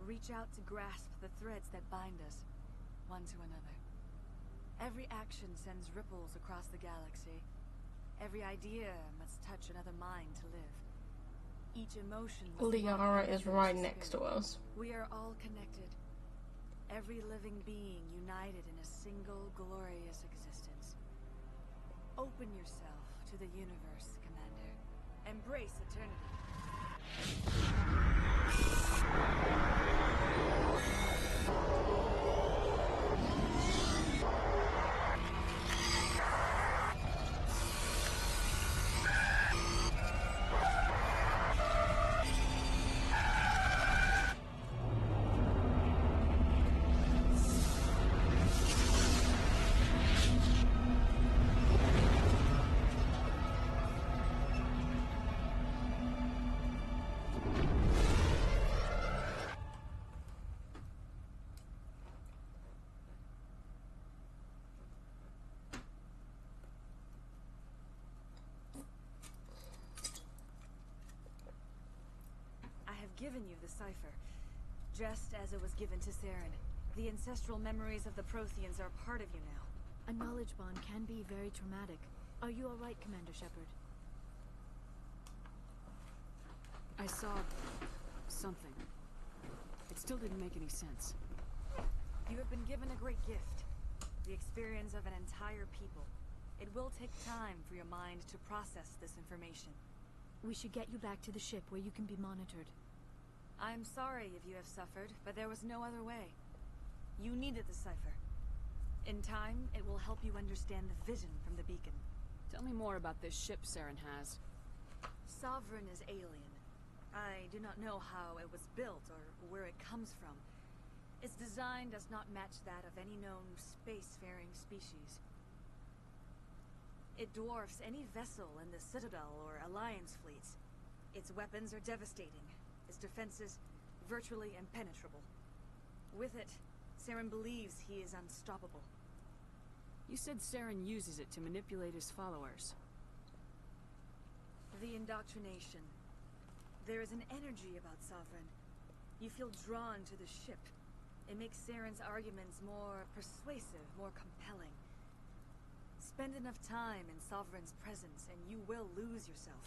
Reach out to grasp the threads that bind us, one to another. Every action sends ripples across the galaxy. Every idea must touch another mind to live. Each emotion must Liara is right next to us. We are all connected. Every living being united in a single glorious existence. Open yourself to the universe, Commander. Embrace eternity. Given you the cipher, just as it was given to Saren. The ancestral memories of the Protheans are part of you now. A knowledge bond can be very traumatic. Are you alright, Commander Shepard? I saw something. It still didn't make any sense. You have been given a great gift. The experience of an entire people. It will take time for your mind to process this information. We should get you back to the ship where you can be monitored. I'm sorry if you have suffered, but there was no other way. You needed the cipher. In time, it will help you understand the vision from the beacon. Tell me more about this ship Saren has. Sovereign is alien. I do not know how it was built or where it comes from. Its design does not match that of any known spacefaring species. It dwarfs any vessel in the Citadel or Alliance fleets. Its weapons are devastating. Its defenses virtually impenetrable. With it, Saren believes he is unstoppable. You said Saren uses it to manipulate his followers. The indoctrination. There is an energy about Sovereign. You feel drawn to the ship. It makes Saren's arguments more persuasive, more compelling. Spend enough time in Sovereign's presence and you will lose yourself.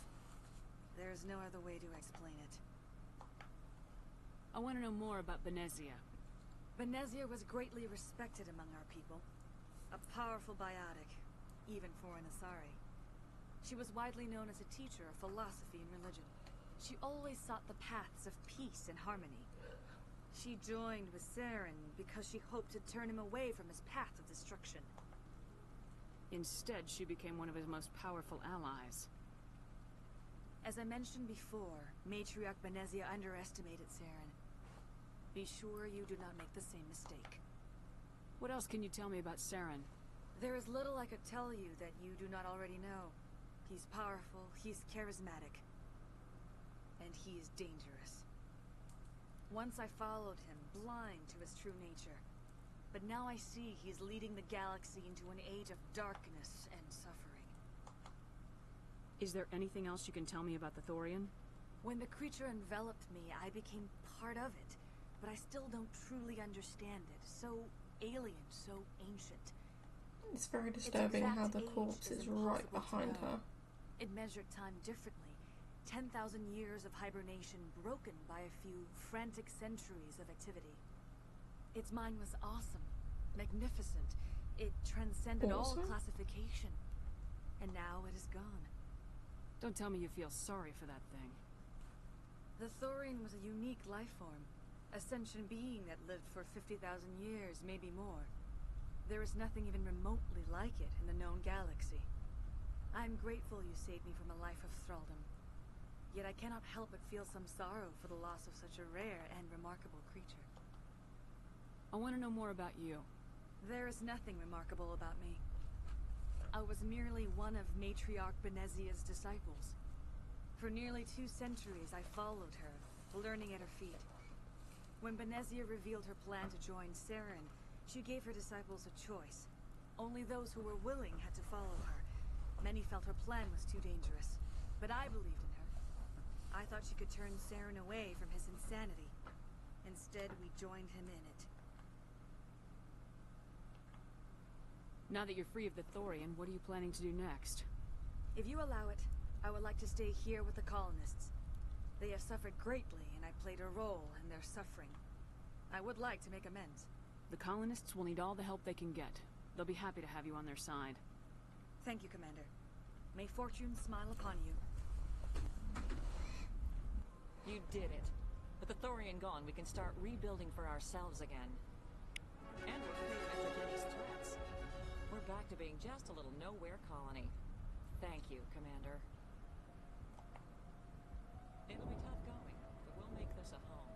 There's no other way to explain it. I want to know more about Benezia. Benezia was greatly respected among our people. A powerful biotic, even for an Asari. She was widely known as a teacher of philosophy and religion. She always sought the paths of peace and harmony. She joined with Saren because she hoped to turn him away from his path of destruction. Instead, she became one of his most powerful allies. As I mentioned before, Matriarch Benezia underestimated Saren. Be sure you do not make the same mistake. What else can you tell me about Saren? There is little I could tell you that you do not already know. He's powerful, he's charismatic, and he is dangerous. Once I followed him, blind to his true nature. But now I see he's leading the galaxy into an age of darkness and suffering. Is there anything else you can tell me about the Thorian? When the creature enveloped me, I became part of it. But I still don't truly understand it. So alien, so ancient. It's very disturbing how the corpse is right behind her. It measured time differently. 10,000 years of hibernation broken by a few frantic centuries of activity. Its mind was awesome, magnificent. It transcended all classification. And now it is gone. Don't tell me you feel sorry for that thing. The Thorian was a unique life form. A sentient being that lived for 50,000 years, maybe more. There is nothing even remotely like it in the known galaxy. I'm grateful you saved me from a life of thraldom. Yet I cannot help but feel some sorrow for the loss of such a rare and remarkable creature. I want to know more about you. There is nothing remarkable about me. I was merely one of Matriarch Benezia's disciples. For nearly 2 centuries I followed her, learning at her feet. When Benezia revealed her plan to join Saren, she gave her disciples a choice. Only those who were willing had to follow her. Many felt her plan was too dangerous, but I believed in her. I thought she could turn Saren away from his insanity. Instead, we joined him in it. Now that you're free of the Thorian, what are you planning to do next? If you allow it, I would like to stay here with the colonists. They have suffered greatly, and I played a role in their suffering. I would like to make amends. The colonists will need all the help they can get. They'll be happy to have you on their side. Thank you, Commander. May fortune smile upon you. You did it. With the Thorian gone, we can start rebuilding for ourselves again. And we're clear of Exogeni's threats. We're back to being just a little nowhere colony. Thank you, Commander. It'll be tough going, but we'll make this a home.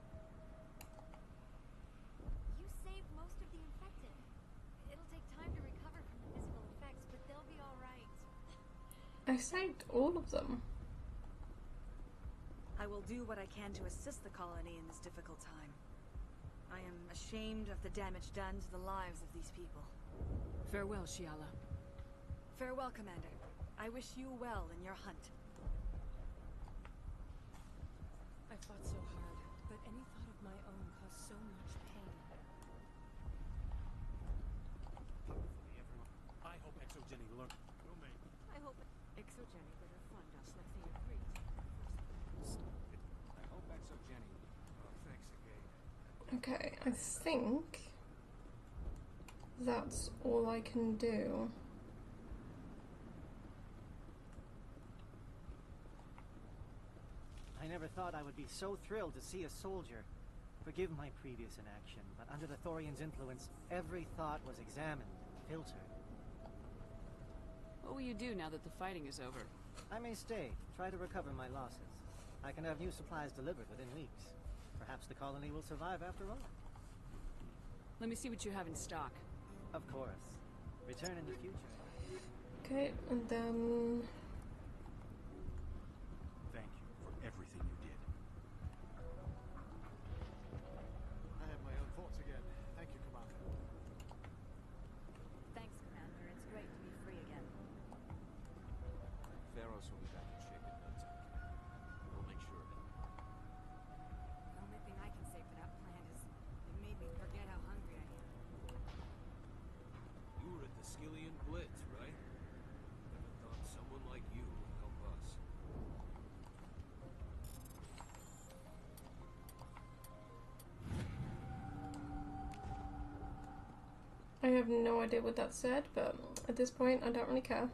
You saved most of the infected. It'll take time to recover from the physical effects, but they'll be alright. I saved all of them. I will do what I can to assist the colony in this difficult time. I am ashamed of the damage done to the lives of these people. Farewell, Shiala. Farewell, Commander. I wish you well in your hunt. I fought so hard, but any thought of my own caused so much pain. look. I hope Exogeny better fund us like they agreed. I hope Exogeny. Oh, thanks again. Okay, I think that's all I can do. I never thought I would be so thrilled to see a soldier. Forgive my previous inaction, but under the Thorian's influence, every thought was examined, filtered. What will you do now that the fighting is over? I may stay, try to recover my losses. I can have new supplies delivered within weeks. Perhaps the colony will survive after all. Let me see what you have in stock. Of course. Return in the future. Okay, and then... Thank you for everything you did. I have my own thoughts again. Thank you, Commander. Thanks, Commander. It's great to be free again. Pharaohs will be back in shape in no time. We'll make sure of it. The only thing I can say for that plan is it made me forget how hungry I am. You were at the Skillian Blitz, right? Never thought someone like you would help us. I have no idea what that said, but at this point I don't really care.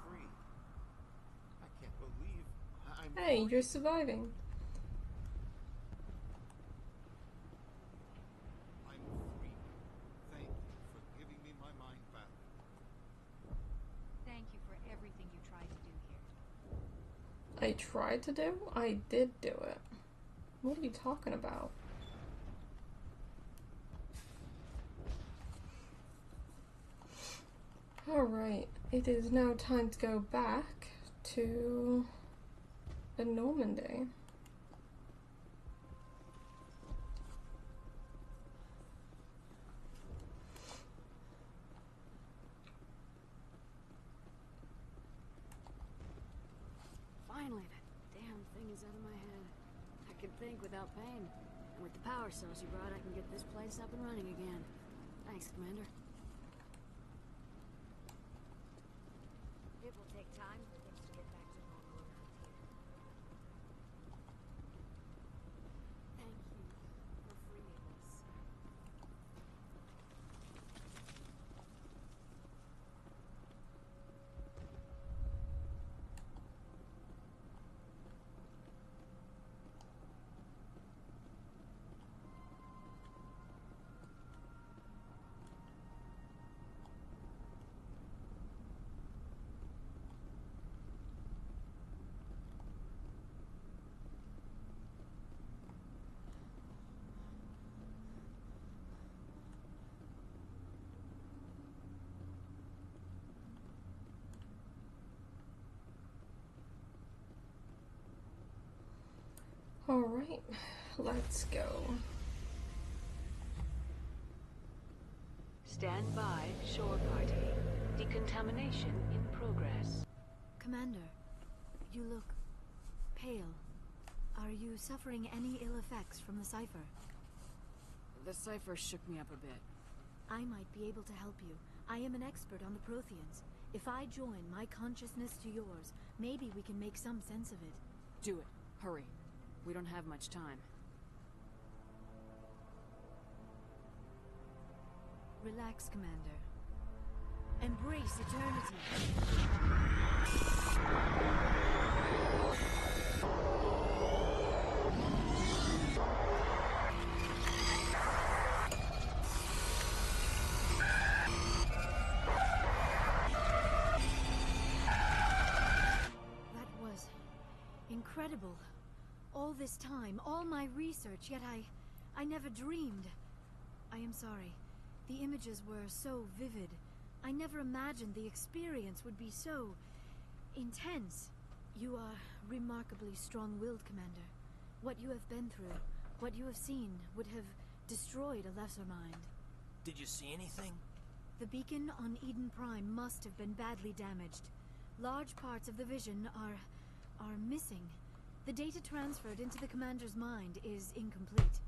Free. I can't believe I'm Hey, free. you're surviving. I'm free. Thank you for giving me my mind back. Thank you for everything you tried to do here. I tried to do? I did do it. What are you talking about? Alright, it is now time to go back to the Normandy. Finally, that damn thing is out of my head. I can think without pain. And with the power cells you brought, I can get this place up and running again. Thanks, Commander. It will take time for things to get back to normal around here. Thank you for freeing us. Alright, let's go. Stand by, shore party. Decontamination in progress. Commander, you look pale. Are you suffering any ill effects from the cipher? The cipher shook me up a bit. I might be able to help you. I am an expert on the Protheans. If I join my consciousness to yours, maybe we can make some sense of it. Do it. Hurry. We don't have much time. Relax, Commander. Embrace eternity. That was incredible. All this time, all my research, yet I never dreamed. I am sorry. The images were so vivid. I never imagined the experience would be so intense. You are remarkably strong-willed, Commander. What you have been through, what you have seen, would have destroyed a lesser mind. Did you see anything? The beacon on Eden Prime must have been badly damaged. Large parts of the vision are missing. The data transferred into the Commander's mind is incomplete.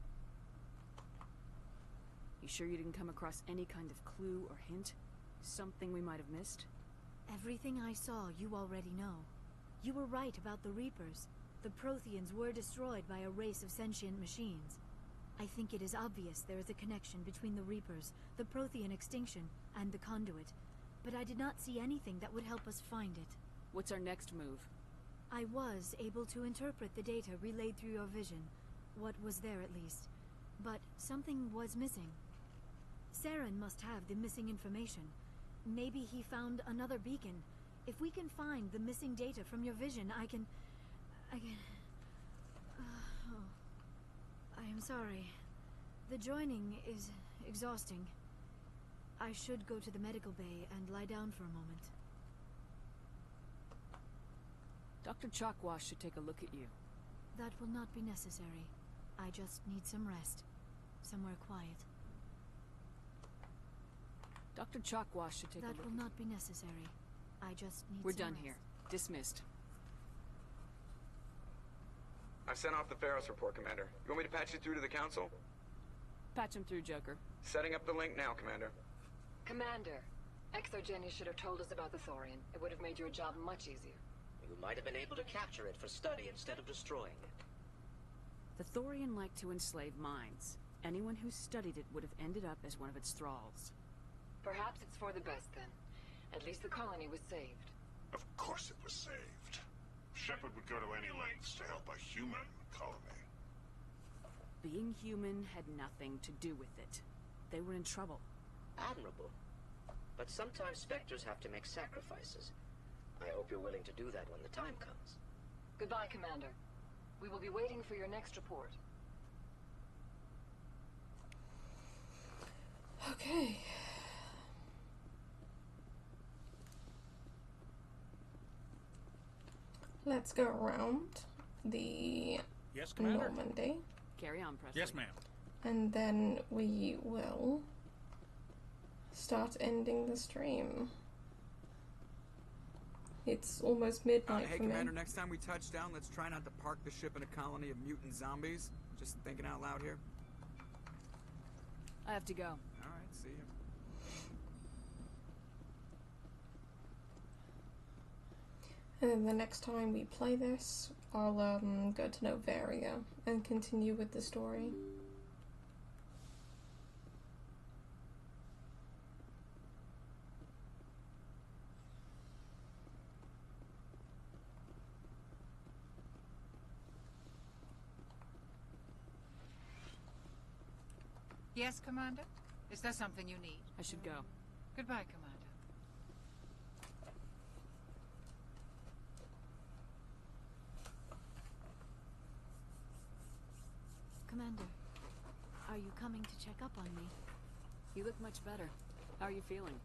You sure you didn't come across any kind of clue or hint? Something we might have missed? Everything I saw, you already know. You were right about the Reapers. The Protheans were destroyed by a race of sentient machines. I think it is obvious there is a connection between the Reapers, the Prothean extinction, and the Conduit, but I did not see anything that would help us find it. What's our next move? I was able to interpret the data relayed through your vision. What was there, at least. But something was missing. Saren must have the missing information. Maybe he found another beacon. If we can find the missing data from your vision, I can... oh. I am sorry. The joining is exhausting. I should go to the medical bay and lie down for a moment. Dr. Chalkwash should take a look at you. That will not be necessary. I just need some rest. Somewhere quiet. Dr. Chalkwash should take a look. That will not be necessary. I just need We're some done rest. here. Dismissed. I've sent off the Ferris report, Commander. You want me to patch you through to the Council? Patch him through, Joker. Setting up the link now, Commander. Commander, Exogeny should have told us about the Thorian. It would have made your job much easier. You might have been able to capture it for study instead of destroying it. The Thorian liked to enslave minds. Anyone who studied it would have ended up as one of its thralls. Perhaps it's for the best, then. At least the colony was saved. Of course it was saved. Shepard would go to any lengths to help a human colony. Being human had nothing to do with it. They were in trouble. Admirable. But sometimes Spectres have to make sacrifices. I hope you're willing to do that when the time comes. Goodbye, Commander. We will be waiting for your next report. Okay. Let's go around the Yes, Commander? Normandy. Carry on, Presley. Yes, ma'am. And then we will start ending the stream. It's almost midnight Hey, for me. Commander, next time we touch down, let's try not to park the ship in a colony of mutant zombies. Just thinking out loud here. I have to go. Alright, see you. And then the next time we play this, I'll go to Novaria and continue with the story. Yes, Commander? Is there something you need? I should go. Goodbye, Commander. Commander, are you coming to check up on me? You look much better. How are you feeling?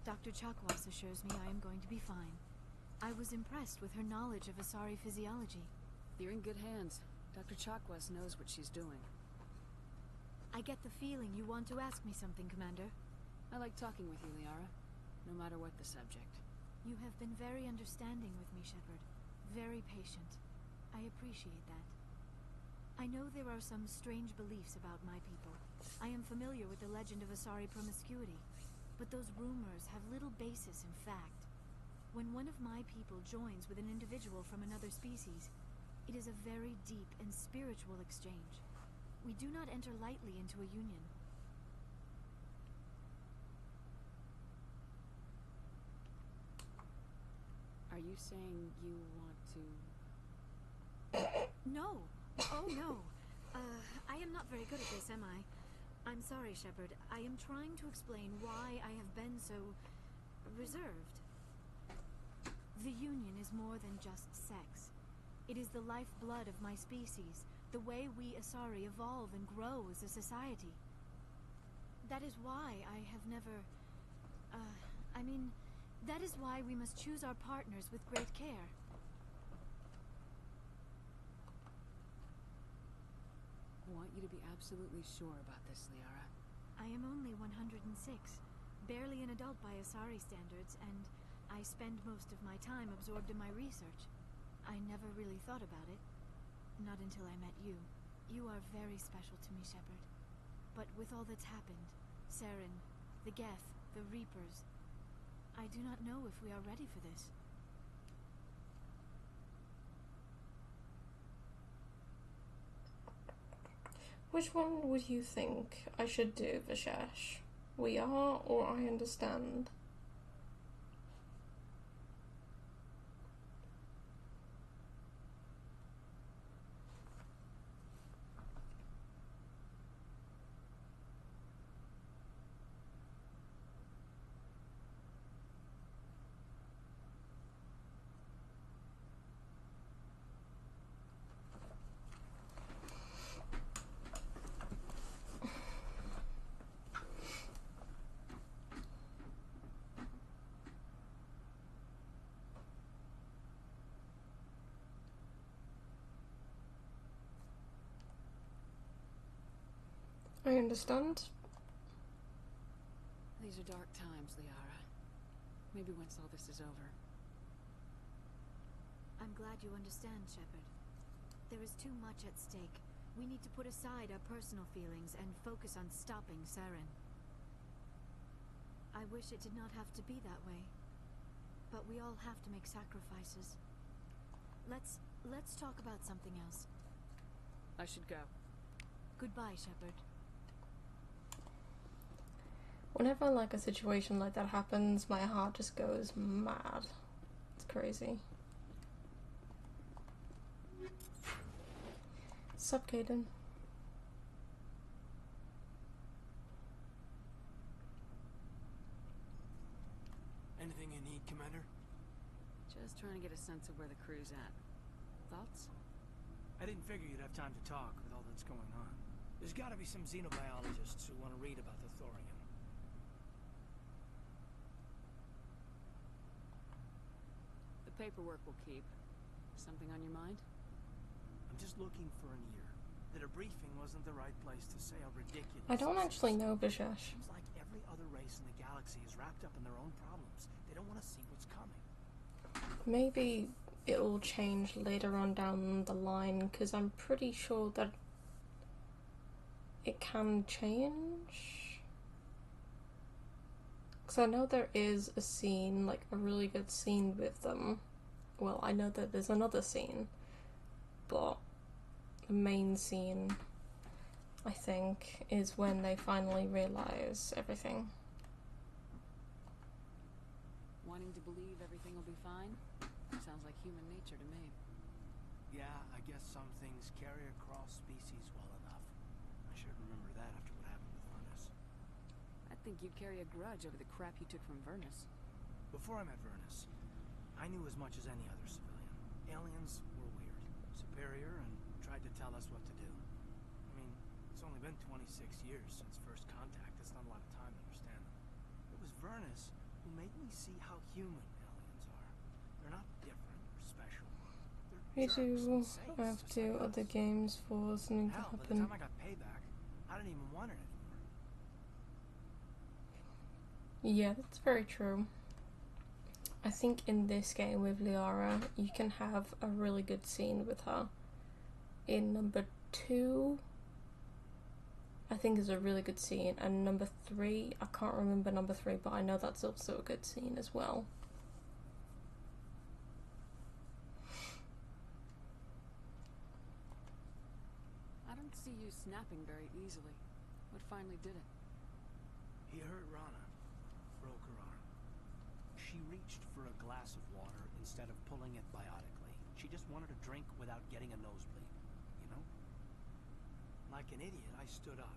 Dr. Chakwas assures me I am going to be fine. I was impressed with her knowledge of Asari physiology. You're in good hands. Dr. Chakwas knows what she's doing. I get the feeling you want to ask me something, Commander. I like talking with you, Liara. No matter what the subject. You have been very understanding with me, Shepard. Very patient. I appreciate that. I know there are some strange beliefs about my people. I am familiar with the legend of Asari promiscuity, but those rumors have little basis in fact. When one of my people joins with an individual from another species, it is a very deep and spiritual exchange. We do not enter lightly into a union. Are you saying you want to... No! Oh no! I am not very good at this, am I? I'm sorry, Shepard. I am trying to explain why I have been so... reserved. The Union is more than just sex. It is the lifeblood of my species, the way we Asari evolve and grow as a society. That is why I have never... that is why we must choose our partners with great care. I want you to be absolutely sure about this, Liara. I am only 106, barely an adult by Asari standards, and I spend most of my time absorbed in my research. I never really thought about it. Not until I met you. You are very special to me, Shepard. But with all that's happened, Saren, the Geth, the Reapers, I do not know if we are ready for this. Which one would you think I should do, Vishesh? We are, or I understand? I understand. These are dark times, Liara. Maybe once all this is over. I'm glad you understand, Shepard. There is too much at stake. We need to put aside our personal feelings and focus on stopping Saren. I wish it did not have to be that way. But we all have to make sacrifices. Let's talk about something else. I should go. Goodbye, Shepard. Whenever like a situation like that happens, my heart just goes mad. It's crazy. Sup, Caden? Anything you need, Commander? Just trying to get a sense of where the crew's at. Thoughts? I didn't figure you'd have time to talk with all that's going on. There's gotta be some xenobiologists who want to read about the thorium. The paperwork will keep. Something on your mind? I'm just looking for an ear. The debriefing wasn't the right place to say how ridiculous. I don't actually know, Vishesh. Seems like every other race in the galaxy is wrapped up in their own problems. They don't want to see what's coming. Maybe it'll change later on down the line, because I'm pretty sure that it can change. Because I know there is a scene, like a really good scene with them. Well, I know that there's another scene, but the main scene, I think, is when they finally realize everything. Wanting to believe everything will be fine? Sounds like human nature to me. Yeah, I guess some things carry across species well enough. I should remember that after what happened with Vernus. I think you'd carry a grudge over the crap you took from Vernus. Before I met Vernus, I knew as much as any other civilian. Aliens were weird, superior, and tried to tell us what to do. I mean, it's only been 26 years since first contact. That's not a lot of time to understand them. It was Vernus who made me see how human aliens are. They're not different or special. Me too. I have to do other games for something to Hell, by the happen. time I got payback, I didn't even want it anymore. Yeah, that's very true. I think in this game with Liara, you can have a really good scene with her. In number 2, I think is a really good scene, and number 3, I can't remember number 3, but I know that's also a good scene as well. I don't see you snapping very easily. What finally did it? He hurt Rana, broke her arm. She reached for a glass of water instead of pulling it biotically. She just wanted a drink without getting a nosebleed, you know? Like an idiot, I stood up.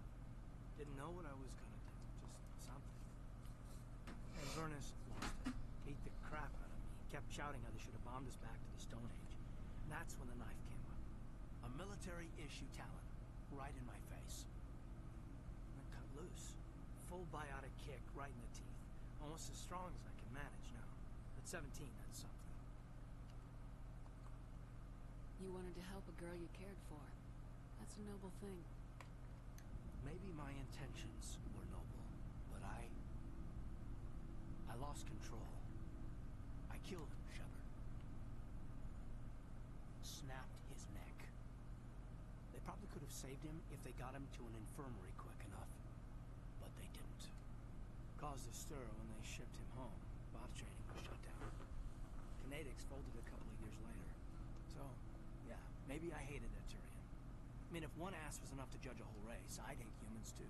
Didn't know what I was gonna do, just something. And Vernus lost it. Beat the crap out of me. Kept shouting how they should have bombed us back to the Stone Age. And that's when the knife came up. A military-issue talon, right in my face. And it cut loose. Full biotic kick right in the teeth. Almost as strong as I can manage now. At 17, that's something. You wanted to help a girl you cared for. That's a noble thing. Maybe my intentions were noble, but I lost control. I killed him, Shepard. Snapped his neck. They probably could have have saved him if they got him to an infirmary quick enough. But they didn't. Caused a stir when they shipped him home. Bot training was shut down. Kinetics folded a couple of years later. So, yeah, maybe I hated that Turian. I mean, if one ass was enough to judge a whole race, I'd hate humans too.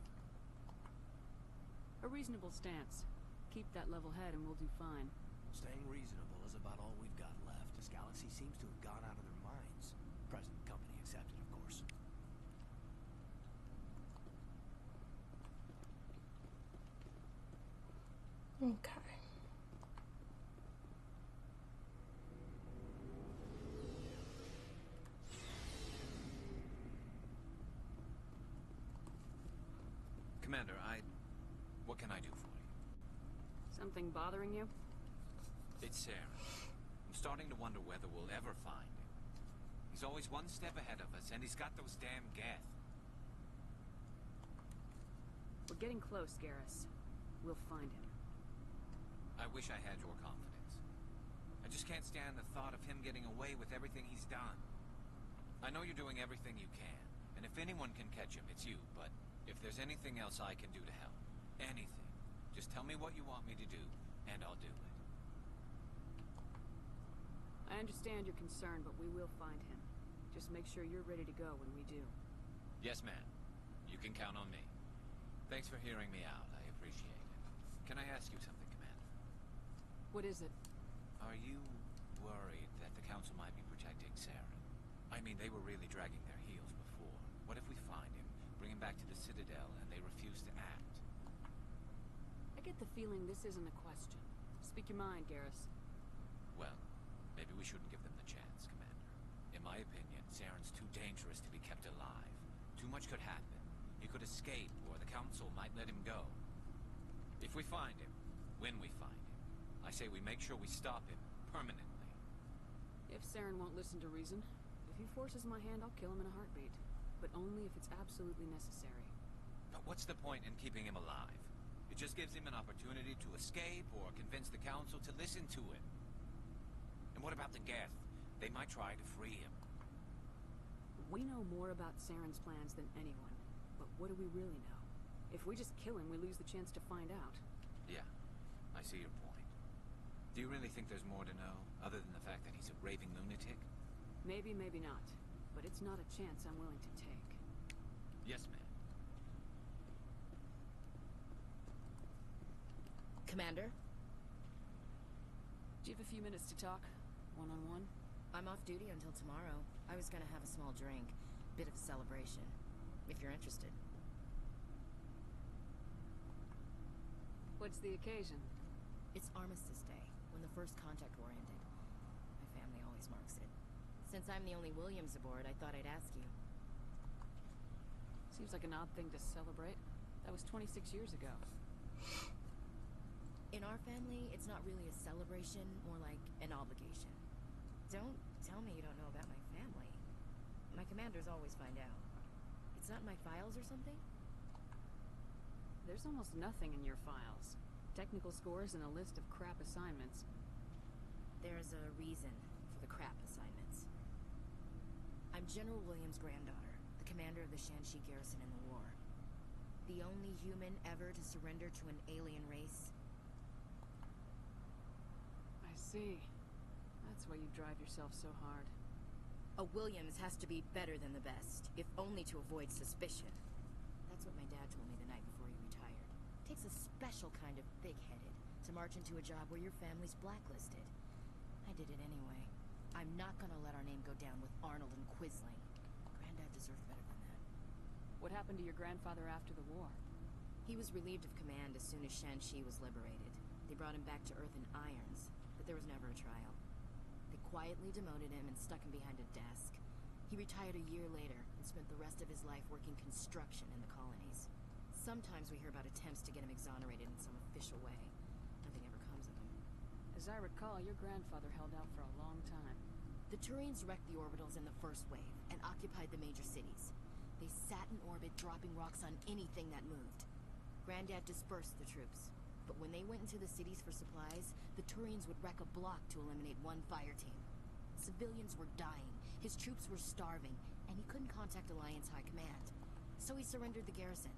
A reasonable stance. Keep that level head and we'll do fine. Staying reasonable is about all we've got left. This galaxy seems to have gone out of their minds. Present company accepted, of course. Okay. Commander, what can I do for you? Something bothering you? It's Saren. I'm starting to wonder whether we'll ever find him. He's always one step ahead of us, and he's got those damn Geth. We're getting close, Garrus. We'll find him. I wish I had your confidence. I just can't stand the thought of him getting away with everything he's done. I know you're doing everything you can, and if anyone can catch him, it's you, but if there's anything else I can do to help, anything, just tell me what you want me to do, and I'll do it. I understand your concern, but we will find him. Just make sure you're ready to go when we do. Yes, ma'am. You can count on me. Thanks for hearing me out. I appreciate it. Can I ask you something, Commander? What is it? Are you worried that the Council might be protecting Saren? I mean, they were really dragging their heels before. What if we find him, bring him back to the Citadel, and they refuse to act? I get the feeling this isn't a question. Speak your mind, Garrus. Well, maybe we shouldn't give them the chance, Commander. In my opinion, Saren's too dangerous to be kept alive. Too much could happen. He could escape, or the Council might let him go. If we find him, when we find him, I say we make sure we stop him permanently. If Saren won't listen to reason, if he forces my hand, I'll kill him in a heartbeat. But only if it's absolutely necessary. But what's the point in keeping him alive? It just gives him an opportunity to escape or convince the Council to listen to him. And what about the Geth? They might try to free him. We know more about Saren's plans than anyone. But what do we really know? If we just kill him, we lose the chance to find out. Yeah, I see your point. Do you really think there's more to know, other than the fact that he's a raving lunatic? Maybe, maybe not. But it's not a chance I'm willing to take. Yes, ma'am. Commander? Do you have a few minutes to talk? One-on-one? I'm off duty until tomorrow. I was gonna have a small drink. Bit of a celebration. If you're interested. What's the occasion? It's Armistice Day, when the first contact war ended. My family always marks it. Since I'm the only Williams aboard, I thought I'd ask you. Seems like an odd thing to celebrate. That was 26 years ago. In our family, it's not really a celebration, more like an obligation. Don't tell me you don't know about my family. My commanders always find out. It's not in my files or something? There's almost nothing in your files. Technical scores and a list of crap assignments. There's a reason for the crap assignments. I'm General Williams' granddaughter, the commander of the Shanxi garrison in the war. The only human ever to surrender to an alien race. I see. That's why you drive yourself so hard. A Williams has to be better than the best, if only to avoid suspicion. That's what my dad told me the night before he retired. Takes a special kind of big-headed to march into a job where your family's blacklisted. I did it anyway. I'm not gonna let our name go down with Arnold and Quisling. Granddad deserved better than that. What happened to your grandfather after the war? He was relieved of command as soon as Shanxi was liberated. They brought him back to Earth in irons, but there was never a trial. They quietly demoted him and stuck him behind a desk. He retired a year later and spent the rest of his life working construction in the colonies. Sometimes we hear about attempts to get him exonerated in some official way. Nothing ever comes of him. As I recall, your grandfather held out for a long time. The Turians wrecked the orbitals in the first wave and occupied the major cities. They sat in orbit, dropping rocks on anything that moved. Granddad dispersed the troops, but when they went into the cities for supplies, the Turians would wreck a block to eliminate one fire team. Civilians were dying, his troops were starving, and he couldn't contact Alliance High Command, so he surrendered the garrison.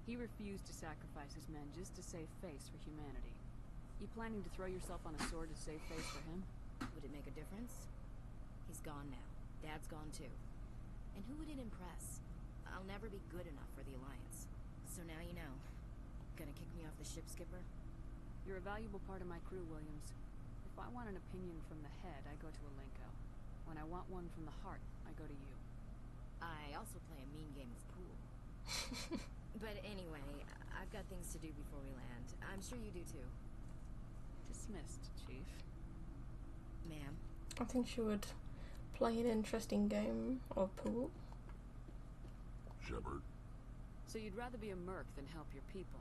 He refused to sacrifice his men just to save face for humanity. You planning to throw yourself on a sword to save face for him? Would it make a difference? He's gone now. Dad's gone too. And who would it impress? I'll never be good enough for the Alliance. So now you know. Gonna kick me off the ship, Skipper? You're a valuable part of my crew, Williams. If I want an opinion from the head, I go to Alenko. When I want one from the heart, I go to you. I also play a mean game of pool. But anyway, I've got things to do before we land. I'm sure you do too. Dismissed, Chief. Ma'am? I think she would play an interesting game of pool. Shepard, So you'd rather be a merc than help your people?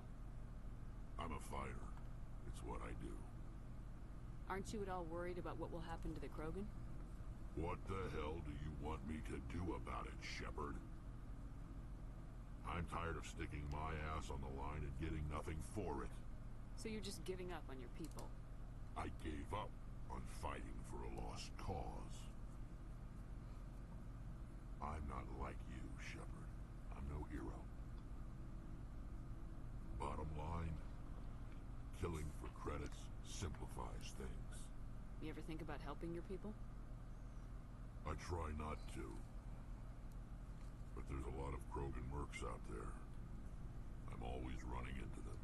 I'm a fighter. It's what I do. Aren't you at all worried about what will happen to the Krogan? What the hell do you want me to do about it, Shepard? I'm tired of sticking my ass on the line and getting nothing for it. So you're just giving up on your people? I gave up on fighting for a lost cause. I'm not like you, Shepard. I'm no hero. Bottom line, killing for credits simplifies things. You ever think about helping your people? I try not to. But there's a lot of Krogan mercs out there. I'm always running into them.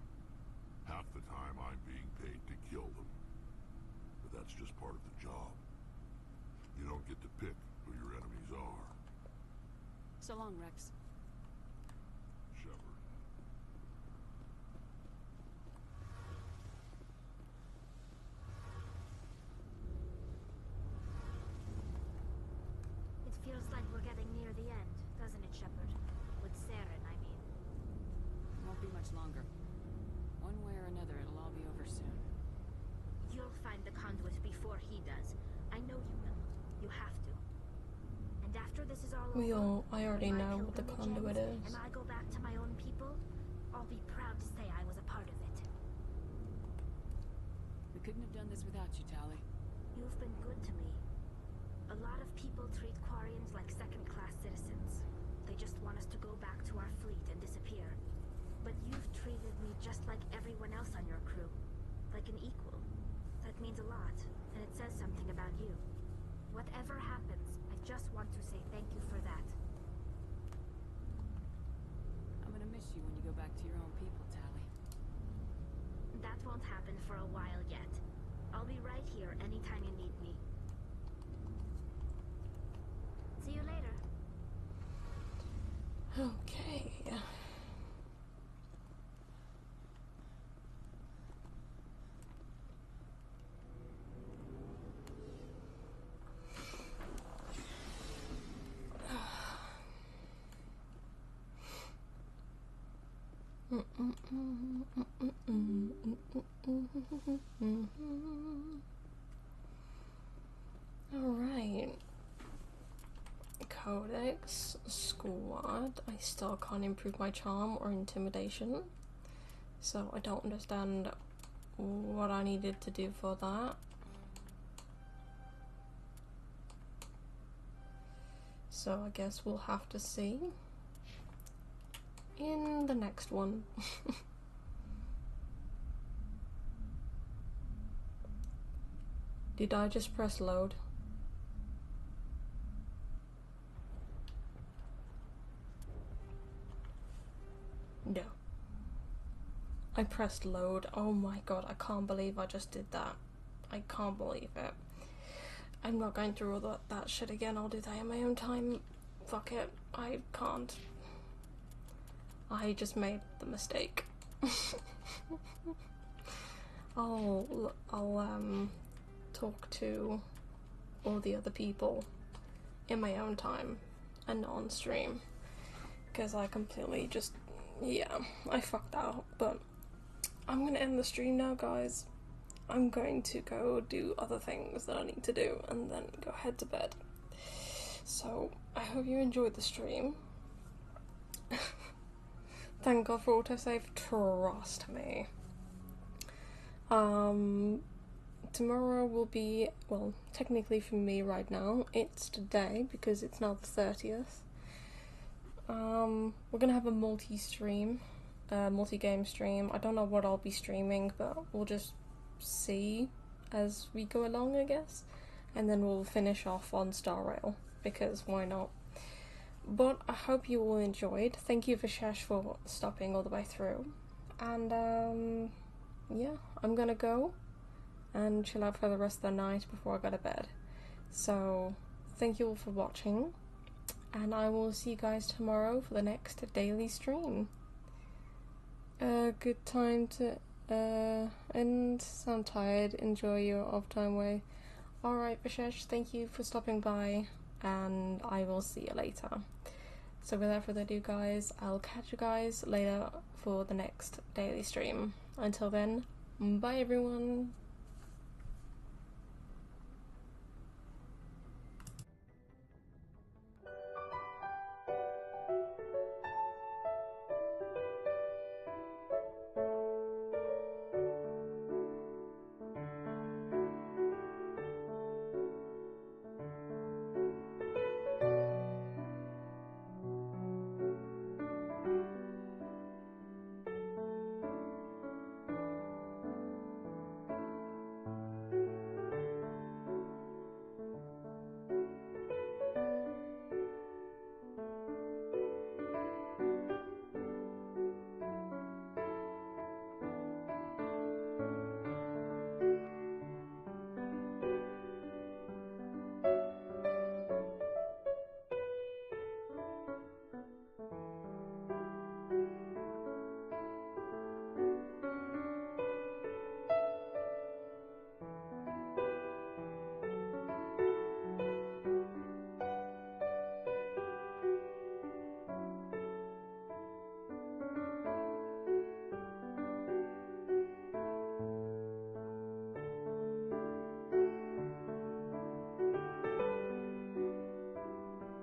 Half the time I'm being paid to kill them. But that's just part of the job. You don't get to pick who your enemies are. So long, Rex. Shepard. It feels like we're getting near the end, doesn't it, Shepard? With Saren, I mean. Won't be much longer. One way or another, it'll all be over soon. You'll find the conduit before he does. I know you will. You have to. And after this is all over, I already when my know what the pilgrimage conduit ends is. and I go back to my own people, I'll be proud to say I was a part of it. We couldn't have done this without you, Tali. You've been good to me. A lot of people treat Quarians like second-class citizens. They just want us to go back to our fleet and disappear. But you've treated me just like everyone else on your crew. Like an equal. That means a lot, and it says something about you. Whatever happens, I just want to say thank you for that. I'm gonna miss you when you go back to your own people, Tali. That won't happen for a while yet. I'll be right here anytime you need me. See you later. Okay. Alright. Codex Squad. I still can't improve my charm or intimidation. So I don't understand what I needed to do for that. So I guess we'll have to see in the next one. Did I just press load? No. I pressed load. Oh my god, I can't believe I just did that. I can't believe it. I'm not going through all that shit again. I'll do that in my own time. Fuck it. I can't. I just made the mistake. I'll talk to all the other people in my own time and not on stream, because I completely just, yeah, I fucked out. But I'm gonna end the stream now, guys. I'm going to go do other things that I need to do and then go head to bed. So I hope you enjoyed the stream. Thank God for autosave, trust me. tomorrow will be, well, technically for me right now, it's today because it's now the 30th. We're gonna have a multi-game stream. I don't know what I'll be streaming, but we'll just see as we go along, I guess. And then we'll finish off on Star Rail, because why not? But I hope you all enjoyed. Thank you, Vishesh, for stopping all the way through. And, yeah, I'm gonna go and chill out for the rest of the night before I go to bed. So, thank you all for watching, and I will see you guys tomorrow for the next daily stream. Good time to end. I'm tired. Enjoy your off time, Wei. Alright, Vishesh, thank you for stopping by, and I will see you later. So without further ado, guys, I'll catch you guys later for the next daily stream. Until then, bye everyone.